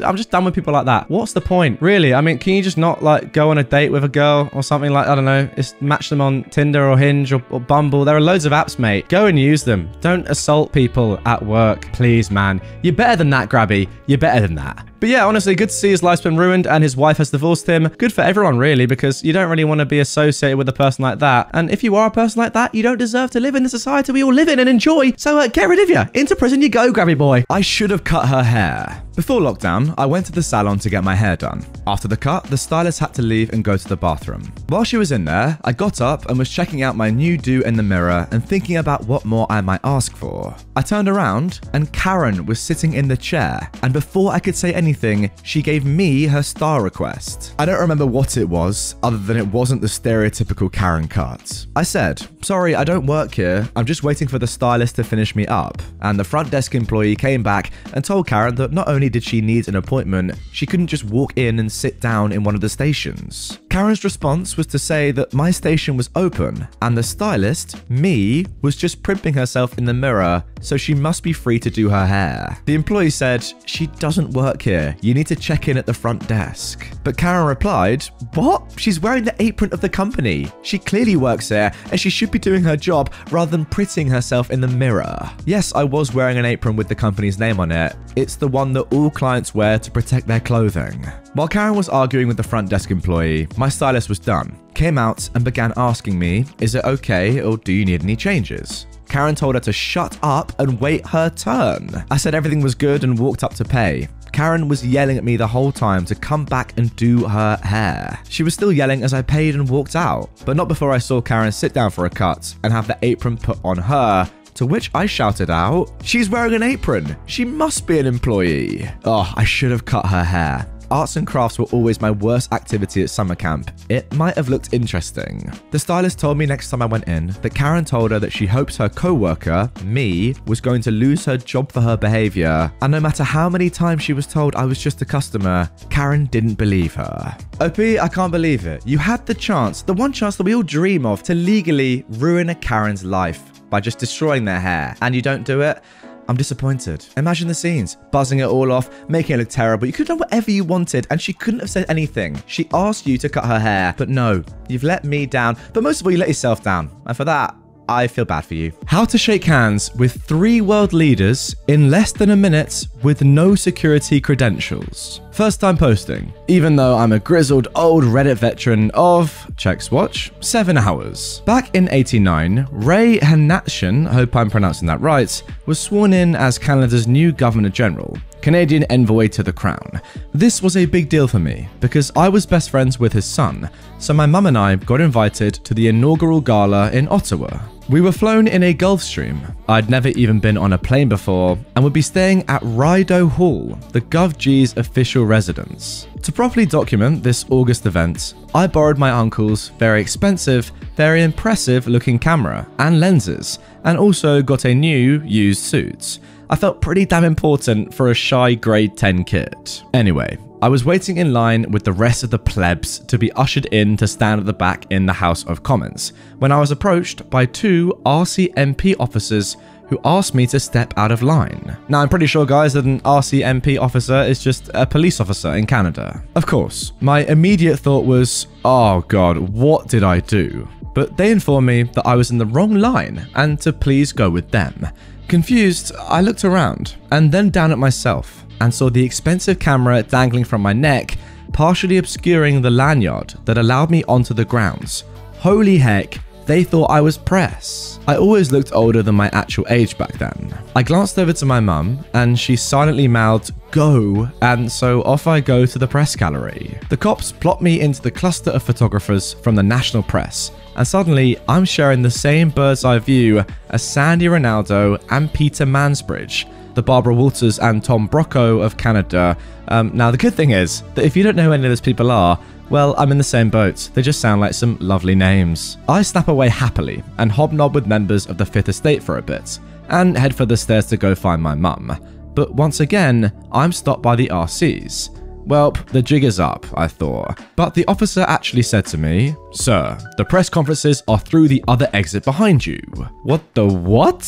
I'm just done with people like that. What's the point? Really? I mean, can you just not like go on a date with a girl or something like, I don't know, just match them on Tinder or Hinge or Bumble? There are loads of apps, mate. Go and use them. Don't assault people at work, please, man. You're better than that, Grabby. You're better than that. But yeah, honestly, good to see his life's been ruined and his wife has divorced him. Good for everyone, really, because you don't really want to be associated with a person like that. And if you are a person like that, you don't deserve to live in the society we all live in and enjoy. So get rid of you. Into prison you go, Grabby boy. I should have cut her hair. Before lockdown, I went to the salon to get my hair done. After the cut, the stylist had to leave and go to the bathroom. While she was in there, I got up and was checking out my new do in the mirror and thinking about what more I might ask for. I turned around and Karen was sitting in the chair, and before I could say anything, she gave me her star request. I don't remember what it was, other than it wasn't the stereotypical Karen cut. I said, "Sorry, I don't work here. I'm just waiting for the stylist to finish me up." And the front desk employee came back and told Karen that not only did she need an appointment, she couldn't just walk in and sit down in one of the stations. Karen's response was to say that my station was open, and the stylist, me, was just primping herself in the mirror, so she must be free to do her hair. The employee said, "She doesn't work here. You need to check in at the front desk." But Karen replied, "What? She's wearing the apron of the company. She clearly works there, and she should be doing her job rather than pritting herself in the mirror." Yes, I was wearing an apron with the company's name on it. It's the one that all clients wear to protect their clothing. While Karen was arguing with the front desk employee, my stylist was done, came out and began asking me, "Is it okay or do you need any changes?" Karen told her to shut up and wait her turn. I said everything was good and walked up to pay. Karen was yelling at me the whole time to come back and do her hair. She was still yelling as I paid and walked out, but not before I saw Karen sit down for a cut and have the apron put on her, to which I shouted out, "She's wearing an apron. She must be an employee." Oh, I should have cut her hair. Arts and crafts were always my worst activity at summer camp. It might have looked interesting. The stylist told me next time I went in that Karen told her that she hoped her co-worker, me, was going to lose her job for her behavior. And no matter how many times she was told I was just a customer, Karen didn't believe her. OP, I can't believe it. You had the chance, the one chance that we all dream of, to legally ruin a Karen's life by just destroying their hair, and you don't do it. I'm disappointed. Imagine the scenes. Buzzing it all off, making it look terrible. You could have done whatever you wanted and she couldn't have said anything. She asked you to cut her hair, but no, you've let me down. But most of all, you let yourself down. And for that, I feel bad for you. How to shake hands with 3 world leaders in less than a minute with no security credentials. First time posting, even though I'm a grizzled old Reddit veteran of, checks watch, 7 hours. Back in '89, Ray Hanatchan, I hope I'm pronouncing that right, was sworn in as Canada's new Governor General, Canadian envoy to the Crown. This was a big deal for me because I was best friends with his son, so my mum and I got invited to the inaugural gala in Ottawa. We were flown in a Gulfstream. I'd never even been on a plane before and would be staying at Rideau Hall, the GovG's official residence. To properly document this August event, I borrowed my uncle's very expensive, very impressive looking camera and lenses, and also got a new used suit. I felt pretty damn important for a shy grade 10 kid. Anyway, I was waiting in line with the rest of the plebs to be ushered in to stand at the back in the House of Commons, when I was approached by 2 RCMP officers who asked me to step out of line. Now, I'm pretty sure, guys, that an RCMP officer is just a police officer in Canada. Of course, my immediate thought was, oh god, what did I do? But they informed me that I was in the wrong line and to please go with them. Confused, I looked around and then down at myself and saw the expensive camera dangling from my neck, partially obscuring the lanyard that allowed me onto the grounds. Holy heck, they thought I was press. I always looked older than my actual age back then. I glanced over to my mum and she silently mouthed, "Go," and so off I go to the press gallery. The cops plot me into the cluster of photographers from the national press, and suddenly I'm sharing the same bird's eye view as Sandy Ronaldo and Peter Mansbridge, the Barbara Walters and Tom Brocco of Canada. Now, the good thing is that if you don't know who any of those people are, well, I'm in the same boat. They just sound like some lovely names. I snap away happily and hobnob with members of the Fifth Estate for a bit, and head for the stairs to go find my mum. But once again, I'm stopped by the RCs. Well, the jig is up, I thought. But the officer actually said to me, "Sir, the press conferences are through the other exit behind you." What the what?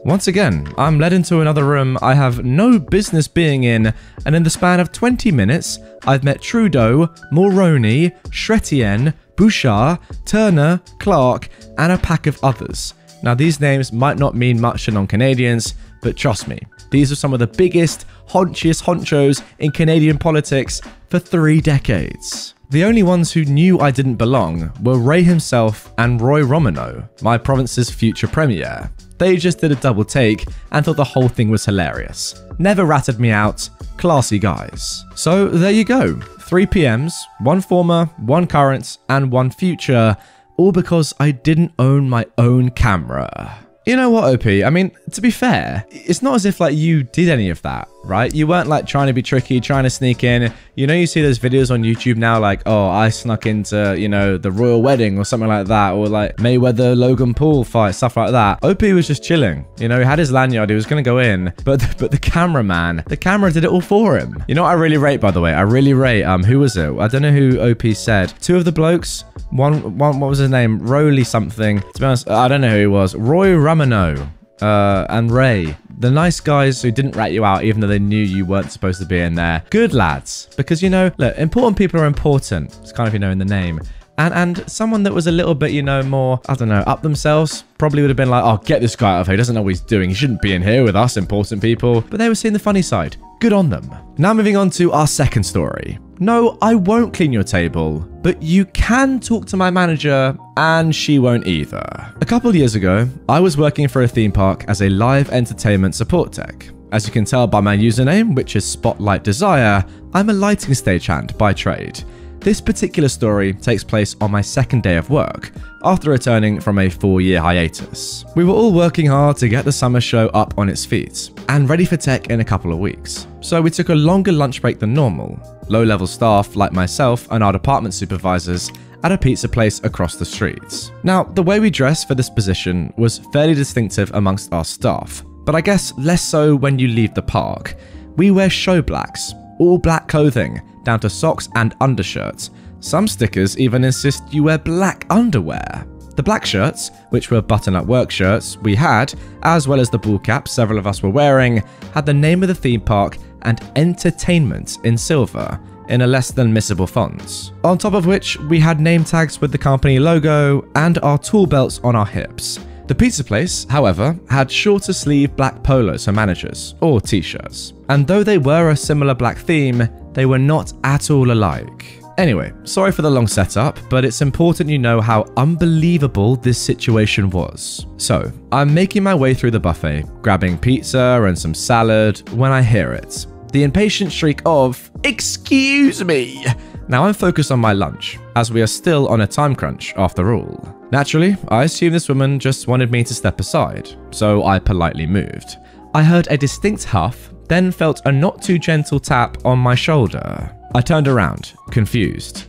Once again, I'm led into another room I have no business being in, and in the span of 20 minutes, I've met Trudeau, Mulroney, Chrétien, Bouchard, Turner, Clark, and a pack of others. Now, these names might not mean much to non-Canadians, but trust me, these are some of the biggest, haunchiest honchos in Canadian politics for 3 decades. The only ones who knew I didn't belong were Ray himself and Roy Romano, my province's future premier. They just did a double take and thought the whole thing was hilarious. Never ratted me out. Classy guys. So there you go. 3 PMs, 1 former, 1 current, and 1 future, all because I didn't own my own camera. You know what, OP? I mean, to be fair, it's not as if like you did any of that, right? You weren't like trying to be tricky, trying to sneak in. You know, you see those videos on YouTube now like, oh, I snuck into, you know, the royal wedding or something like that, or like Mayweather, Logan Paul fight, stuff like that. OP was just chilling. You know, he had his lanyard, he was going to go in, but the cameraman, the camera did it all for him. You know what I really rate, by the way? I really rate, who was it? I don't know who OP said. 2 of the blokes, one, what was his name? Rowley something. To be honest, I don't know who he was. Roy Romano and Ray. The nice guys who didn't rat you out even though they knew you weren't supposed to be in there. Good lads. Because, you know, look, important people are important. It's kind of, you know, in the name. And someone that was a little bit, you know, more, I don't know, up themselves probably would have been like, oh, get this guy out of here. He doesn't know what he's doing. He shouldn't be in here with us important people. But they were seeing the funny side. Good on them. Now moving on to our second story. No, I won't clean your table, but you can talk to my manager and she won't either. A couple of years ago, I was working for a theme park as a live entertainment support tech. As you can tell by my username, which is Spotlight Desire, I'm a lighting stagehand by trade. This particular story takes place on my second day of work, after returning from a 4-year hiatus. We were all working hard to get the summer show up on its feet, and ready for tech in a couple of weeks. So we took a longer lunch break than normal. Low-level staff like myself and our department supervisors at a pizza place across the street. Now, the way we dressed for this position was fairly distinctive amongst our staff, but I guess less so when you leave the park. We wear show blacks, all black clothing, down to socks and undershirts. Some stickers even insist you wear black underwear. The black shirts, which were button-up work shirts we had, as well as the ball caps several of us were wearing, had the name of the theme park and entertainment in silver, in a less than missable font. On top of which, we had name tags with the company logo and our tool belts on our hips. The pizza place, however, had shorter sleeve black polos for managers, or t-shirts. And though they were a similar black theme, they were not at all alike. Anyway, sorry for the long setup, but it's important you know how unbelievable this situation was. So, I'm making my way through the buffet, grabbing pizza and some salad, when I hear it. The impatient shriek of, "Excuse me!" Now I'm focused on my lunch, as we are still on a time crunch after all. Naturally, I assume this woman just wanted me to step aside, so I politely moved. I heard a distinct huff, then felt a not too gentle tap on my shoulder. I turned around, confused.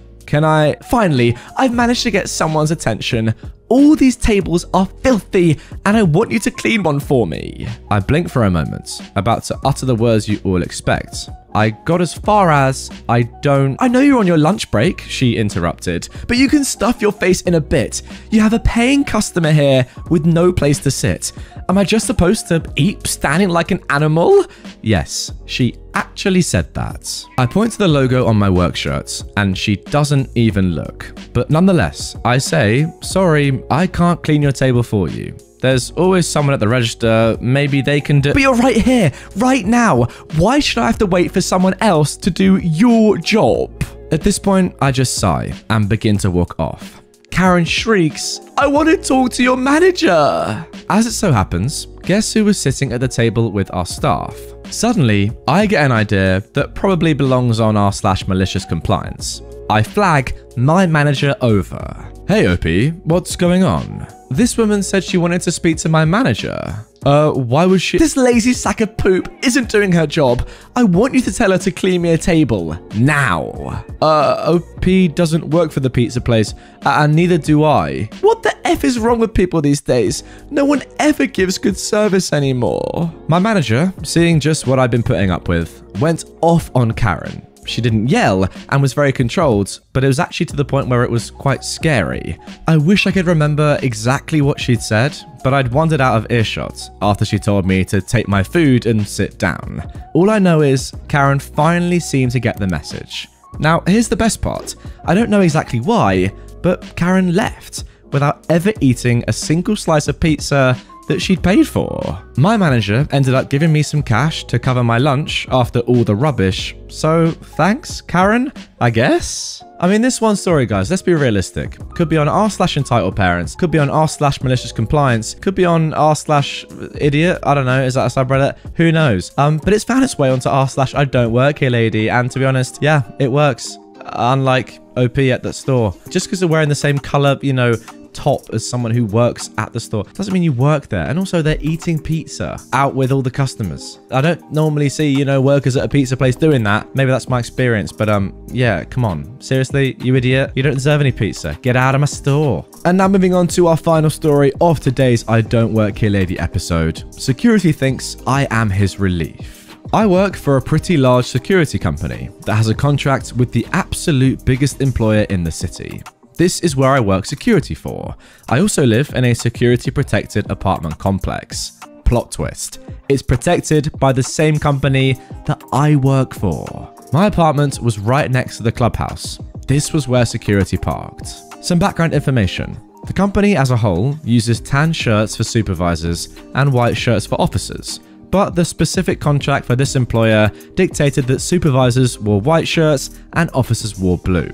Finally, I've managed to get someone's attention. All these tables are filthy, and I want you to clean one for me. I blinked for a moment, about to utter the words you all expect. I got as far as, I know you're on your lunch break, she interrupted, but you can stuff your face in a bit. You have a paying customer here with no place to sit. Am I just supposed to eat standing like an animal? Yes, she actually said that. I point to the logo on my work shirts, and she doesn't even look. But nonetheless, I say, sorry, I can't clean your table for you. There's always someone at the register, maybe they can do— But you're right here, right now. Why should I have to wait for someone else to do your job? At this point, I just sigh and begin to walk off. Karen shrieks, I want to talk to your manager. As it so happens, guess who was sitting at the table with our staff? Suddenly, I get an idea that probably belongs on our /malicious compliance. I flag my manager over. Hey OP, what's going on? This woman said she wanted to speak to my manager. Why would she? This lazy sack of poop isn't doing her job. I want you to tell her to clean me a table. Now. OP doesn't work for the pizza place, and neither do I. What the F is wrong with people these days? No one ever gives good service anymore. My manager, seeing just what I've been putting up with, went off on Karen. She didn't yell and was very controlled, but it was actually to the point where it was quite scary. I wish I could remember exactly what she'd said, but I'd wandered out of earshot after she told me to take my food and sit down. All I know is Karen finally seemed to get the message. Now, here's the best part. I don't know exactly why, but Karen left without ever eating a single slice of pizza that she'd paid for. My manager ended up giving me some cash to cover my lunch after all the rubbish, so thanks, Karen, I guess? I mean, this one story, guys, let's be realistic. Could be on r/entitledparents, could be on r/malicious compliance, could be on r/idiot, I don't know, is that a subreddit? Who knows? But it's found its way onto r/IDontWorkHereLady, and to be honest, yeah, it works. Unlike OP at that store. Just because they're wearing the same color, you know, top as someone who works at the store doesn't mean you work there. And also they're eating pizza out with all the customers. I don't normally see, you know, workers at a pizza place doing that. Maybe that's my experience, but yeah, come on, seriously, you idiot, you don't deserve any pizza. Get out of my store. And now moving on to our final story of today's I Don't Work Here Lady episode. Security thinks I am his relief. I work for a pretty large security company that has a contract with the absolute biggest employer in the city. This is where I work security for. I also live in a security protected apartment complex. Plot twist. It's protected by the same company that I work for. My apartment was right next to the clubhouse. This was where security parked. Some background information. The company as a whole uses tan shirts for supervisors and white shirts for officers. But the specific contract for this employer dictated that supervisors wore white shirts and officers wore blue.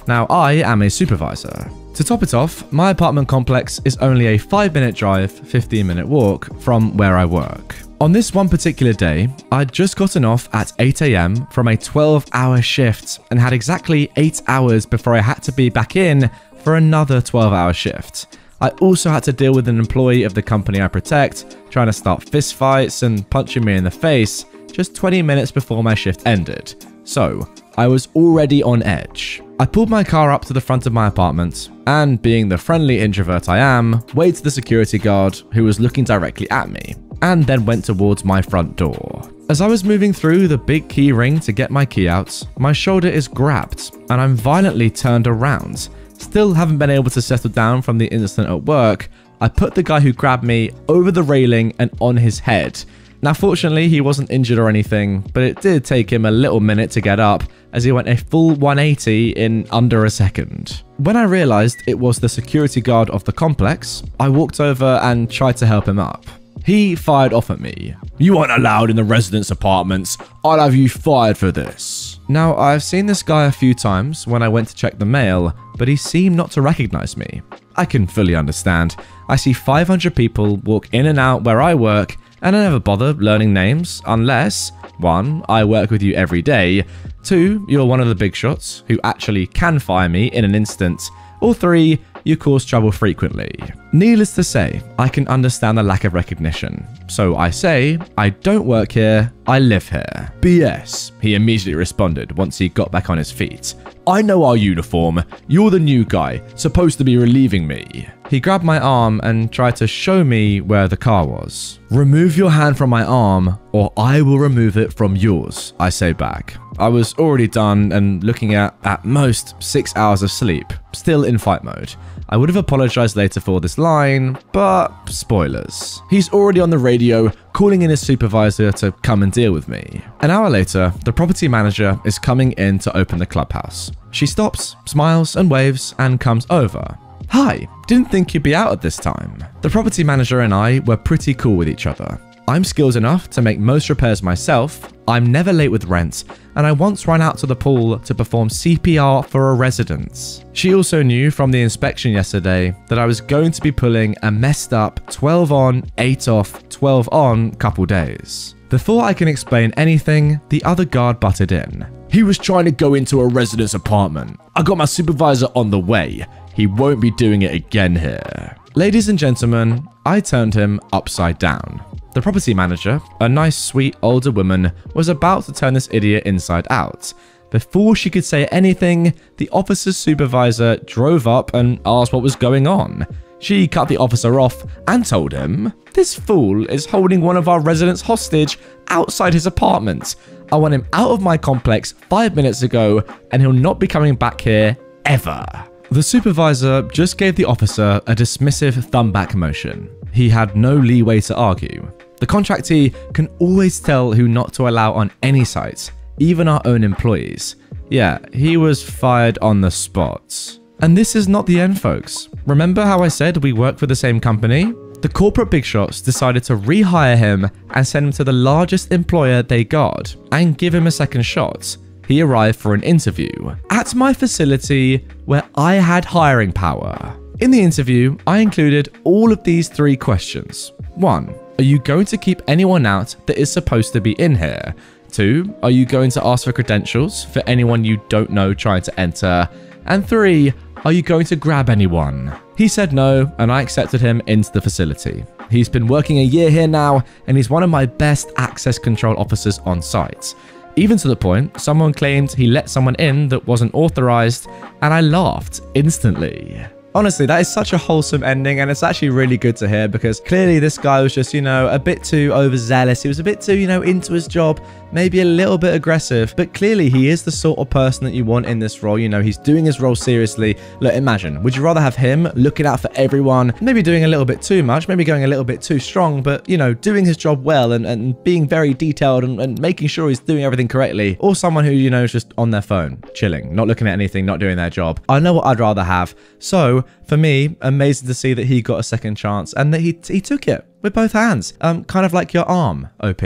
Now, I am a supervisor. To top it off, my apartment complex is only a 5-minute drive, 15-minute walk from where I work. On this one particular day, I'd just gotten off at 8 AM from a 12-hour shift and had exactly 8 hours before I had to be back in for another 12-hour shift. I also had to deal with an employee of the company I protect trying to start fistfights and punching me in the face just 20 minutes before my shift ended. So, I was already on edge. I pulled my car up to the front of my apartment and, being the friendly introvert I am, waved to the security guard who was looking directly at me and then went towards my front door. As I was moving through the big key ring to get my key out, my shoulder is grabbed and I'm violently turned around. Still haven't been able to settle down from the incident at work. I put the guy who grabbed me over the railing and on his head. Now, fortunately, he wasn't injured or anything, but it did take him a little minute to get up as he went a full 180 in under a second. When I realized it was the security guard of the complex, I walked over and tried to help him up. He fired off at me. "You aren't allowed in the residents' apartments. I'll have you fired for this." Now, I've seen this guy a few times when I went to check the mail, but he seemed not to recognize me. I can fully understand. I see 500 people walk in and out where I work, and I never bother learning names unless, 1, I work with you every day, 2, you're one of the big shots who actually can fire me in an instant, or 3, you cause trouble frequently. Needless to say, I can understand the lack of recognition. So I say, I don't work here, I live here. BS, he immediately responded once he got back on his feet. "I know our uniform. You're the new guy, supposed to be relieving me." He grabbed my arm and tried to show me where the car was. "Remove your hand from my arm, or I will remove it from yours," I say back. I was already done and looking at most 6 hours of sleep, still in fight mode. I would have apologized later for this line, but spoilers. He's already on the radio, calling in his supervisor to come and deal with me. An hour later, the property manager is coming in to open the clubhouse. She stops, smiles and waves, and comes over. "Hi, didn't think you'd be out at this time." The property manager and I were pretty cool with each other. I'm skilled enough to make most repairs myself, I'm never late with rent, and I once ran out to the pool to perform CPR for a resident. She also knew from the inspection yesterday that I was going to be pulling a messed up 12 on, 8 off, 12 on couple days. Before I can explain anything, the other guard butted in. "He was trying to go into a resident's apartment. I got my supervisor on the way. He won't be doing it again here. Ladies and gentlemen, I turned him upside down. The property manager, a nice, sweet, older woman, was about to turn this idiot inside out. Before she could say anything, the officer's supervisor drove up and asked what was going on. She cut the officer off and told him, "This fool is holding one of our residents hostage outside his apartment. I want him out of my complex 5 minutes ago, and he'll not be coming back here ever." The supervisor just gave the officer a dismissive thumb back motion. He had no leeway to argue. The contractee can always tell who not to allow on any site, even our own employees. Yeah, he was fired on the spot. And this is not the end, folks. Remember how I said we work for the same company? The corporate big shots decided to rehire him and send him to the largest employer they got and give him a second shot. He arrived for an interview at my facility where I had hiring power. In the interview, I included all of these 3 questions. 1. Are you going to keep anyone out that is supposed to be in here? 2. Are you going to ask for credentials for anyone you don't know trying to enter? And 3. Are you going to grab anyone? He said no, and I accepted him into the facility. He's been working a year here now, and he's one of my best access control officers on site. Even to the point, someone claimed he let someone in that wasn't authorized, and I laughed instantly. Honestly, that is such a wholesome ending, and it's actually really good to hear because clearly this guy was just, a bit too overzealous. He was a bit too, into his job, maybe a little bit aggressive, but clearly he is the sort of person that you want in this role. He's doing his role seriously. Look, imagine, would you rather have him looking out for everyone, maybe doing a little bit too much, maybe going a little bit too strong, but, doing his job well and being very detailed and making sure he's doing everything correctly, or someone who, is just on their phone, chilling, not looking at anything, not doing their job. I know what I'd rather have. So, for me, amazing to see that he got a second chance and that he took it with both hands. Kind of like your arm, OP.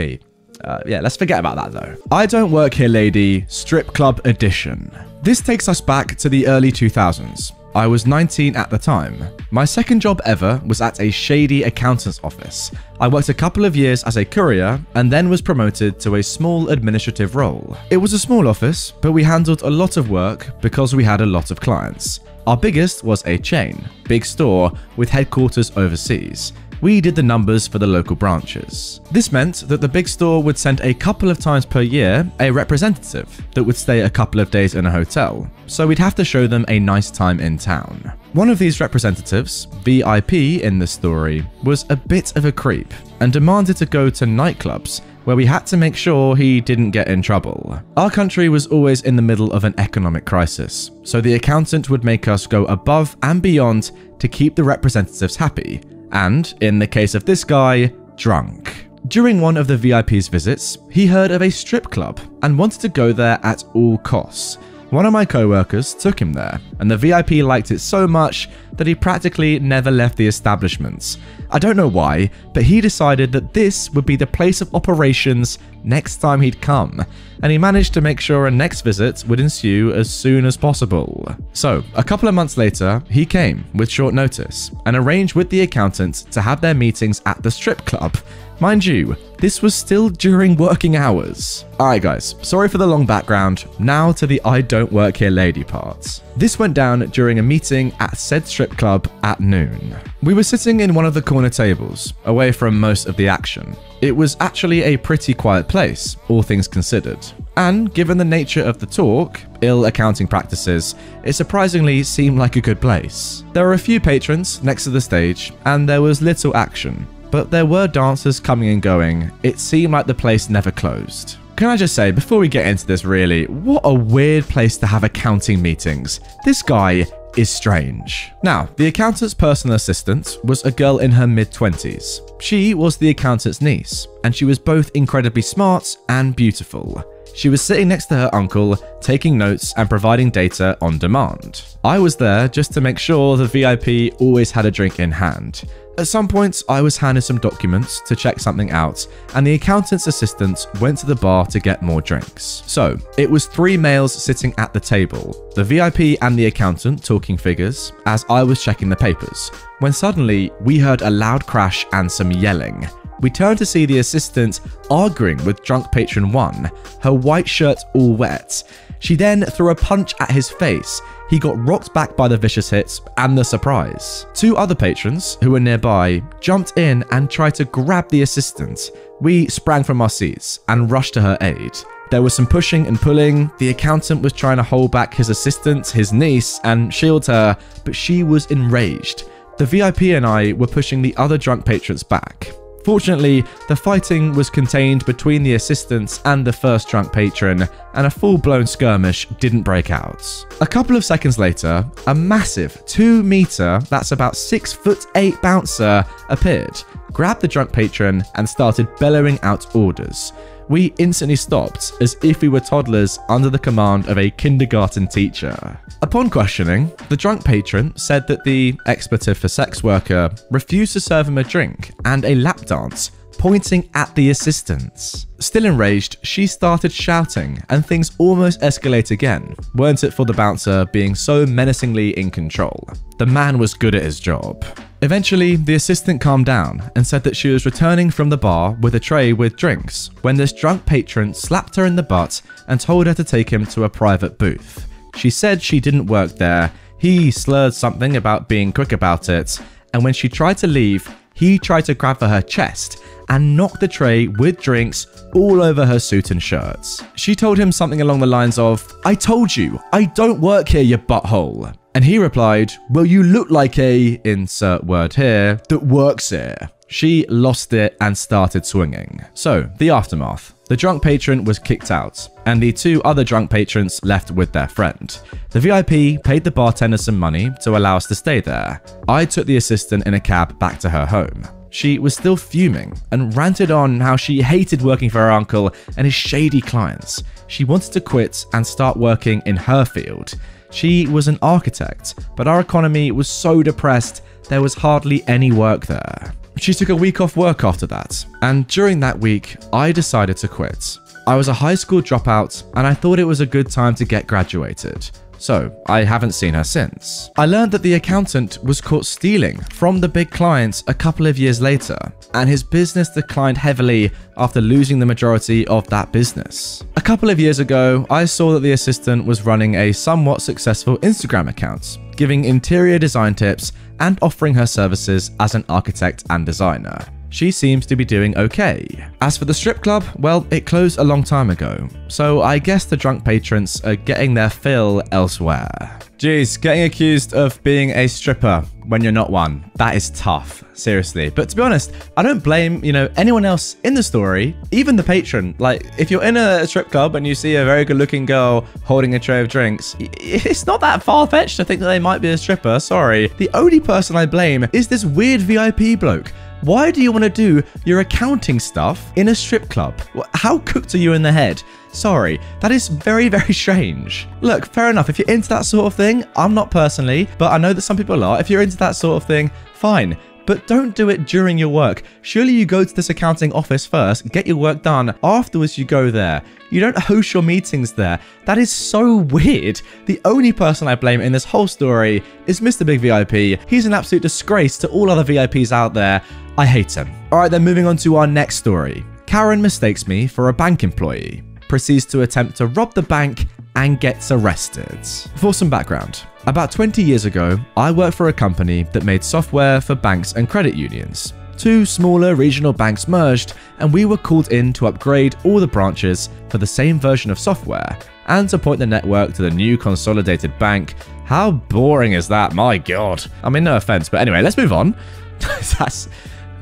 Yeah, let's forget about that though. I Don't Work Here Lady Strip Club Edition. This takes us back to the early 2000s. I was 19 at the time. My second job ever was at a shady accountant's office. I worked a couple of years as a courier and then was promoted to a small administrative role. It was a small office, but we handled a lot of work because we had a lot of clients. Our biggest was a chain, big store with headquarters overseas. We did the numbers for the local branches. This meant that the big store would send a couple of times per year a representative that would stay a couple of days in a hotel, so we'd have to show them a nice time in town. One of these representatives, VIP in the story, was a bit of a creep and demanded to go to nightclubs where we had to make sure he didn't get in trouble. Our country was always in the middle of an economic crisis, so the accountant would make us go above and beyond to keep the representatives happy. And, in the case of this guy, drunk. During one of the VIP's visits, he heard of a strip club and wanted to go there at all costs. One of my co-workers took him there, and the VIP liked it so much that he practically never left the establishment. I don't know why, but he decided that this would be the place of operations next time he'd come, and he managed to make sure a next visit would ensue as soon as possible. So, a couple of months later, he came with short notice and arranged with the accountant to have their meetings at the strip club. Mind you, this was still during working hours. Alright guys, sorry for the long background, now to the I Don't Work Here Lady part. This went down during a meeting at said strip club at noon. We were sitting in one of the corner tables, away from most of the action. It was actually a pretty quiet place, all things considered. And given the nature of the talk, ill accounting practices, it surprisingly seemed like a good place. There were a few patrons next to the stage, and there was little action. But there were dancers coming and going. It seemed like the place never closed. Can I just say, before we get into this really, what a weird place to have accounting meetings. This guy is strange. Now, the accountant's personal assistant was a girl in her mid-20s. She was the accountant's niece, and she was both incredibly smart and beautiful. She was sitting next to her uncle, taking notes and providing data on demand. I was there just to make sure the VIP always had a drink in hand. At some points, I was handed some documents to check something out, and the accountant's assistant went to the bar to get more drinks. So, it was 3 males sitting at the table, the VIP and the accountant talking figures, as I was checking the papers, when suddenly we heard a loud crash and some yelling. We turned to see the assistant arguing with drunk patron 1, her white shirt all wet. She then threw a punch at his face, he got rocked back by the vicious hits and the surprise. Two other patrons, who were nearby, jumped in and tried to grab the assistant. We sprang from our seats and rushed to her aid. There was some pushing and pulling. The accountant was trying to hold back his assistant, his niece, and shield her, but she was enraged. The VIP and I were pushing the other drunk patrons back. Fortunately, the fighting was contained between the assistants and the first drunk patron, and a full-blown skirmish didn't break out. A couple of seconds later, a massive 2-meter, that's about 6'8" bouncer appeared, grabbed the drunk patron, and started bellowing out orders. We instantly stopped, as if we were toddlers under the command of a kindergarten teacher. Upon questioning, the drunk patron said that the expletive for sex worker refused to serve him a drink and a lap dance, pointing at the assistants. Still enraged, she started shouting, and things almost escalate again, weren't it for the bouncer being so menacingly in control. The man was good at his job. Eventually, the assistant calmed down and said that she was returning from the bar with a tray with drinks when this drunk patron slapped her in the butt and told her to take him to a private booth. She said she didn't work there, he slurred something about being quick about it, and when she tried to leave, he tried to grab for her chest and knock the tray with drinks all over her suit and shirts. She told him something along the lines of, "I told you, I don't work here, you butthole." And he replied, "Well, you look like a, insert word here, that works here." She lost it and started swinging. So, the aftermath. The drunk patron was kicked out, and the two other drunk patrons left with their friend. The VIP paid the bartender some money to allow us to stay there. I took the assistant in a cab back to her home. She was still fuming and ranted on how she hated working for her uncle and his shady clients. She wanted to quit and start working in her field. She was an architect, but our economy was so depressed there was hardly any work there. She took a week off work after that, and during that week, I decided to quit. I was a high school dropout, and I thought it was a good time to get graduated. So, I haven't seen her since. I learned that the accountant was caught stealing from the big clients a couple of years later, and his business declined heavily after losing the majority of that business. A couple of years ago, I saw that the assistant was running a somewhat successful Instagram account, giving interior design tips and offering her services as an architect and designer. She seems to be doing okay. As for the strip club, well, it closed a long time ago, so I guess the drunk patrons are getting their fill elsewhere. Jeez, getting accused of being a stripper when you're not one, that is tough, seriously. But to be honest, I don't blame, anyone else in the story, even the patron. Like, if you're in a strip club and you see a very good looking girl holding a tray of drinks, it's not that far-fetched to think that they might be a stripper, sorry. The only person I blame is this weird VIP bloke. Why do you want to do your accounting stuff in a strip club? How cooked are you in the head? Sorry, that is very, very strange. Look, fair enough, if you're into that sort of thing, I'm not personally, but I know that some people are. If you're into that sort of thing, fine. But don't do it during your work. Surely you go to this accounting office first, get your work done, afterwards you go there. You don't host your meetings there. That is so weird. The only person I blame in this whole story is Mr. Big VIP. He's an absolute disgrace to all other VIPs out there. I hate him. Alright, then moving on to our next story. Karen mistakes me for a bank employee, proceeds to attempt to rob the bank and gets arrested. For some background, about 20 years ago, I worked for a company that made software for banks and credit unions. Two smaller regional banks merged, and we were called in to upgrade all the branches for the same version of software and to point the network to the new consolidated bank. How boring is that? My God. I mean, no offense, but anyway, let's move on.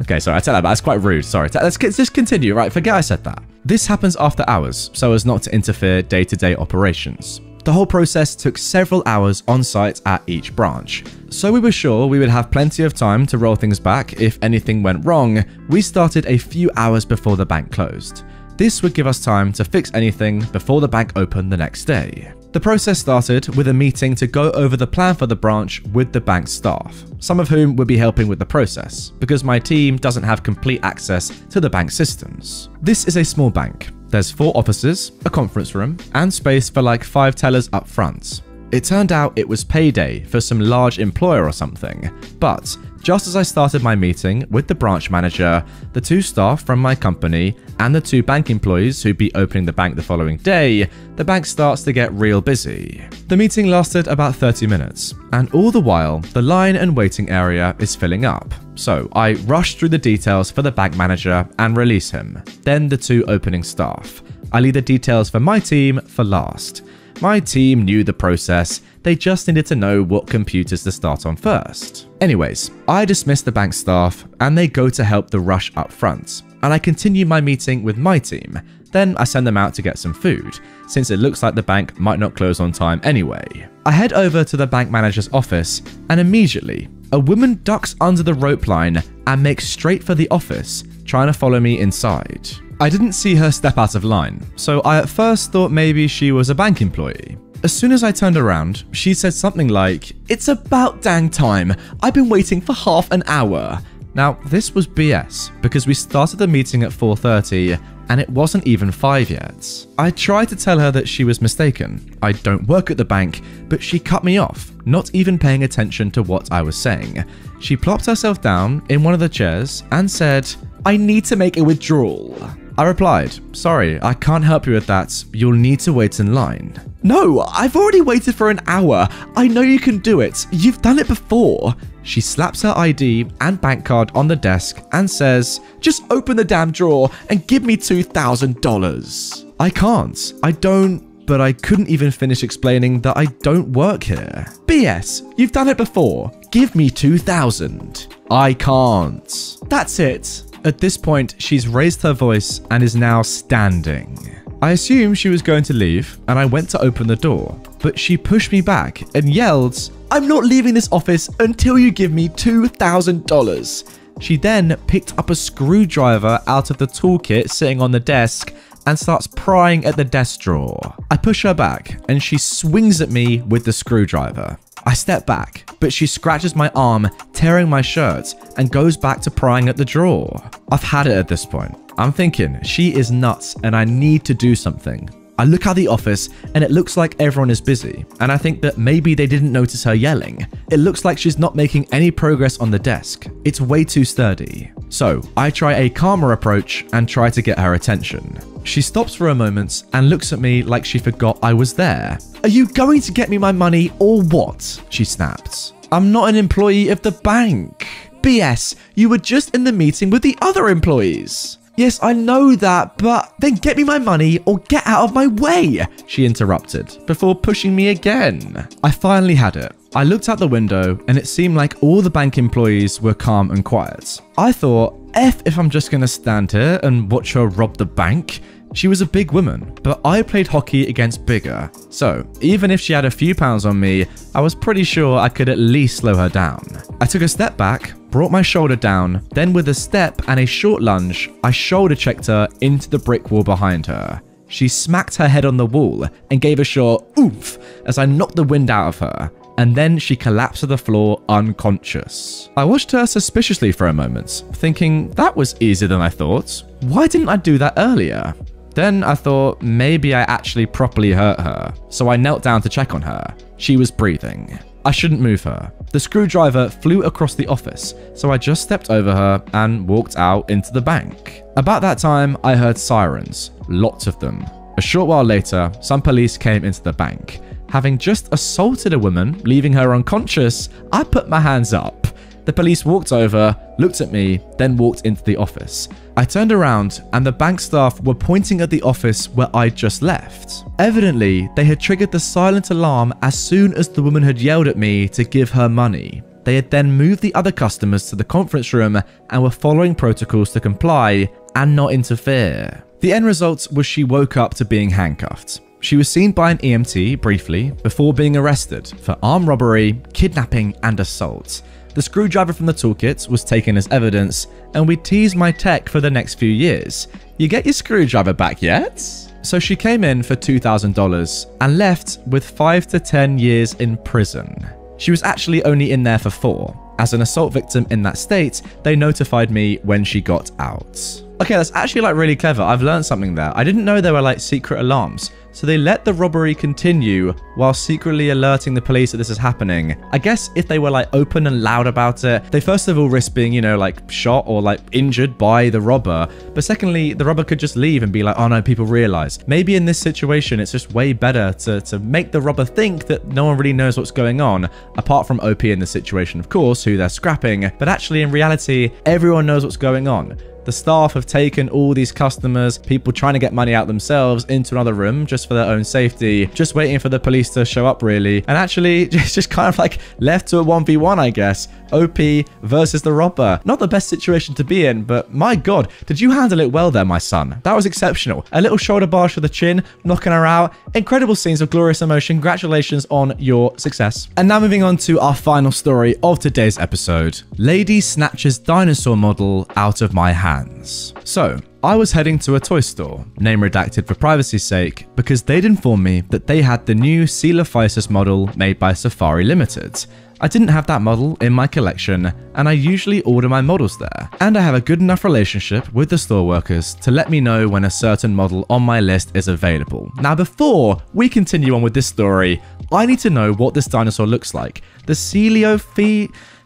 Okay, sorry, I tell that, but that's quite rude. Sorry. Let's just continue. Right, forget I said that. This happens after hours, so as not to interfere day-to-day operations. The whole process took several hours on site at each branch. So we were sure we would have plenty of time to roll things back if anything went wrong. We started a few hours before the bank closed. This would give us time to fix anything before the bank opened the next day. The process started with a meeting to go over the plan for the branch with the bank staff, some of whom would be helping with the process, because my team doesn't have complete access to the bank systems. This is a small bank. There's 4 offices, a conference room, and space for like 5 tellers up front. It turned out it was payday for some large employer or something, but Just as I started my meeting with the branch manager, the 2 staff from my company, and the 2 bank employees who'd be opening the bank the following day, the bank starts to get real busy. The meeting lasted about 30 minutes, and all the while, the line and waiting area is filling up. So I rush through the details for the bank manager and release him, then the 2 opening staff. I leave the details for my team for last. My team knew the process, they just needed to know what computers to start on first. Anyways, I dismiss the bank staff and they go to help the rush up front, and I continue my meeting with my team. Then I send them out to get some food, since it looks like the bank might not close on time anyway. I head over to the bank manager's office, and immediately, a woman ducks under the rope line and makes straight for the office, trying to follow me inside. I didn't see her step out of line, so I at first thought maybe she was a bank employee. As soon as I turned around, she said something like, "It's about dang time, I've been waiting for half an hour." Now, this was BS, because we started the meeting at 4:30, and it wasn't even 5 yet. I tried to tell her that she was mistaken. I don't work at the bank, but she cut me off, not even paying attention to what I was saying. She plopped herself down in one of the chairs and said, "I need to make a withdrawal." I replied, "Sorry, I can't help you with that. You'll need to wait in line." "No, I've already waited for an hour. I know you can do it. You've done it before." She slaps her ID and bank card on the desk and says, "Just open the damn drawer and give me $2,000. I can't. I don't. But I couldn't even finish explaining that I don't work here. "BS, you've done it before. Give me $2,000. "I can't." "That's it." At this point, she's raised her voice and is now standing. I assumed she was going to leave, and I went to open the door, but she pushed me back and yelled, "I'm not leaving this office until you give me $2,000. She then picked up a screwdriver out of the toolkit sitting on the desk and starts prying at the desk drawer. I push her back, and she swings at me with the screwdriver. I step back, but she scratches my arm, tearing my shirt, and goes back to prying at the drawer. I've had it at this point. I'm thinking, she is nuts and I need to do something. I look out the office and it looks like everyone is busy, and I think that maybe they didn't notice her yelling. It looks like she's not making any progress on the desk. It's way too sturdy. So I try a calmer approach and try to get her attention. She stops for a moment and looks at me like she forgot I was there. "Are you going to get me my money or what?" she snapped. "I'm not an employee of the bank." "BS, you were just in the meeting with the other employees." "Yes, I know that, but then get me my money or get out of my way," she interrupted, before pushing me again. I finally had it. I looked out the window and it seemed like all the bank employees were calm and quiet. I thought, if I'm just gonna stand here and watch her rob the bank. She was a big woman, but I played hockey against bigger. So even if she had a few pounds on me, I was pretty sure I could at least slow her down. I took a step back, brought my shoulder down, then with a step and a short lunge, I shoulder checked her into the brick wall behind her. She smacked her head on the wall and gave a short oomph as I knocked the wind out of her, and then she collapsed to the floor unconscious. I watched her suspiciously for a moment, thinking that was easier than I thought. Why didn't I do that earlier? Then I thought maybe I actually properly hurt her, so I knelt down to check on her. She was breathing. I shouldn't move her. The screwdriver flew across the office, so I just stepped over her and walked out into the bank. About that time, I heard sirens, lots of them. A short while later, some police came into the bank. Having just assaulted a woman, leaving her unconscious, I put my hands up. The police walked over, looked at me, then walked into the office. I turned around and the bank staff were pointing at the office where I'd just left. Evidently, they had triggered the silent alarm as soon as the woman had yelled at me to give her money. They had then moved the other customers to the conference room and were following protocols to comply and not interfere. The end result was she woke up to being handcuffed. She was seen by an EMT briefly before being arrested for armed robbery, kidnapping, and assault. The screwdriver from the toolkit was taken as evidence, and we teased my tech for the next few years. "You get your screwdriver back yet?" So she came in for $2,000 and left with 5 to 10 years in prison. She was actually only in there for 4. As an assault victim in that state, they notified me when she got out. Okay, that's actually like really clever. I've learned something there. I didn't know there were like secret alarms. So they let the robbery continue while secretly alerting the police that this is happening. I guess if they were like open and loud about it, they first of all risk being, you know, like shot or like injured by the robber. But secondly, the robber could just leave and be like, oh no, people realize. Maybe in this situation, it's just way better to make the robber think that no one really knows what's going on, apart from OP in the situation, of course, who they're scrapping. But actually, in reality, everyone knows what's going on. The staff have taken all these customers, people trying to get money out themselves, into another room just for their own safety, just waiting for the police to show up really. And actually, it's just kind of like left to a 1v1, I guess. OP versus the robber. Not the best situation to be in, but my god, did you handle it well there, my son? That was exceptional. A little shoulder barge for the chin, knocking her out. Incredible scenes of glorious emotion. Congratulations on your success. And now moving on to our final story of today's episode. Lady snatches dinosaur model out of my hand. So, I was heading to a toy store, name redacted for privacy's sake, because they'd informed me that they had the new Coelophysis model made by Safari Limited. I didn't have that model in my collection, and I usually order my models there. And I have a good enough relationship with the store workers to let me know when a certain model on my list is available. Now, before we continue on with this story, I need to know what this dinosaur looks like. The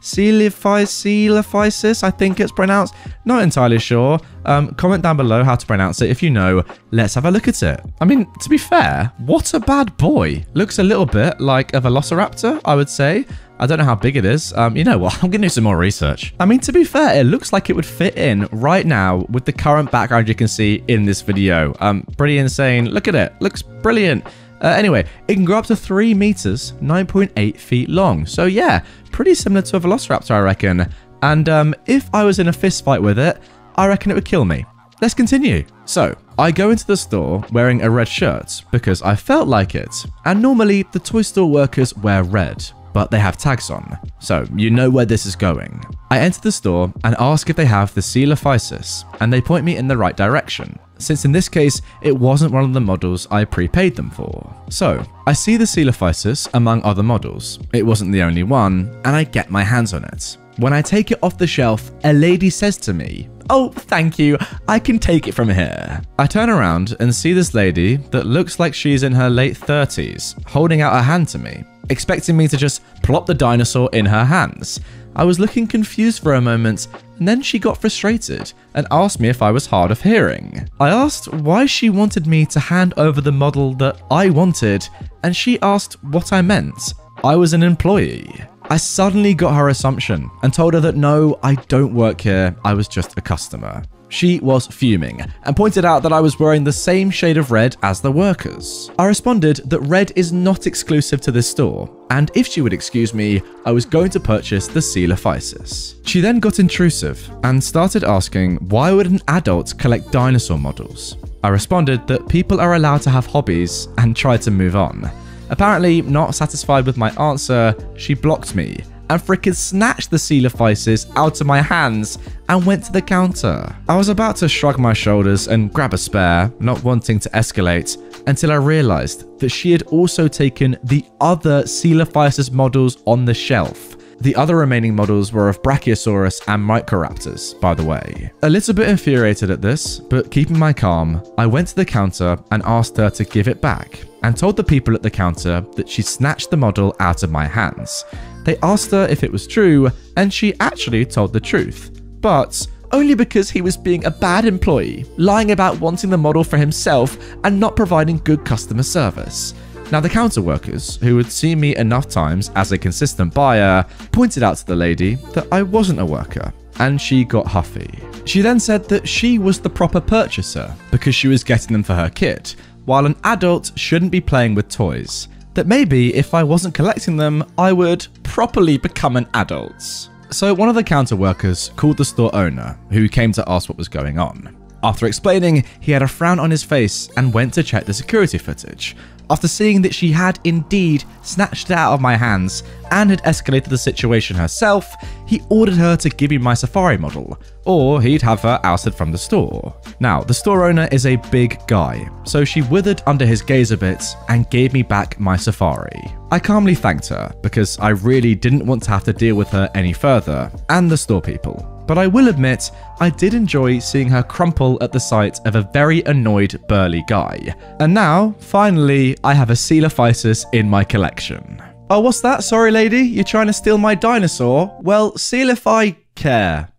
Coelophysis, I think it's pronounced. Not entirely sure. Comment down below how to pronounce it if you know. Let's have a look at it. I mean, to be fair, what a bad boy. Looks a little bit like a velociraptor, I would say. I don't know how big it is. You know what? I'm going to do some more research. I mean, to be fair, it looks like it would fit in right now with the current background you can see in this video. Pretty insane. Look at it. Looks brilliant. Anyway, it can grow up to 3 meters, 9.8 feet long. So yeah, pretty similar to a velociraptor, I reckon. And if I was in a fist fight with it, I reckon it would kill me. Let's continue. So, I go into the store wearing a red shirt because I felt like it. And normally, the toy store workers wear red, but they have tags on. So, you know where this is going. I enter the store and ask if they have the Coelophysis, and they point me in the right direction, since in this case, it wasn't one of the models I prepaid them for. So, I see the Coelophysis among other models. It wasn't the only one, and I get my hands on it. When I take it off the shelf, a lady says to me, "Oh, thank you, I can take it from here." I turn around and see this lady that looks like she's in her late 30s, holding out her hand to me, expecting me to just plop the dinosaur in her hands. I was looking confused for a moment, and then she got frustrated and asked me if I was hard of hearing. I asked why she wanted me to hand over the model that I wanted, and she asked what I meant. I was an employee. I suddenly got her assumption and told her that no, I don't work here, I was just a customer. She was fuming and pointed out that I was wearing the same shade of red as the workers. I responded that red is not exclusive to this store, and if she would excuse me, I was going to purchase the Coelophysis. She then got intrusive and started asking why would an adult collect dinosaur models. I responded that people are allowed to have hobbies and tried to move on. Apparently not satisfied with my answer, she blocked me and frickin' snatched the Coelophysis out of my hands and went to the counter. I was about to shrug my shoulders and grab a spare, not wanting to escalate, until I realized that she had also taken the other Coelophysis models on the shelf. The other remaining models were of Brachiosaurus and Microraptors, by the way. A little bit infuriated at this, but keeping my calm, I went to the counter and asked her to give it back, and told the people at the counter that she snatched the model out of my hands. They asked her if it was true, and she actually told the truth, but only because he was being a bad employee, lying about wanting the model for himself and not providing good customer service. Now, the counter workers, who had seen me enough times as a consistent buyer, pointed out to the lady that I wasn't a worker, and she got huffy. She then said that she was the proper purchaser because she was getting them for her kid, while an adult shouldn't be playing with toys. That maybe if I wasn't collecting them, I would properly become an adult. So one of the counter workers called the store owner, who came to ask what was going on. After explaining, he had a frown on his face and went to check the security footage. After seeing that she had indeed snatched it out of my hands and had escalated the situation herself, he ordered her to give me my Safari model, or he'd have her ousted from the store. Now, the store owner is a big guy, so she withered under his gaze a bit and gave me back my Safari. I calmly thanked her because I really didn't want to have to deal with her any further, and the store people. but I will admit, I did enjoy seeing her crumple at the sight of a very annoyed burly guy. And now, finally, I have a Coelophysis in my collection. Oh, what's that? Sorry, lady, you're trying to steal my dinosaur? Well, seal if I care.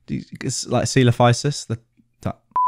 It's like Coelophysis,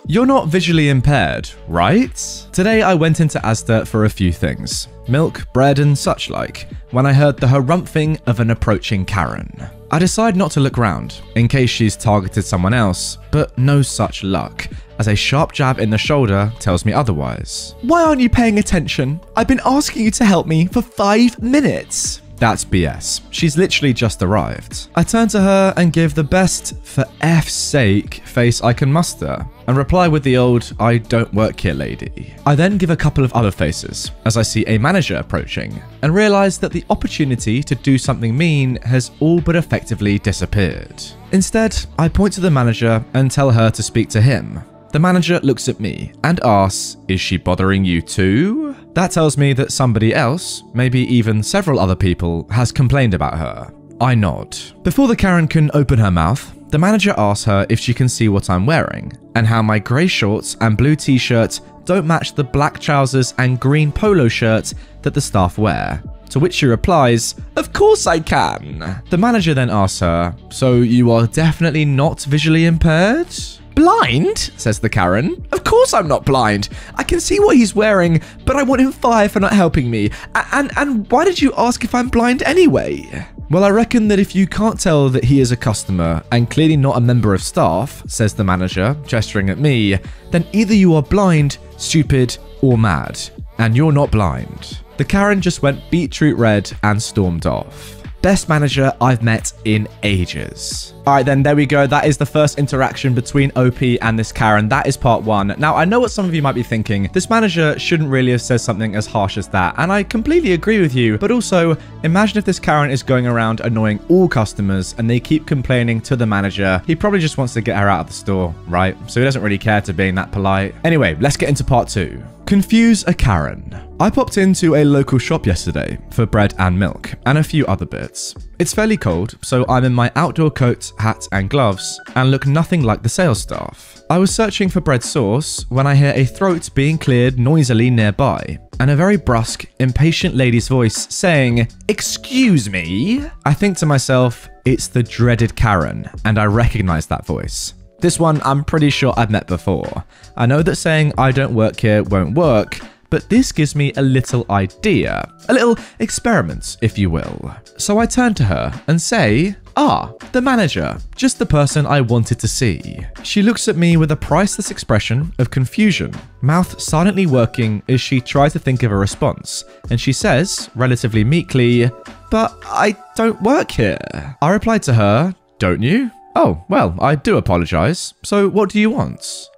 You're not visually impaired, right? Today I went into Asda for a few things. Milk, bread and such like, when I heard the harumphing of an approaching Karen. I decide not to look round, in case she's targeted someone else, but no such luck, as a sharp jab in the shoulder tells me otherwise. Why aren't you paying attention? I've been asking you to help me for 5 minutes. That's BS. She's literally just arrived. I turn to her and give the best, for F's sake, face I can muster, and reply with the old, I don't work here lady. I then give a couple of other faces, as I see a manager approaching, and realise that the opportunity to do something mean has all but effectively disappeared. Instead, I point to the manager and tell her to speak to him. The manager looks at me and asks, is she bothering you too? That tells me that somebody else, maybe even several other people, has complained about her. I nod. Before the Karen can open her mouth, the manager asks her if she can see what I'm wearing, and how my grey shorts and blue t-shirt don't match the black trousers and green polo shirt that the staff wear. To which she replies, of course I can. The manager then asks her, so you are definitely not visually impaired? Blind? Says the Karen. Of course I'm not blind. I can see what he's wearing, but I want him fired for not helping me. And why did you ask if I'm blind anyway? Well, I reckon that if you can't tell that he is a customer and clearly not a member of staff, says the manager, gesturing at me, then either you are blind, stupid, or mad. And you're not blind. The Karen just went beetroot red and stormed off. Best manager I've met in ages. Alright then, there we go. That is the first interaction between OP and this Karen. That is part 1. Now, I know what some of you might be thinking. This manager shouldn't really have said something as harsh as that, and I completely agree with you. But also, imagine if this Karen is going around annoying all customers and they keep complaining to the manager. He probably just wants to get her out of the store, right? So he doesn't really care to being that polite. Anyway, let's get into part 2. Confuse a Karen. I popped into a local shop yesterday for bread and milk, and a few other bits. It's fairly cold, so I'm in my outdoor coat, hat and gloves, and look nothing like the sales staff. I was searching for bread sauce when I hear a throat being cleared noisily nearby, and a very brusque, impatient lady's voice saying, "Excuse me?" I think to myself, it's the dreaded Karen, and I recognize that voice. This one I'm pretty sure I've met before. I know that saying I don't work here won't work, but this gives me a little idea, a little experiment, if you will. So I turn to her and say, the manager, just the person I wanted to see. She looks at me with a priceless expression of confusion, mouth silently working as she tries to think of a response, and she says, relatively meekly, but I don't work here. I replied to her, don't you? Oh, well, I do apologize. So what do you want?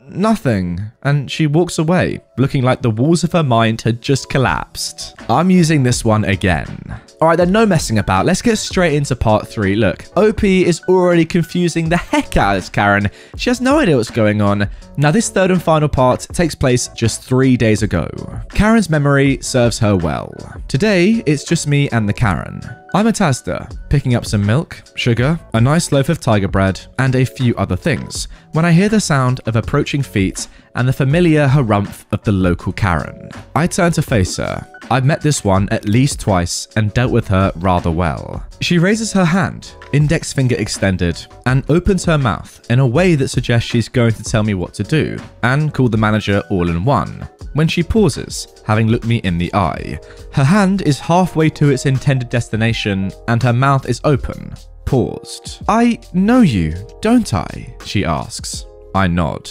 Nothing. And she walks away, looking like the walls of her mind had just collapsed. I'm using this one again. Alright then, no messing about. Let's get straight into part 3. Look, OP is already confusing the heck out of this Karen. She has no idea what's going on. Now this third and final part takes place just 3 days ago. Karen's memory serves her well. Today, it's just me and the Karen. I'm at Asda, picking up some milk, sugar, a nice loaf of tiger bread, and a few other things, when I hear the sound of approaching feet and the familiar harumph of the local Karen. I turn to face her. I've met this one at least twice and dealt with her rather well. She raises her hand, index finger extended, and opens her mouth in a way that suggests she's going to tell me what to do, and call the manager all in one. When she pauses, having looked me in the eye, her hand is halfway to its intended destination and her mouth is open, paused. I know you, don't I? She asks. I nod.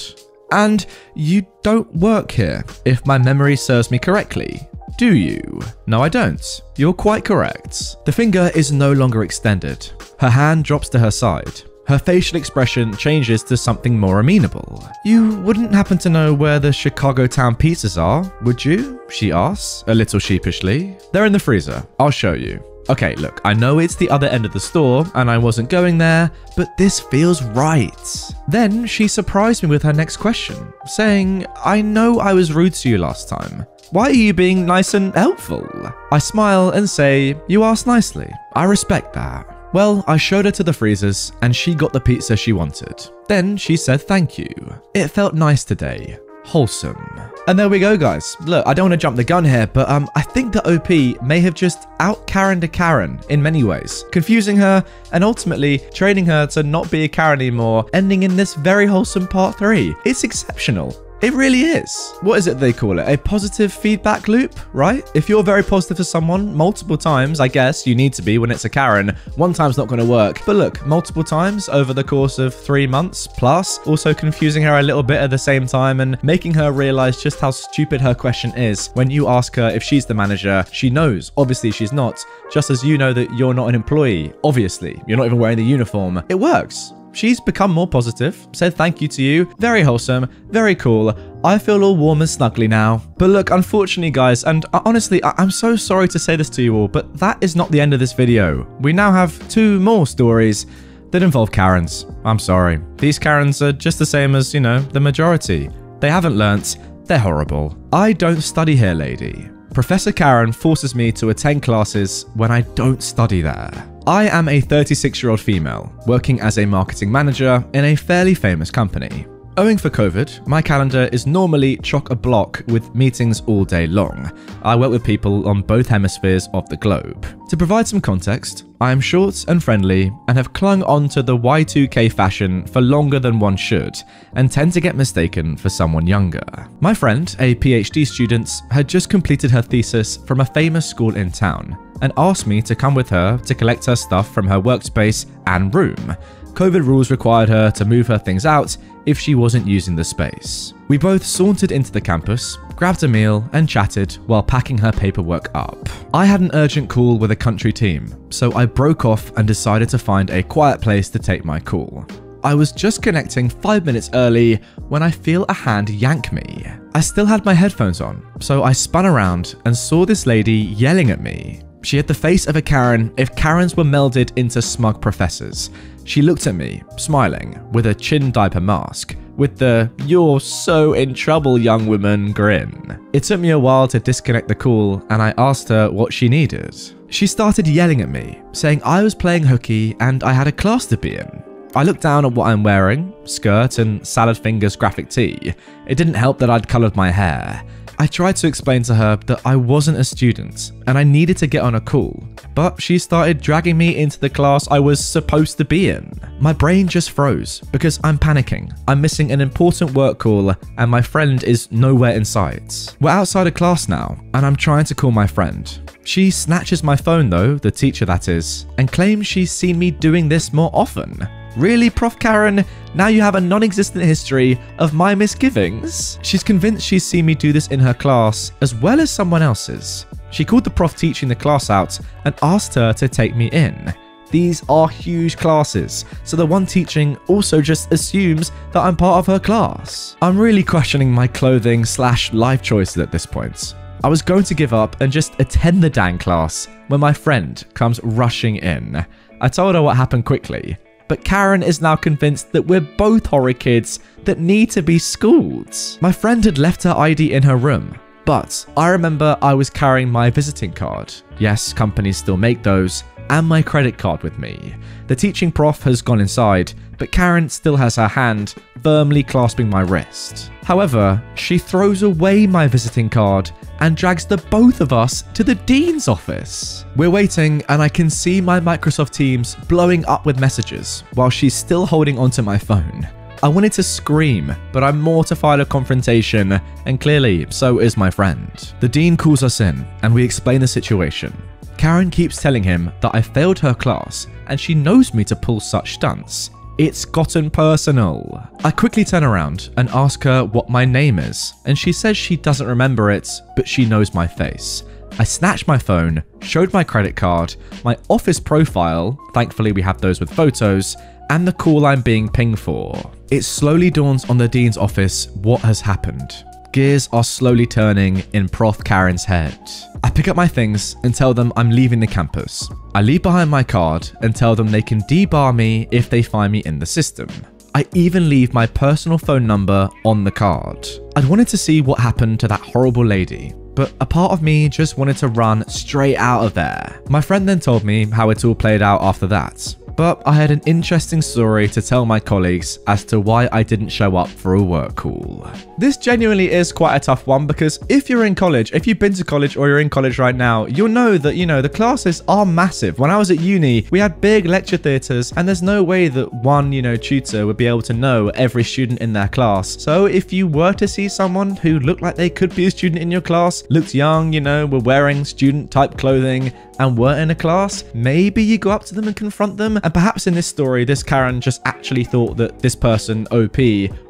And you don't work here, if my memory serves me correctly, do you? No, I don't. You're quite correct. The finger is no longer extended. Her hand drops to her side. Her facial expression changes to something more amenable. You wouldn't happen to know where the Chicago town pizzas are, would you? She asks, a little sheepishly. They're in the freezer. I'll show you. Okay, look, I know it's the other end of the store and I wasn't going there, but this feels right. Then she surprised me with her next question, saying, I know I was rude to you last time. Why are you being nice and helpful? I smile and say, you asked nicely. I respect that. Well, I showed her to the freezers and she got the pizza she wanted. Then she said thank you. It felt nice today. Wholesome. And there we go, guys. Look, I don't want to jump the gun here, but I think the OP may have just out-Karen'd a Karen in many ways, confusing her and ultimately training her to not be a Karen anymore, ending in this very wholesome part 3. It's exceptional. It really is. What is it they call it? A positive feedback loop, right? If you're very positive to someone multiple times, I guess you need to be when it's a Karen. One time's not going to work. But look, multiple times over the course of 3 months plus, also confusing her a little bit at the same time and making her realize just how stupid her question is. When you ask her if she's the manager, she knows. Obviously, she's not. Just as you know that you're not an employee. Obviously, you're not even wearing the uniform. It works. She's become more positive, said thank you to you, very wholesome, very cool. I feel all warm and snuggly now. But look, unfortunately guys, and honestly, I'm so sorry to say this to you all, but that is not the end of this video. We now have 2 more stories that involve Karens. I'm sorry. These Karens are just the same as, you know, the majority. They haven't learnt, they're horrible. I don't study here, lady. Professor Karen forces me to attend classes when I don't study there. I am a 36-year-old female working as a marketing manager in a fairly famous company. Owing for COVID, my calendar is normally chock-a-block with meetings all day long. I work with people on both hemispheres of the globe. To provide some context, I am short and friendly and have clung on to the Y2K fashion for longer than one should and tend to get mistaken for someone younger. My friend, a PhD student, had just completed her thesis from a famous school in town and asked me to come with her to collect her stuff from her workspace and room. COVID rules required her to move her things out if she wasn't using the space. We both sauntered into the campus, grabbed a meal, and chatted while packing her paperwork up. I had an urgent call with a country team, so I broke off and decided to find a quiet place to take my call. I was just connecting 5 minutes early when I feel a hand yank me. I still had my headphones on, so I spun around and saw this lady yelling at me. She had the face of a Karen if Karens were melded into smug professors. She looked at me, smiling, with a chin diaper mask, with the "you're so in trouble, young woman" grin. It took me a while to disconnect the call, and I asked her what she needed. She started yelling at me, saying I was playing hooky and I had a class to be in. I looked down at what I'm wearing, skirt and salad fingers graphic tee. It didn't help that I'd coloured my hair. I tried to explain to her that I wasn't a student and I needed to get on a call, but she started dragging me into the class I was supposed to be in. My brain just froze because I'm panicking. I'm missing an important work call and my friend is nowhere in sight. We're outside of class now and I'm trying to call my friend. She snatches my phone though, the teacher that is, and claims she's seen me doing this more often. Really, Prof. Karen? Now you have a non-existent history of my misgivings? She's convinced she's seen me do this in her class as well as someone else's. She called the prof teaching the class out and asked her to take me in. These are huge classes, so the one teaching also just assumes that I'm part of her class. I'm really questioning my clothing / life choices at this point. I was going to give up and just attend the dang class when my friend comes rushing in. I told her what happened quickly. But Karen is now convinced that we're both horror kids that need to be schooled. My friend had left her ID in her room, but I remember I was carrying my visiting card. Yes, companies still make those, and my credit card with me. The teaching prof has gone inside, but Karen still has her hand firmly clasping my wrist. However, she throws away my visiting card and drags the both of us to the dean's office. We're waiting and I can see my Microsoft Teams blowing up with messages while she's still holding onto my phone. I wanted to scream, but I'm mortified of confrontation, and clearly so is my friend. The dean calls us in and we explain the situation. Karen keeps telling him that I failed her class and she knows me to pull such stunts. It's gotten personal. I quickly turn around and ask her what my name is, and she says she doesn't remember it, but she knows my face. I snatched my phone, showed my credit card, my office profile, thankfully we have those with photos, and the call I'm being pinged for. It slowly dawns on the dean's office what has happened. Gears are slowly turning in Prof. Karen's head. I pick up my things and tell them I'm leaving the campus. I leave behind my card and tell them they can debar me if they find me in the system. I even leave my personal phone number on the card. I'd wanted to see what happened to that horrible lady, but a part of me just wanted to run straight out of there. My friend then told me how it all played out after that. But I had an interesting story to tell my colleagues as to why I didn't show up for a work call. This genuinely is quite a tough one because if you're in college, if you've been to college or you're in college right now, you'll know that, the classes are massive. When I was at uni, we had big lecture theatres and there's no way that one, tutor would be able to know every student in their class. So if you were to see someone who looked like they could be a student in your class, looked young, were wearing student type clothing and weren't in a class, maybe you go up to them and confront them. And perhaps in this story, this Karen just actually thought that this person, OP,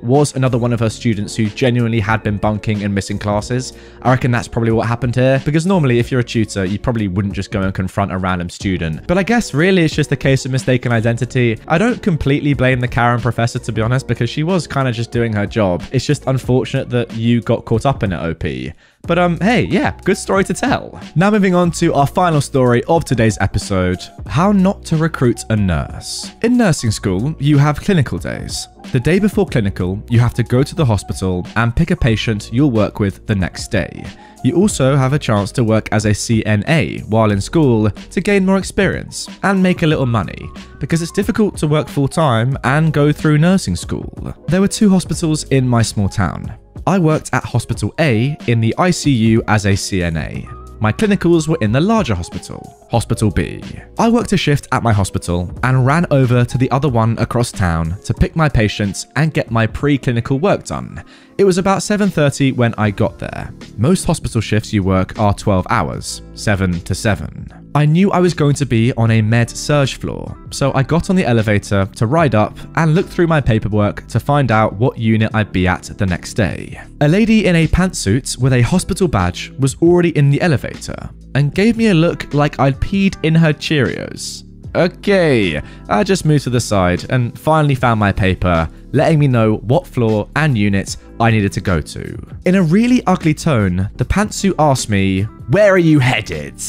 was another one of her students who genuinely had been bunking and missing classes. I reckon that's probably what happened here, because normally if you're a tutor, you probably wouldn't just go and confront a random student. But I guess really it's just a case of mistaken identity. I don't completely blame the Karen professor, to be honest, because she was kind of just doing her job. It's just unfortunate that you got caught up in it, OP. But hey, yeah, good story to tell. Now moving on to our final story of today's episode, how not to recruit a nurse. In nursing school, you have clinical days. The day before clinical, you have to go to the hospital and pick a patient you'll work with the next day. You also have a chance to work as a CNA while in school to gain more experience and make a little money, because it's difficult to work full-time and go through nursing school. There were 2 hospitals in my small town. I worked at Hospital A in the ICU as a CNA. My clinicals were in the larger hospital, Hospital B. I worked a shift at my hospital and ran over to the other one across town to pick my patients and get my pre-clinical work done. It was about 7:30 when I got there. Most hospital shifts you work are 12 hours, 7 to 7. I knew I was going to be on a med-surg floor, so I got on the elevator to ride up and look through my paperwork to find out what unit I'd be at the next day. A lady in a pantsuit with a hospital badge was already in the elevator and gave me a look like I'd peed in her Cheerios. Okay, I just moved to the side and finally found my paper, letting me know what floor and unit I needed to go to. In a really ugly tone, the pantsuit asked me, "Where are you headed?"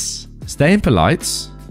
Staying polite,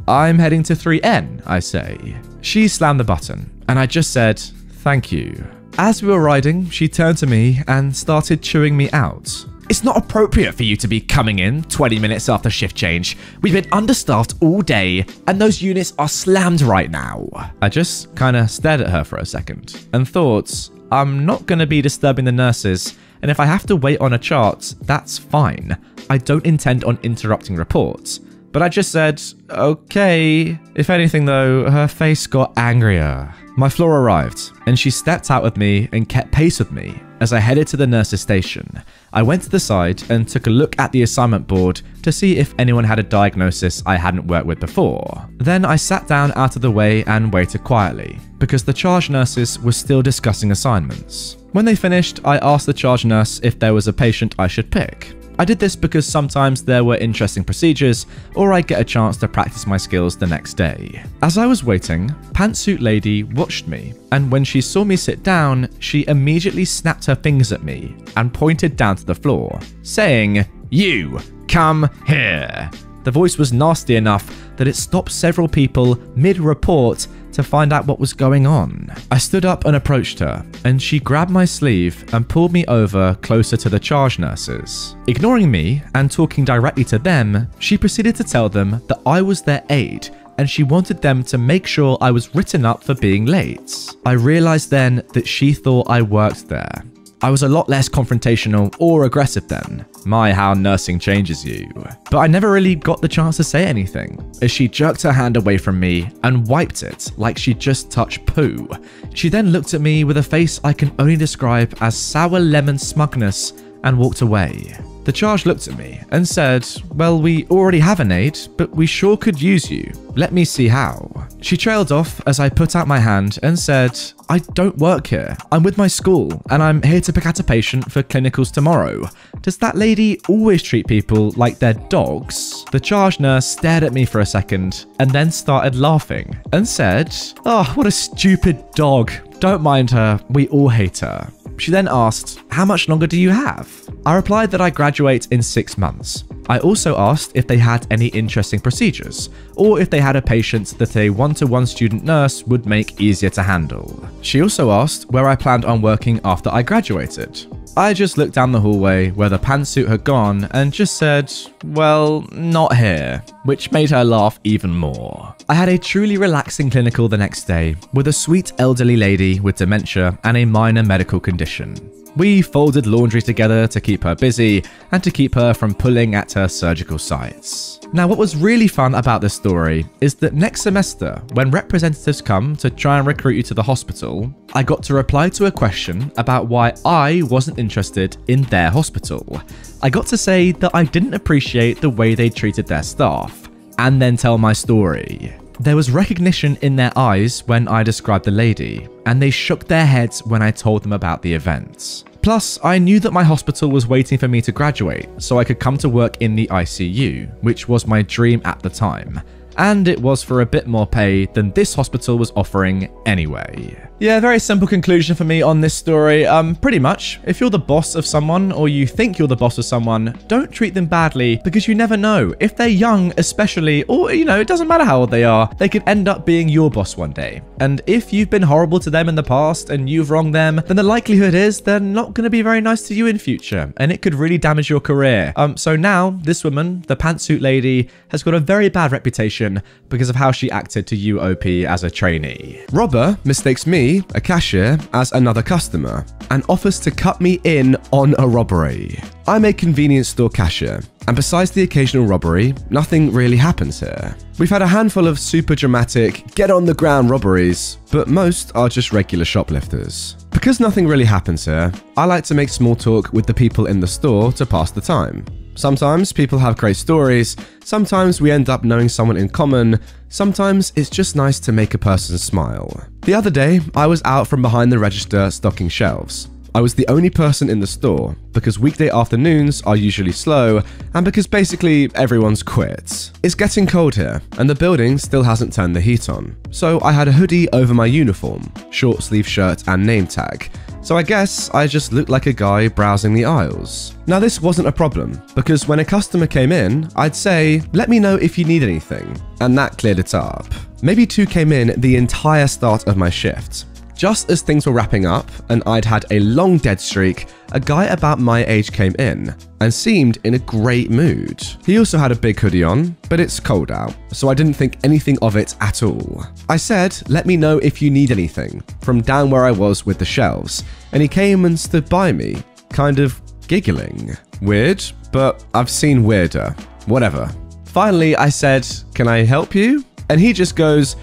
"I'm heading to 3N, I say." She slammed the button, and I just said, "Thank you." As we were riding, she turned to me and started chewing me out. "It's not appropriate for you to be coming in 20 minutes after shift change. We've been understaffed all day, and those units are slammed right now." I just kind of stared at her for a second and thought, I'm not going to be disturbing the nurses, and if I have to wait on a chart, that's fine. I don't intend on interrupting reports. But I just said, okay. If anything though, her face got angrier. My floor arrived, and she stepped out with me and kept pace with me as I headed to the nurse's station. I went to the side and took a look at the assignment board to see if anyone had a diagnosis I hadn't worked with before. Then I sat down out of the way and waited quietly, because the charge nurses were still discussing assignments. When they finished, I asked the charge nurse if there was a patient I should pick. I did this because sometimes there were interesting procedures, or I'd get a chance to practice my skills the next day. As I was waiting, Pantsuit Lady watched me, and when she saw me sit down, she immediately snapped her fingers at me and pointed down to the floor, saying, "You, come here." The voice was nasty enough that it stopped several people mid-report to find out what was going on. I stood up and approached her, and she grabbed my sleeve and pulled me over closer to the charge nurses. Ignoring me and talking directly to them, she proceeded to tell them that I was their aide and she wanted them to make sure I was written up for being late. I realized then that she thought I worked there. I was a lot less confrontational or aggressive then. My, how nursing changes you. But I never really got the chance to say anything, as she jerked her hand away from me and wiped it like she'd just touched poo. She then looked at me with a face I can only describe as sour lemon smugness and walked away. The charge looked at me and said, "Well, we already have an aide, but we sure could use you. Let me see how." She trailed off as I put out my hand and said, "I don't work here. I'm with my school, and I'm here to pick out a patient for clinicals tomorrow. Does that lady always treat people like they're dogs?" The charge nurse stared at me for a second and then started laughing and said, "Oh, what a stupid dog. Don't mind her. We all hate her." She then asked, "How much longer do you have?" I replied that I graduate in 6 months. I also asked if they had any interesting procedures, or if they had a patient that a one-to-one student nurse would make easier to handle. She also asked where I planned on working after I graduated. I just looked down the hallway where the pantsuit had gone and just said, well, not here, which made her laugh even more. I had a truly relaxing clinical the next day with a sweet elderly lady with dementia and a minor medical condition. We folded laundry together to keep her busy and to keep her from pulling at her surgical sites. Now, what was really fun about this story is that next semester, when representatives come to try and recruit you to the hospital, I got to reply to a question about why I wasn't interested in their hospital. I got to say that I didn't appreciate the way they treated their staff, and then tell my story. There was recognition in their eyes when I described the lady, and they shook their heads when I told them about the event. Plus, I knew that my hospital was waiting for me to graduate, so I could come to work in the ICU, which was my dream at the time. And it was for a bit more pay than this hospital was offering anyway. Yeah, very simple conclusion for me on this story. Pretty much, if you're the boss of someone or you think you're the boss of someone, don't treat them badly because you never know. If they're young especially, or it doesn't matter how old they are, they could end up being your boss one day. And if you've been horrible to them in the past and you've wronged them, then the likelihood is they're not going to be very nice to you in future, and it could really damage your career. So now, this woman, the pantsuit lady, has got a very bad reputation because of how she acted to you, OP, as a trainee. Robber mistakes me, a cashier, as another customer and offers to cut me in on a robbery. I'm a convenience store cashier, and besides the occasional robbery, nothing really happens here. We've had a handful of super dramatic, get on the ground robberies, but most are just regular shoplifters. Because nothing really happens here, I like to make small talk with the people in the store to pass the time. Sometimes people have great stories, sometimes we end up knowing someone in common, sometimes it's just nice to make a person smile. The other day, I was out from behind the register stocking shelves. I was the only person in the store because weekday afternoons are usually slow and because basically everyone's quit. It's getting cold here and the building still hasn't turned the heat on, so I had a hoodie over my uniform, short sleeve shirt and name tag. So I guess I just looked like a guy browsing the aisles. Now this wasn't a problem, because when a customer came in, I'd say, let me know if you need anything, and that cleared it up. Maybe two came in the entire start of my shift. Just as things were wrapping up and I'd had a long dead streak, a guy about my age came in and seemed in a great mood. He also had a big hoodie on, but it's cold out, so I didn't think anything of it at all. I said, let me know if you need anything, from down where I was with the shelves, and he came and stood by me, kind of giggling. Weird, but I've seen weirder. Whatever. Finally, I said, can I help you? And he just goes,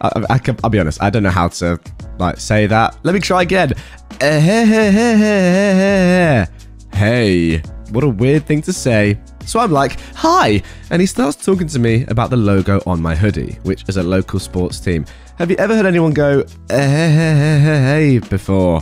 I'll be honest, I don't know how to say that. Let me try again. Hey, what a weird thing to say. So I'm like, hi, and he starts talking to me about the logo on my hoodie, which is a local sports team. Have you ever heard anyone go, hey, before?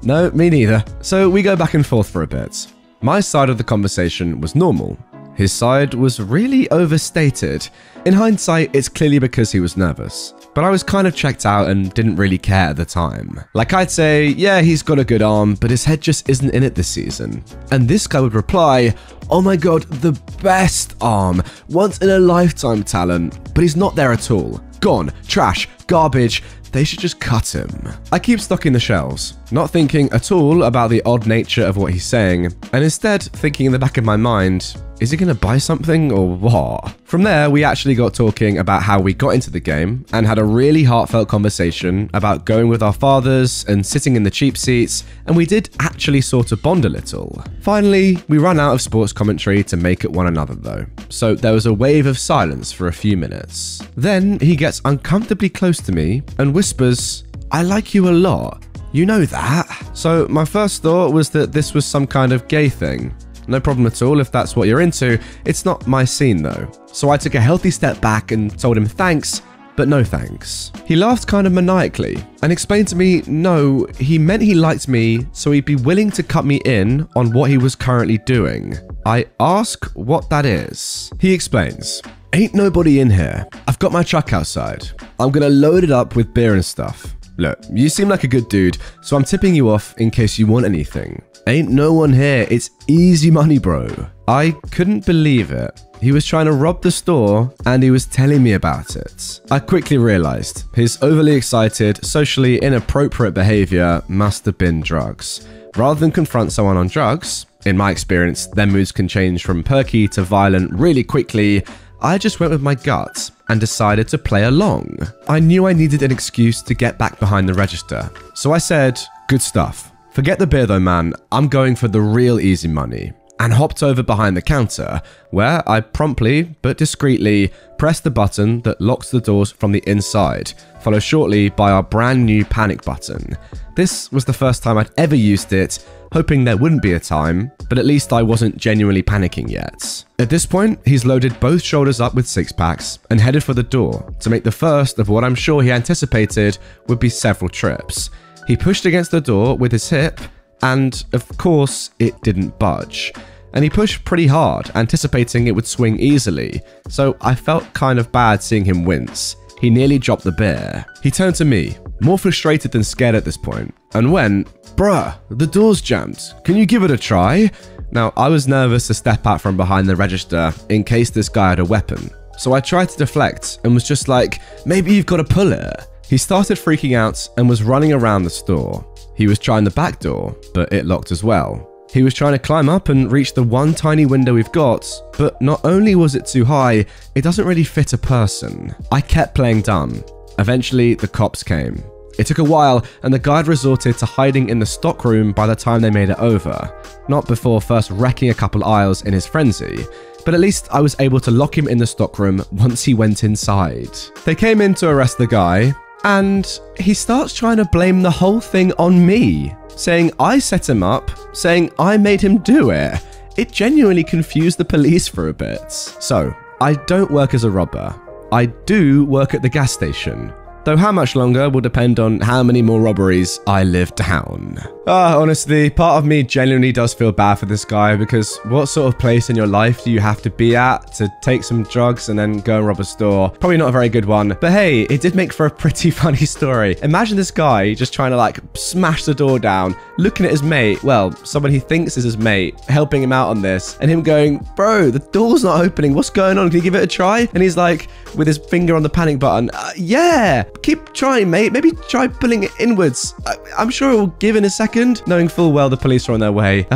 No, me neither. So we go back and forth for a bit. My side of the conversation was normal. His side was really overstated. In hindsight, it's clearly because he was nervous. But I was kind of checked out and didn't really care at the time. Like I'd say, yeah, he's got a good arm, but his head just isn't in it this season. And this guy would reply, oh my god, the best arm, once in a lifetime talent, but he's not there at all. Gone, trash, garbage, they should just cut him. I keep stocking the shelves, not thinking at all about the odd nature of what he's saying, and instead thinking in the back of my mind, is he gonna buy something or what? From there, we actually got talking about how we got into the game and had a really heartfelt conversation about going with our fathers and sitting in the cheap seats, and we did actually sort of bond a little. Finally, we ran out of sports commentary to make at one another though, so there was a wave of silence for a few minutes. Then he gets uncomfortably close to me and whispers, I like you a lot, you know that? So my first thought was that this was some kind of gay thing. No problem at all if that's what you're into, it's not my scene though. So I took a healthy step back and told him thanks, but no thanks. He laughed kind of maniacally and explained to me no, he meant he liked me so he'd be willing to cut me in on what he was currently doing. I ask what that is. He explains, ain't nobody in here. I've got my truck outside. I'm gonna load it up with beer and stuff. Look, you seem like a good dude, so I'm tipping you off in case you want anything. Ain't no one here, it's easy money, bro. I couldn't believe it. He was trying to rob the store and he was telling me about it. I quickly realized his overly excited, socially inappropriate behavior must have been drugs. Rather than confront someone on drugs, in my experience, their moods can change from perky to violent really quickly. I just went with my gut and decided to play along. I knew I needed an excuse to get back behind the register. So I said, good stuff. Forget the beer though, man. I'm going for the real easy money. And hopped over behind the counter, where I promptly but discreetly pressed the button that locks the doors from the inside, followed shortly by our brand new panic button. This was the first time I'd ever used it, hoping there wouldn't be a time, but at least I wasn't genuinely panicking yet. At this point, he's loaded both shoulders up with six-packs and headed for the door to make the first of what I'm sure he anticipated would be several trips. He pushed against the door with his hip, and of course, it didn't budge. And he pushed pretty hard, anticipating it would swing easily, so I felt kind of bad seeing him wince. He nearly dropped the beer. He turned to me, more frustrated than scared at this point, and went, "Bruh, the door's jammed. Can you give it a try?" Now, I was nervous to step out from behind the register in case this guy had a weapon, so I tried to deflect and was just like, "Maybe you've got to pull it." He started freaking out and was running around the store. He was trying the back door, but it locked as well. He was trying to climb up and reach the one tiny window we've got, but not only was it too high, it doesn't really fit a person. I kept playing dumb. Eventually, the cops came. It took a while, and the guard resorted to hiding in the stockroom by the time they made it over. Not before first wrecking a couple aisles in his frenzy, but at least I was able to lock him in the stockroom once he went inside. They came in to arrest the guy, and he starts trying to blame the whole thing on me, saying I set him up, saying I made him do it. It genuinely confused the police for a bit. So, I don't work as a robber. I do work at the gas station, though how much longer will depend on how many more robberies I live down. Honestly, part of me genuinely does feel bad for this guy, because what sort of place in your life do you have to be at to take some drugs and then go and rob a store? Probably not a very good one, but hey, it did make for a pretty funny story. Imagine this guy just trying to like smash the door down, looking at his mate, well, someone he thinks is his mate, helping him out on this, and him going, "Bro, the door's not opening, what's going on? Can you give it a try?" And he's like, with his finger on the panic button, "Yeah, keep trying, mate. Maybe try pulling it inwards. I'm sure it will give in a second," knowing full well the police are on their way.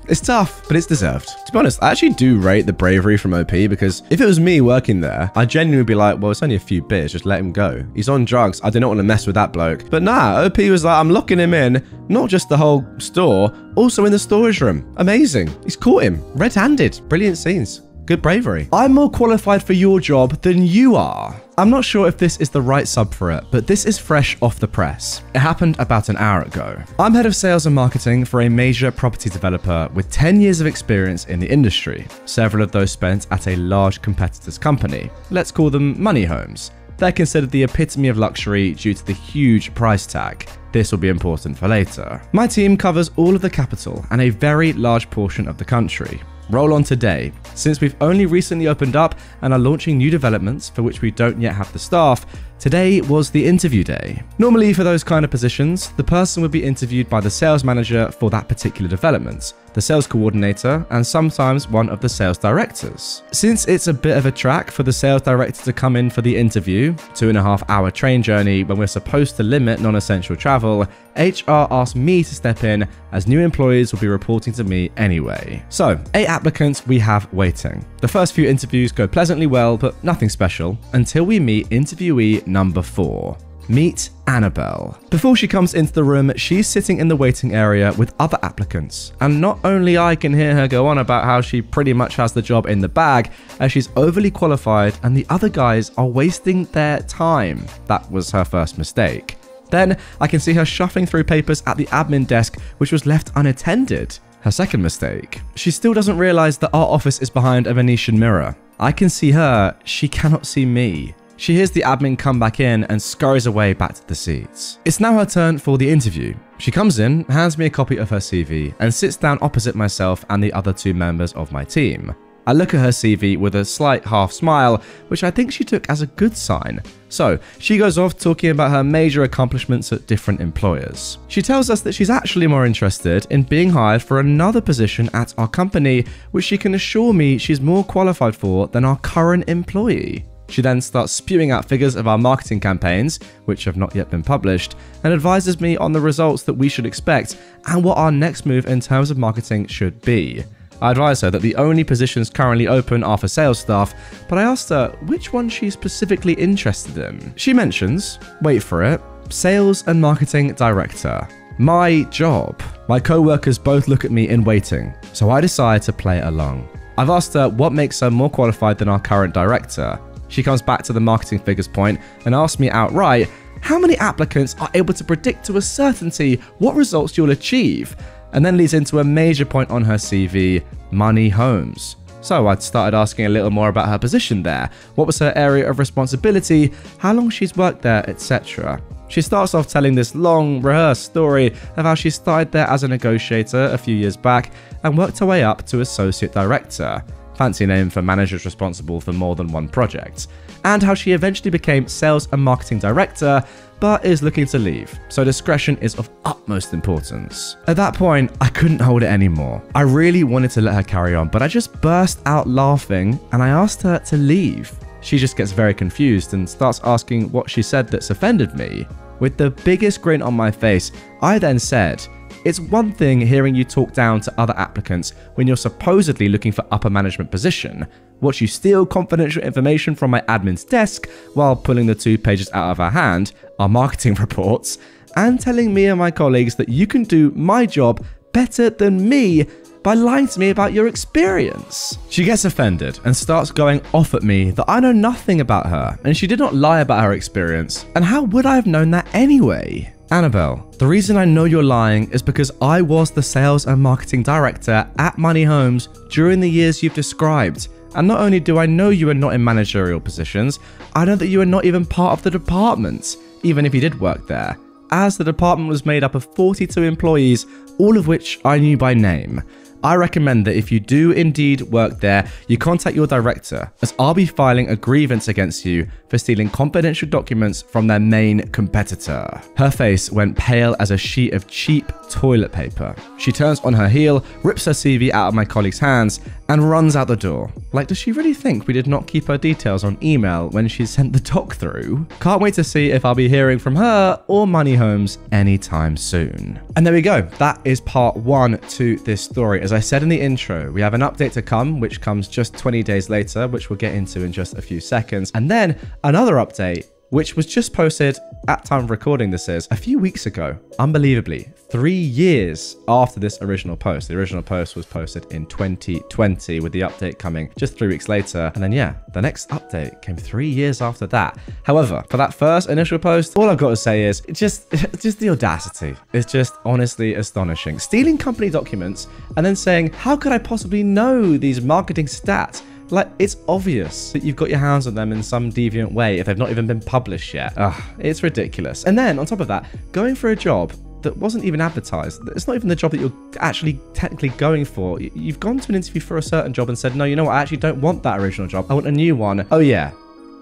It's tough, but it's deserved. To be honest, I actually do rate the bravery from OP, because if it was me working there, I'd genuinely be like, well, it's only a few beers, just let him go. He's on drugs. I do not want to mess with that bloke. But nah, OP was like, I'm locking him in, not just the whole store, also in the storage room. Amazing. He's caught him red-handed. Brilliant scenes. Good bravery. I'm more qualified for your job than you are. I'm not sure if this is the right sub for it, but this is fresh off the press. It happened about an hour ago. I'm head of sales and marketing for a major property developer with 10 years of experience in the industry, several of those spent at a large competitor's company. Let's call them money homes. They're considered the epitome of luxury due to the huge price tag. This will be important for later. My team covers all of the capital and a very large portion of the country. Roll on today. Since we've only recently opened up and are launching new developments for which we don't yet have the staff, today was the interview day. Normally for those kind of positions, the person would be interviewed by the sales manager for that particular development, the sales coordinator, and sometimes one of the sales directors. Since it's a bit of a track for the sales director to come in for the interview, 2.5-hour train journey when we're supposed to limit non-essential travel, HR asked me to step in as new employees will be reporting to me anyway. So, 8 applicants we have waiting. The first few interviews go pleasantly well, but nothing special, until we meet interviewee number 4. Meet Annabelle. Before she comes into the room, she's sitting in the waiting area with other applicants. And not only I can hear her go on about how she pretty much has the job in the bag, as she's overly qualified and the other guys are wasting their time. That was her first mistake. Then I can see her shuffling through papers at the admin desk, which was left unattended. Her second mistake. She still doesn't realize that our office is behind a Venetian mirror. I can see her, she cannot see me. She hears the admin come back in and scurries away back to the seats. It's now her turn for the interview. She comes in, hands me a copy of her CV, and sits down opposite myself and the other 2 members of my team. I look at her CV with a slight half smile, which I think she took as a good sign. So, she goes off talking about her major accomplishments at different employers. She tells us that she's actually more interested in being hired for another position at our company, which she can assure me she's more qualified for than our current employee. She then starts spewing out figures of our marketing campaigns, which have not yet been published, and advises me on the results that we should expect and what our next move in terms of marketing should be. I advise her that the only positions currently open are for sales staff, but I asked her which one she's specifically interested in. She mentions, wait for it, sales and marketing director. My job. My co-workers both look at me in waiting, so I decide to play along. I've asked her what makes her more qualified than our current director. She comes back to the marketing figures point and asks me outright, how many applicants are able to predict to a certainty what results you'll achieve? And then leads into a major point on her CV, money homes. So I started asking a little more about her position there. What was her area of responsibility, how long she's worked there, etc. She starts off telling this long, rehearsed story of how she started there as a negotiator a few years back and worked her way up to associate director. Fancy name for managers responsible for more than one project, and how she eventually became sales and marketing director, but is looking to leave, so discretion is of utmost importance. At that point, I couldn't hold it anymore. I really wanted to let her carry on, but I just burst out laughing and I asked her to leave. She just gets very confused and starts asking what she said that's offended me. With the biggest grin on my face, I then said, it's one thing hearing you talk down to other applicants when you're supposedly looking for upper management position. Watch you steal confidential information from my admin's desk while pulling the 2 pages out of her hand, our marketing reports, and telling me and my colleagues that you can do my job better than me by lying to me about your experience. She gets offended and starts going off at me that I know nothing about her and she did not lie about her experience, and how would I have known that anyway? Annabelle, the reason I know you're lying is because I was the sales and marketing director at Money Homes during the years you've described. And not only do I know you are not in managerial positions, I know that you are not even part of the department, even if you did work there, as the department was made up of 42 employees, all of which I knew by name. I recommend that if you do indeed work there, you contact your director, as I'll be filing a grievance against you for stealing confidential documents from their main competitor. Her face went pale as a sheet of cheap toilet paper. She turns on her heel, rips her CV out of my colleague's hands, and runs out the door. Like, does she really think we did not keep her details on email when she sent the doc through? Can't wait to see if I'll be hearing from her or Money Homes anytime soon. And there we go. That is part 1 to this story. As I said in the intro, we have an update to come, which comes just 20 days later, which we'll get into in just a few seconds. And then another update, which was just posted at time of recording this is a few weeks ago. Unbelievably, 3 years after this original post. The original post was posted in 2020 with the update coming just 3 weeks later. And then yeah, the next update came 3 years after that. However, for that first initial post, all I've got to say is just the audacity. It's just honestly astonishing. Stealing company documents and then saying, how could I possibly know these marketing stats? Like, it's obvious that you've got your hands on them in some deviant way if they've not even been published yet. Ugh, it's ridiculous. And then on top of that, going for a job that wasn't even advertised. It's not even the job that you're actually technically going for. You've gone to an interview for a certain job and said, no, you know what, I actually don't want that original job. I want a new one. Oh yeah,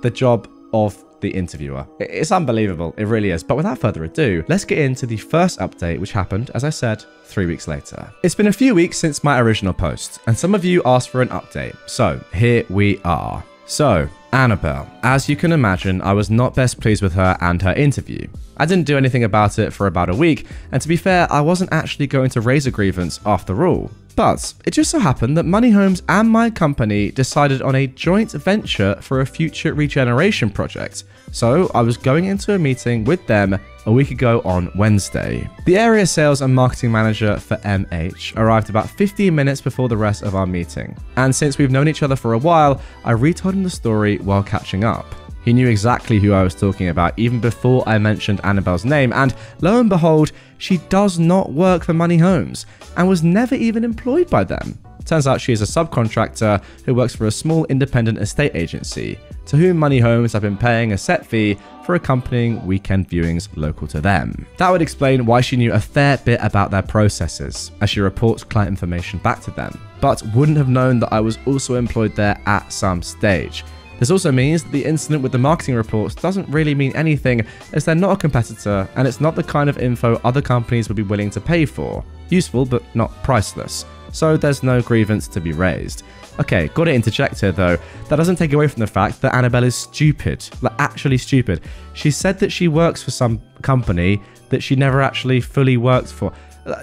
the job of the interviewer. It's unbelievable. It really is. But without further ado, let's get into the first update, which happened, as I said, 3 weeks later. It's been a few weeks since my original post, and some of you asked for an update. So here we are. So, Annabelle, as you can imagine, I was not best pleased with her and her interview. I didn't do anything about it for about a week, and to be fair, I wasn't actually going to raise a grievance after all. But it just so happened that Money Homes and my company decided on a joint venture for a future regeneration project. So I was going into a meeting with them a week ago on Wednesday. The area sales and marketing manager for MH arrived about 15 minutes before the rest of our meeting. And since we've known each other for a while, I retold him the story while catching up. He knew exactly who I was talking about even before I mentioned Annabelle's name, and lo and behold, she does not work for Money Homes and was never even employed by them. Turns out she is a subcontractor who works for a small independent estate agency, to whom Money Homes have been paying a set fee for accompanying weekend viewings local to them. That would explain why she knew a fair bit about their processes, as she reports client information back to them, but wouldn't have known that I was also employed there at some stage. This also means that the incident with the marketing reports doesn't really mean anything, as they're not a competitor and it's not the kind of info other companies would be willing to pay for. Useful, but not priceless. So there's no grievance to be raised. Okay, gotta interject here though. That doesn't take away from the fact that Annabelle is stupid. Like, actually stupid. She said that she works for some company that she never actually fully worked for.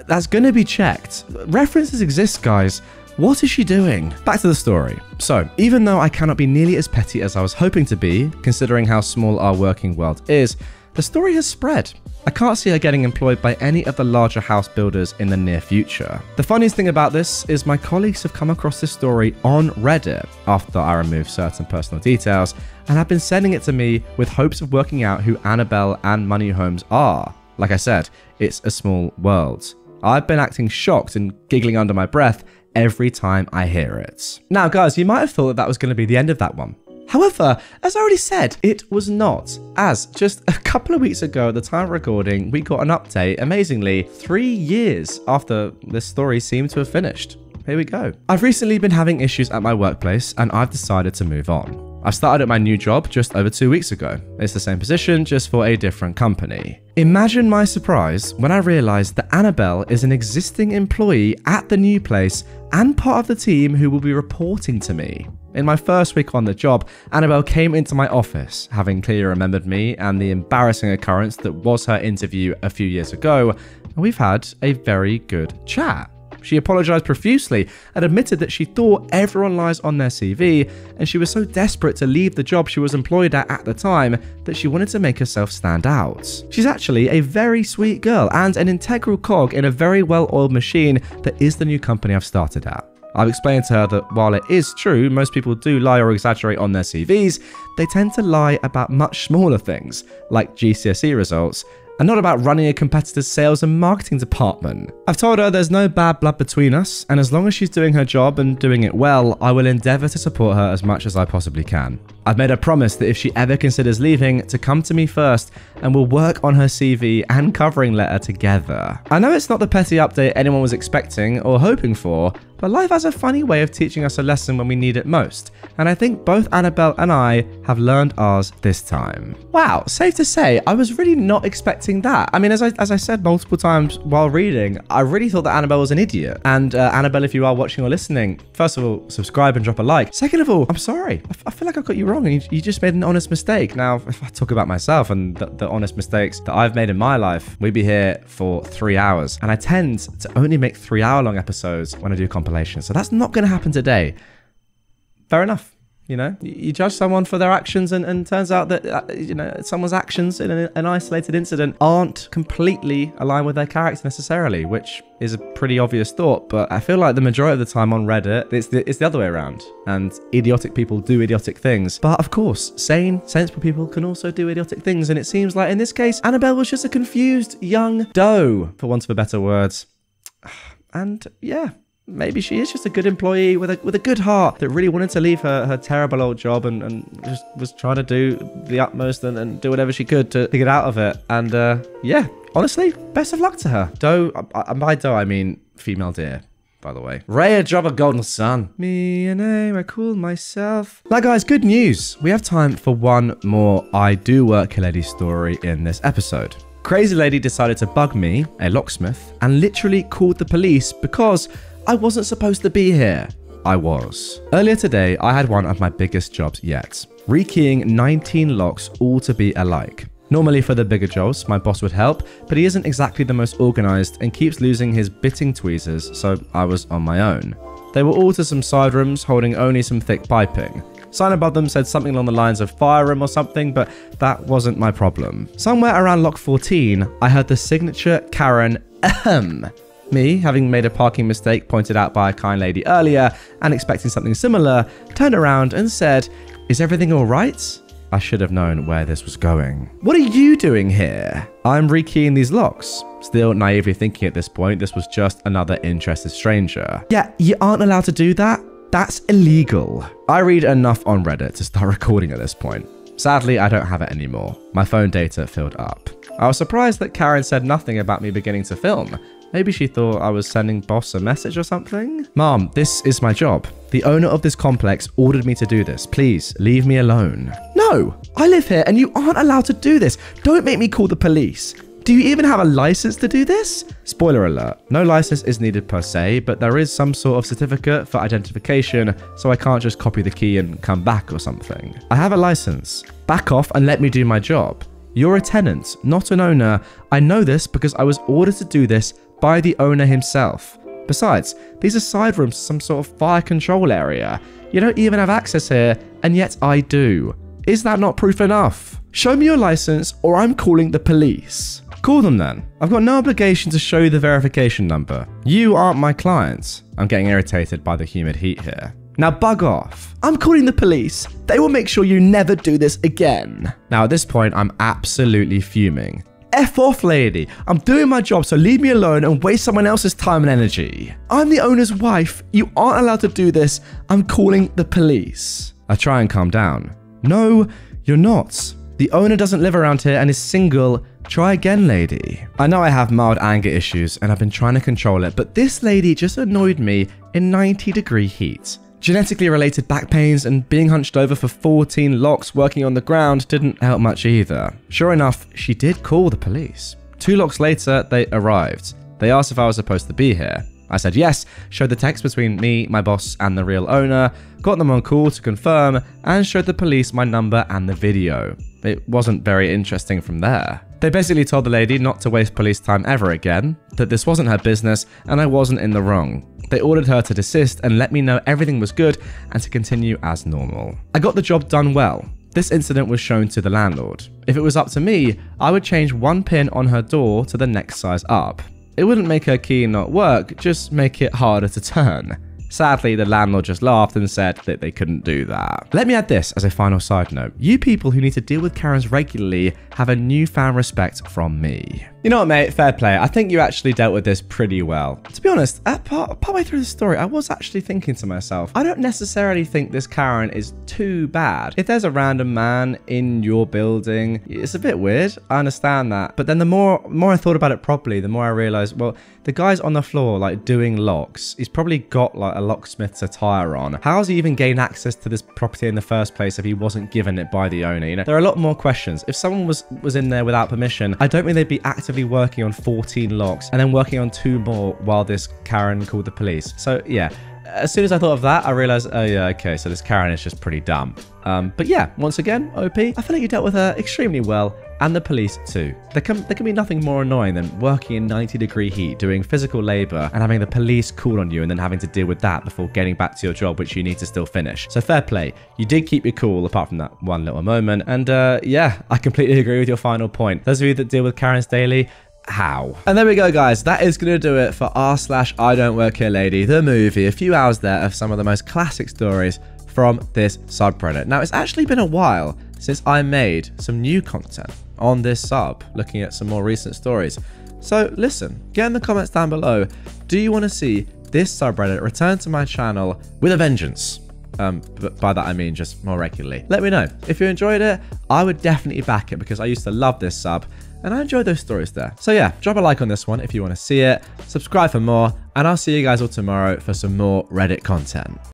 That's gonna be checked. References exist, guys. What is she doing? Back to the story. So, even though I cannot be nearly as petty as I was hoping to be, considering how small our working world is, the story has spread. I can't see her getting employed by any of the larger house builders in the near future. The funniest thing about this is my colleagues have come across this story on Reddit after I removed certain personal details and have been sending it to me with hopes of working out who Annabelle and Money Homes are. Like I said, it's a small world. I've been acting shocked and giggling under my breath every time I hear it. Now guys, you might have thought that that was going to be the end of that one. However, as I already said, it was not, as just a couple of weeks ago at the time of recording, we got an update, amazingly, 3 years after this story seemed to have finished. Here we go. I've recently been having issues at my workplace and I've decided to move on. I've started at my new job just over 2 weeks ago. It's the same position, just for a different company. Imagine my surprise when I realized that Annabelle is an existing employee at the new place and part of the team who will be reporting to me. In my first week on the job, Annabelle came into my office, having clearly remembered me and the embarrassing occurrence that was her interview a few years ago, and we've had a very good chat. She apologized profusely and admitted that she thought everyone lies on their CV, and she was so desperate to leave the job she was employed at the time that she wanted to make herself stand out. She's actually a very sweet girl and an integral cog in a very well-oiled machine that is the new company I've started at. I've explained to her that while it is true most people do lie or exaggerate on their CVs, they tend to lie about much smaller things, like GCSE results, and not about running a competitor's sales and marketing department. I've told her there's no bad blood between us, and as long as she's doing her job and doing it well, I will endeavour to support her as much as I possibly can. I've made her promise that if she ever considers leaving, to come to me first, and we'll work on her CV and covering letter together. I know it's not the petty update anyone was expecting or hoping for, but life has a funny way of teaching us a lesson when we need it most, and I think both Annabelle and I have learned ours this time. Wow, safe to say, I was really not expecting that. I mean, as I said multiple times while reading, I really thought that Annabelle was an idiot. And Annabelle, if you are watching or listening, first of all, subscribe and drop a like. Second of all, I'm sorry. I feel like I got you wrong and you just made an honest mistake. Now, if I talk about myself and the honest mistakes that I've made in my life, we'd be here for 3 hours. And I tend to only make 3-hour-long episodes when I do compilations. So that's not going to happen today. Fair enough. You know, you judge someone for their actions and turns out that, you know, someone's actions in an isolated incident aren't completely aligned with their character necessarily, which is a pretty obvious thought. But I feel like the majority of the time on Reddit, it's the other way around. And idiotic people do idiotic things. But of course, sane, sensible people can also do idiotic things. And it seems like in this case, Annabelle was just a confused young doe, for want of a better word. And yeah. Maybe she is just a good employee with a good heart that really wanted to leave her terrible old job and just was trying to do the utmost and do whatever she could to get out of it. And yeah, honestly, best of luck to her. Doe, by doe, I mean female deer, by the way. Rare job of golden sun. Me and I call myself. Now guys, good news. We have time for one more IDontWorkHereLady story in this episode. Crazy lady decided to bug me, a locksmith, and literally called the police because I wasn't supposed to be here. I was. Earlier today, I had one of my biggest jobs yet. Rekeying 19 locks all to be alike. Normally for the bigger jobs, my boss would help, but he isn't exactly the most organized and keeps losing his bitting tweezers, so I was on my own. They were all to some side rooms holding only some thick piping. Sign above them said something along the lines of fire room or something, but that wasn't my problem. Somewhere around lock 14, I heard the signature Karen ahem. Me, having made a parking mistake pointed out by a kind lady earlier and expecting something similar, turned around and said, "Is everything all right?" I should have known where this was going. "What are you doing here?" "I'm rekeying these locks." Still naively thinking at this point this was just another interested stranger. "Yeah, you aren't allowed to do that. That's illegal." I read enough on Reddit to start recording at this point. Sadly, I don't have it anymore. My phone data filled up. I was surprised that Karen said nothing about me beginning to film. Maybe she thought I was sending boss a message or something? Mom, this is my job. The owner of this complex ordered me to do this. Please, leave me alone. No, I live here and you aren't allowed to do this. Don't make me call the police. Do you even have a license to do this? Spoiler alert, no license is needed per se, but there is some sort of certificate for identification, so I can't just copy the key and come back or something. I have a license. Back off and let me do my job. You're a tenant, not an owner. I know this because I was ordered to do this by the owner himself. Besides, these are side rooms to some sort of fire control area. You don't even have access here, and yet I do. Is that not proof enough? Show me your license or I'm calling the police. Call them then. I've got no obligation to show you the verification number. You aren't my client. I'm getting irritated by the humid heat here. Now bug off. I'm calling the police. They will make sure you never do this again. Now at this point, I'm absolutely fuming. F off, lady. I'm doing my job, so leave me alone and waste someone else's time and energy. I'm the owner's wife. You aren't allowed to do this. I'm calling the police. I try and calm down. No, you're not. The owner doesn't live around here and is single. Try again, lady. I know I have mild anger issues and I've been trying to control it, but this lady just annoyed me in 90-degree heat. Genetically related back pains and being hunched over for 14 locks working on the ground didn't help much either. Sure enough, she did call the police. 2 locks later, they arrived. They asked if I was supposed to be here. I said yes, showed the text between me, my boss, and the real owner, got them on call to confirm, and showed the police my number and the video. It wasn't very interesting from there. They basically told the lady not to waste police time ever again, that this wasn't her business, and I wasn't in the wrong. They ordered her to desist and let me know everything was good and to continue as normal. I got the job done well. This incident was shown to the landlord. If it was up to me, I would change 1 pin on her door to the next size up. It wouldn't make her key not work, just make it harder to turn. Sadly, the landlord just laughed and said that they couldn't do that. Let me add this as a final side note. You people who need to deal with Karens regularly have a newfound respect from me. You know what, mate? Fair play. I think you actually dealt with this pretty well. To be honest, partway through the story, I was actually thinking to myself, I don't necessarily think this Karen is too bad. If there's a random man in your building, it's a bit weird. I understand that. But then the more I thought about it properly, the more I realized, well, the guy's on the floor, like, doing locks. He's probably got, like, a locksmith's attire on. How has he even gained access to this property in the first place if he wasn't given it by the owner? You know, there are a lot more questions. If someone was in there without permission, I don't think they'd be actively working on 14 locks and then working on 2 more while this Karen called the police. So, yeah. As soon as I thought of that, I realized, oh yeah, okay, so this Karen is just pretty dumb. But yeah, once again, OP, I feel like you dealt with her extremely well, and the police too. There can be nothing more annoying than working in 90-degree heat, doing physical labor, and having the police call on you and then having to deal with that before getting back to your job, which you need to still finish. So fair play. You did keep your cool, apart from that one little moment. And yeah, I completely agree with your final point. Those of you that deal with Karens daily, how? And there we go, guys. That is going to do it for r/IDontWorkHereLady, the movie. A few hours there of some of the most classic stories from this subreddit. Now, it's actually been a while since I made some new content on this sub, looking at some more recent stories. So listen, get in the comments down below. Do you want to see this subreddit return to my channel with a vengeance? But by that I mean just more regularly. Let me know. If you enjoyed it, I would definitely back it because I used to love this sub and I enjoy those stories there. So yeah, drop a like on this one if you want to see it, subscribe for more, and I'll see you guys all tomorrow for some more Reddit content.